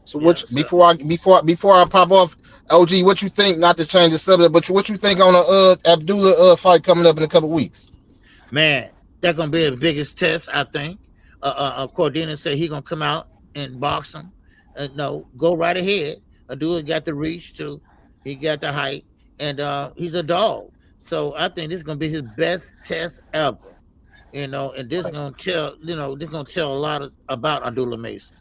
Speaker 9: So before I pop off, OG, what you think? Not to change the subject, but what you think on the Abdullah fight coming up in a couple weeks?
Speaker 1: Man, that's gonna be the biggest test, I think. Cordina said he gonna come out and box him. No, go right ahead. Abdullah got the reach too. He got the height, and he's a dog. So I think this is gonna be his best test ever. And this is gonna tell a lot about Abdullah Mason.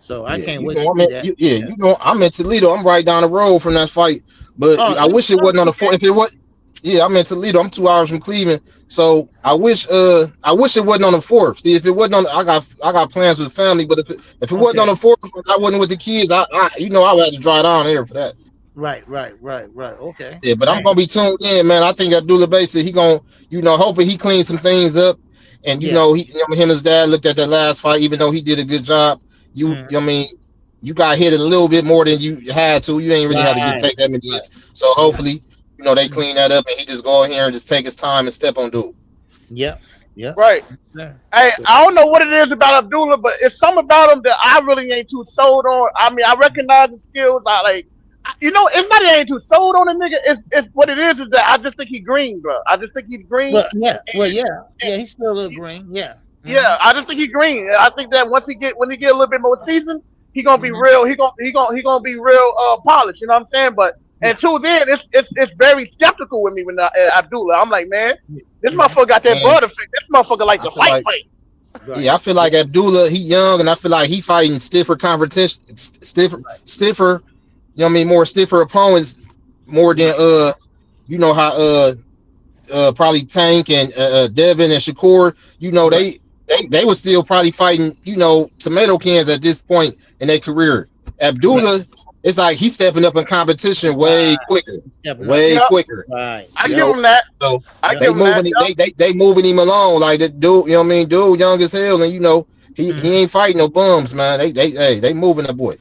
Speaker 1: So I can't wait to see that.
Speaker 9: I'm in Toledo. I'm right down the road from that fight. But I wish it wasn't on the 4th. If it was, I'm in Toledo. I'm 2 hours from Cleveland. So I wish it wasn't on the 4th. See, if it wasn't on, I got plans with family. But if it wasn't on the 4th, I wasn't with the kids. I would have to drive down here for that.
Speaker 1: Right. Okay.
Speaker 9: Yeah, but I'm gonna be tuned in, man. I think Abdullah Basin, he gonna, hoping he cleans some things up. And him and his dad looked at that last fight, even though he did a good job. I mean, you got hit a little bit more than you had to. You ain't really had to take that many hits. So hopefully, they clean that up and he just go in here and just take his time and step on dude.
Speaker 1: Yeah.
Speaker 10: Right. Yeah. Hey, I don't know what it is about Abdullah, but it's something about him that I really ain't too sold on. I mean, I recognize the skills. It's not that I ain't too sold on the nigga. It's what it is that I just think he's green, bro. I just think he's green.
Speaker 1: He's still a little green. Yeah.
Speaker 10: Yeah, I just think he's green. I think that when he get a little bit more seasoned, he gonna be real. He gonna be real polished. You know what I'm saying? But until then, it's very skeptical with me when Abdullah. I'm like, man, this motherfucker got that blood effect. This motherfucker like to fight.
Speaker 1: Right.
Speaker 9: Yeah, I feel like Abdullah, he young, and I feel like he fighting stiffer competition, stiffer. You know what I mean? More stiffer opponents, more than you know how probably Tank and Devin and Shakur. You know they were still probably fighting, you know, tomato cans at this point in their career. Abdullah, it's like he's stepping up in competition way quicker, way quicker.
Speaker 1: Right.
Speaker 10: I give him that.
Speaker 9: So
Speaker 10: I
Speaker 9: they
Speaker 10: give him that.
Speaker 9: moving, they moving him along like the dude. You know what I mean? Dude, young as hell, and you know he ain't fighting no bums, man. They moving that boy.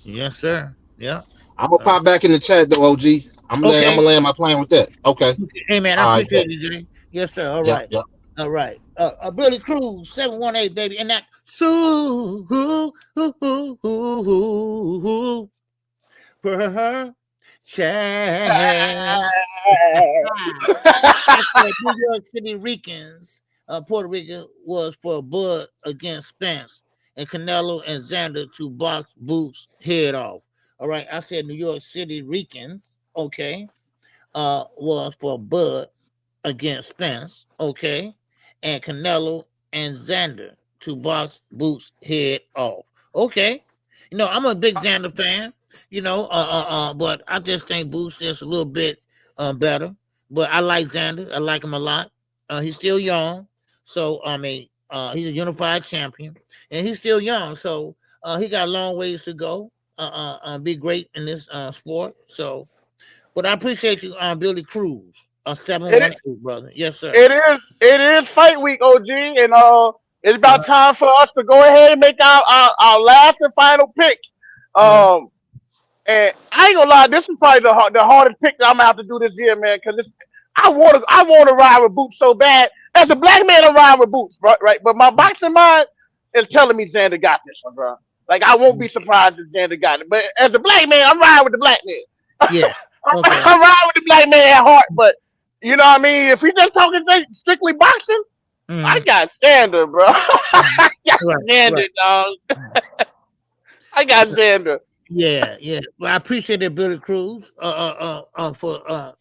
Speaker 1: Yes, sir. Yeah.
Speaker 9: I'm gonna pop back in the chat though, OG. I'm gonna land my plane with that. Okay.
Speaker 1: Hey man, I appreciate you, Jay. Yes, sir. All right.
Speaker 9: Yep.
Speaker 1: All right. Billy Cruz, 718, baby. And that for her child. New York City Ricans, Puerto Rico was for Bud against Spence and Canelo and Xander to box Boots' head off. All right. I said New York City Ricans, okay, was for Bud against Spence, okay, and Canelo and Xander to box Boots' head off. Okay. You know, I'm a big Xander fan, you know, but I just think Boots is a little bit better. But I like Xander. I like him a lot. He's still young. So, I mean, he's a unified champion. And he's still young. So, he got a long ways to go. Be great in this sport. So, but I appreciate you, Billy Cruz. 712, brother. Yes, sir.
Speaker 10: It is fight week, OG, and it's about time for us to go ahead and make our last and final picks. And I ain't gonna lie, this is probably the hardest pick that I'm gonna have to do this year, man, because I want to ride with Boots so bad. As a black man, I'm riding with Boots, right? But my boxing mind is telling me Xander got this one, bro. Like, I won't be surprised if Xander got it. But as a black man, I'm riding with the black man.
Speaker 1: Yeah.
Speaker 10: Okay. I'm riding with the black man at heart, but you know what I mean? If we just talking strictly boxing, I got Xander, bro. I got Xander, dog. I got Xander.
Speaker 1: Yeah. Well, I appreciate it, Billy Cruz, for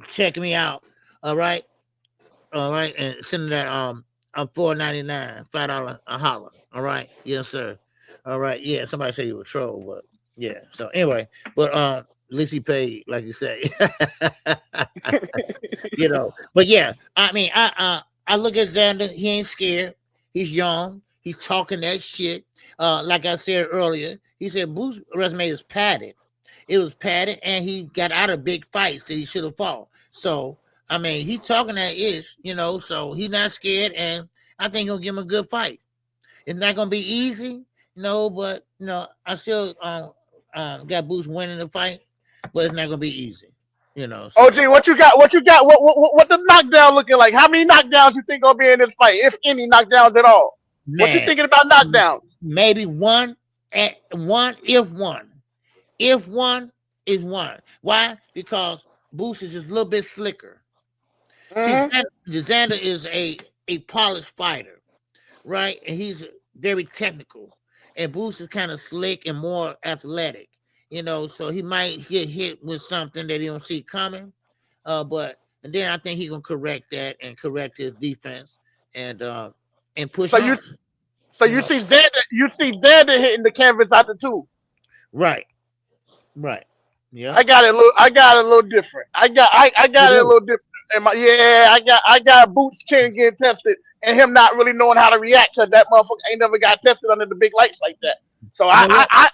Speaker 1: checking me out. All right, and sending that $4.99, $5 a holler. All right, yes, sir. All right, yeah. Somebody say you were a troll, but yeah. So anyway, but at least he paid, like you say. You know, but yeah, I mean, I look at Xander. He ain't scared. He's young. He's talking that shit. Like I said earlier, he said Boots' resume is padded. It was padded, and he got out of big fights that he should have fought. So, I mean, he's talking that ish, you know, so he's not scared, and I think he'll give him a good fight. It's not going to be easy, you know, but, you know, I still got Boots winning the fight, but it's not going to be easy, you know. So.
Speaker 10: OG, what you got? What the knockdown looking like? How many knockdowns you think gonna be in this fight, if any knockdowns at all? Man, what you thinking about knockdowns?
Speaker 1: Maybe one, if one is one. Why? Because Boots is just a little bit slicker. See, Xander is a polished fighter, right? And he's very technical. And Boots is kind of slick and more athletic, you know, so he might get hit with something that he don't see coming. And then I think he's gonna correct that and correct his defense and push on.
Speaker 10: You see Xander hitting the canvas out the two.
Speaker 1: Right. Yeah.
Speaker 10: I got it a little different. I got it a little different. I got Boots' chin getting tested and him not really knowing how to react because that motherfucker ain't never got tested under the big lights like that. So I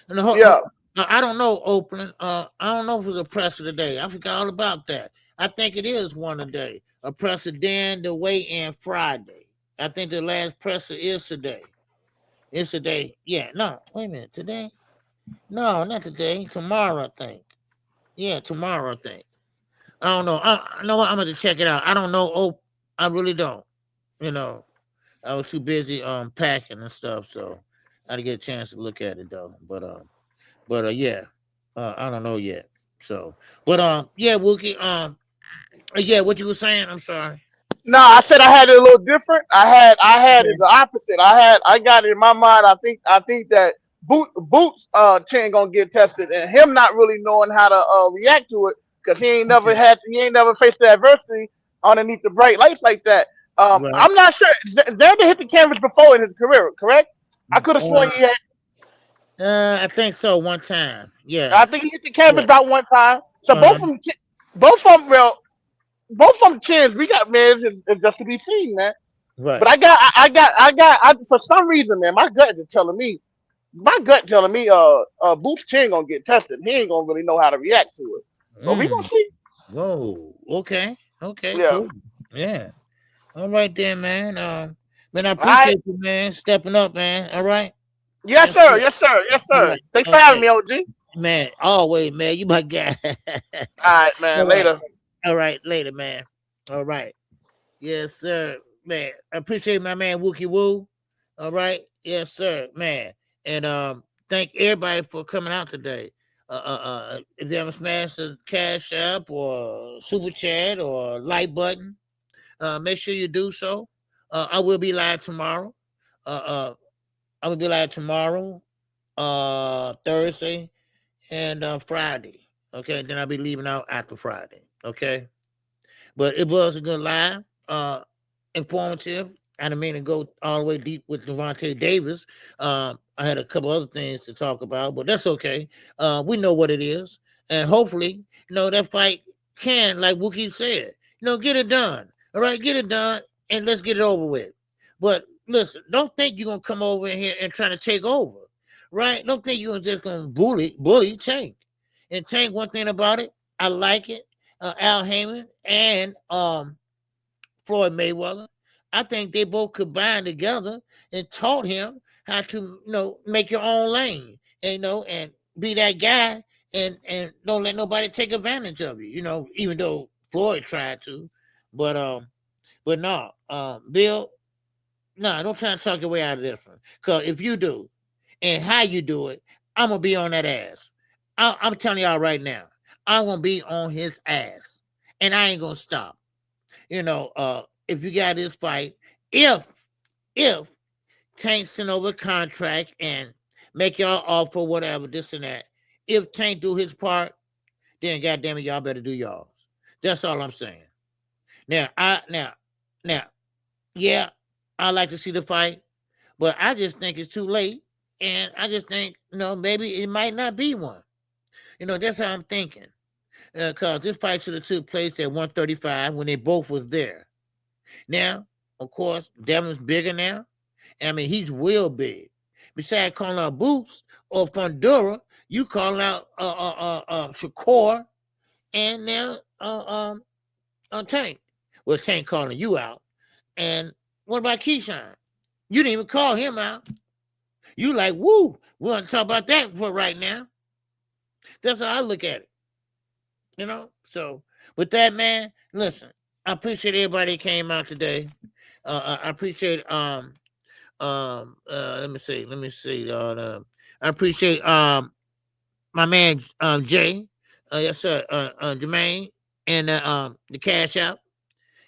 Speaker 1: don't know, Oakland. I don't know if it was a presser today. I forgot all about that. I think it is one today. A presser then the weigh-in Friday. I think the last presser is today. It's today. Yeah, no, wait a minute. Today? No, not today. Tomorrow, I think. Yeah, tomorrow, I think. I don't know. I know what, I'm going to check it out. I don't know. Oh, I really don't. You know, I was too busy packing and stuff, so I didn't get a chance to look at it though. But yeah, I don't know yet. So, but yeah, Wookie, yeah, what you were saying? I'm sorry.
Speaker 10: No, I said I had it a little different. I had it the opposite. I got it in my mind. I think that Boots chin gonna get tested, and him not really knowing how to react to it because he ain't never faced the adversity underneath the bright lights like that.
Speaker 1: Right.
Speaker 10: I'm not sure. Xander hit the canvas before in his career, correct? I could have sworn he had.
Speaker 1: I think so. One time. Yeah.
Speaker 10: I think he hit the canvas
Speaker 1: Yeah.
Speaker 10: about one time. So
Speaker 1: Uh-huh.
Speaker 10: both of them, well, both of them chins we got, man, is just to be seen, man.
Speaker 1: Right.
Speaker 10: But for some reason, man, my gut telling me, Booth's chin gonna get tested. He ain't gonna really know how to react to it. But we gonna
Speaker 1: Mm.
Speaker 10: see.
Speaker 1: Whoa. Okay. Okay.
Speaker 10: Yeah.
Speaker 1: Cool. Yeah. All right then, man. Man, I
Speaker 10: All right.
Speaker 1: appreciate you, man, stepping up, man. All right.
Speaker 10: Yes,
Speaker 1: That's
Speaker 10: sir.
Speaker 1: it.
Speaker 10: Yes, sir. Yes,
Speaker 1: All
Speaker 10: sir.
Speaker 1: right.
Speaker 10: Thanks for having
Speaker 1: Okay.
Speaker 10: me, OG.
Speaker 1: Man, always, man. You my guy.
Speaker 10: All right, man.
Speaker 1: All right.
Speaker 10: Later.
Speaker 1: All right. Later, man. All right. Yes, sir. Man. I appreciate my man Wookie Woo. All right. Yes, sir, man. And thank everybody for coming out today. If you haven't smashed the cash app or super chat or like button, make sure you do so. I will be live tomorrow. I will be live tomorrow, Thursday, and Friday. Okay, then I'll be leaving out after Friday. Okay, but it was a good live, informative. I didn't mean to go all the way deep with Devontae Davis. I had a couple other things to talk about, but that's okay. We know what it is, and hopefully, that fight can, like Wookie said, get it done. All right, get it done, and let's get it over with. But listen, don't think you're gonna come over in here and try to take over, right? Don't think you're just gonna bully Tank. And Tank, one thing about it, I like it. Al Heyman and Floyd Mayweather, I think they both combined together and taught him how to, make your own lane, and be that guy, and don't let nobody take advantage of you. Even though Floyd tried to, but no, Bill, no, don't try to talk your way out of this one. Because if you do, and how you do it, I'm gonna be on that ass. I'm telling y'all right now, I'm gonna be on his ass, and I ain't gonna stop. If you got this fight, if Tank send over a contract and make y'all offer whatever, this and that, if Tank do his part, then goddamn it, y'all better do y'all. That's all I'm saying. Now, yeah, I like to see the fight, but I just think it's too late, and I just think, maybe it might not be one. That's how I'm thinking. Because this fight should have took place at 135 when they both was there. Now, of course, Devin's bigger now. I mean, he's real big. Besides calling out Boots or Fundura, you calling out Shakur, and now Tank. Well, Tank calling you out. And what about Keyshawn? You didn't even call him out. You like, woo, we want to talk about that for right now. That's how I look at it. So with that, man, listen, I appreciate everybody that came out today. I appreciate let me see I appreciate my man Jay, yes sir, Jermaine, and the Cash App,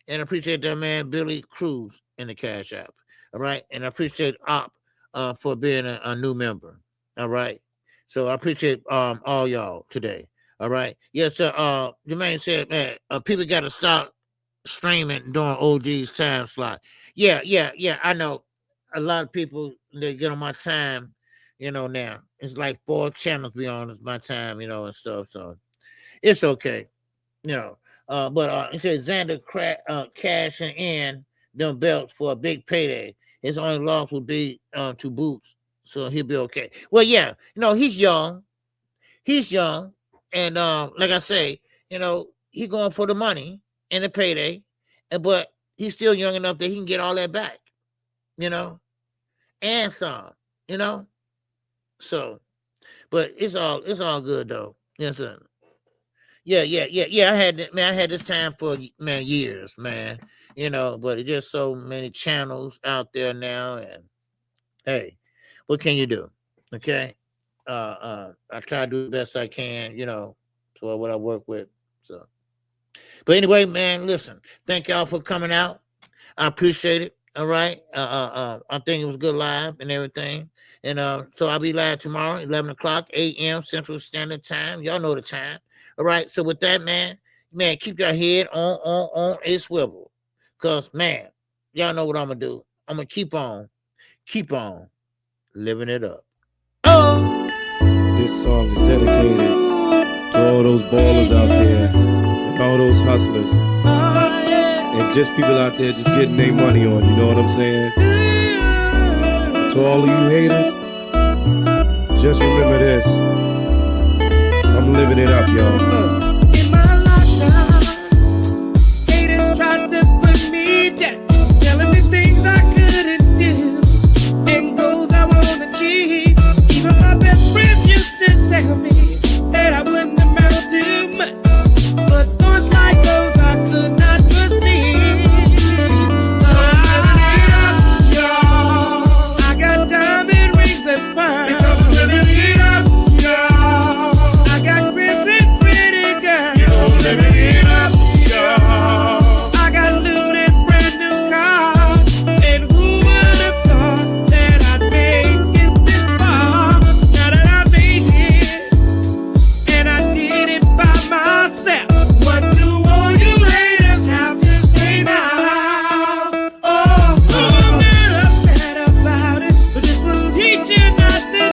Speaker 1: and I appreciate that man Billy Cruz in the Cash App. All right, and I appreciate Op for being a new member. All right, so I appreciate all y'all today. All right, yes sir. Jermaine said, man, people got to stop streaming during OG's time slot. Yeah. I know a lot of people, they get on my time, now. It's like 4 channels be on my time, and stuff. So it's okay. But it says Xander cashing in them belts for a big payday. His only loss would be to Boots. So he'll be okay. Well, yeah, he's young. He's young. And like I say, he going for the money and the payday, but he's still young enough that he can get all that back, and some, So, but it's all good though. Yes, sir. Yeah. I had this time for years, man. But it's just so many channels out there now, and hey, what can you do? Okay. I try to do the best I can, for what I work with. So, but anyway, man, listen, thank y'all for coming out. I appreciate it. All right. I think it was good live and everything. And so I'll be live tomorrow, 11 o'clock a.m. Central Standard Time. Y'all know the time. All right. So with that, man, keep your head on a swivel. Because, man, Y'all know what I'm gonna do. I'm gonna keep on living it up. Oh,
Speaker 11: this song is dedicated to all those ballers out there and all those hustlers and just people out there just getting their money on. You know what I'm saying? To all of you haters, just remember this. I'm living it up, y'all.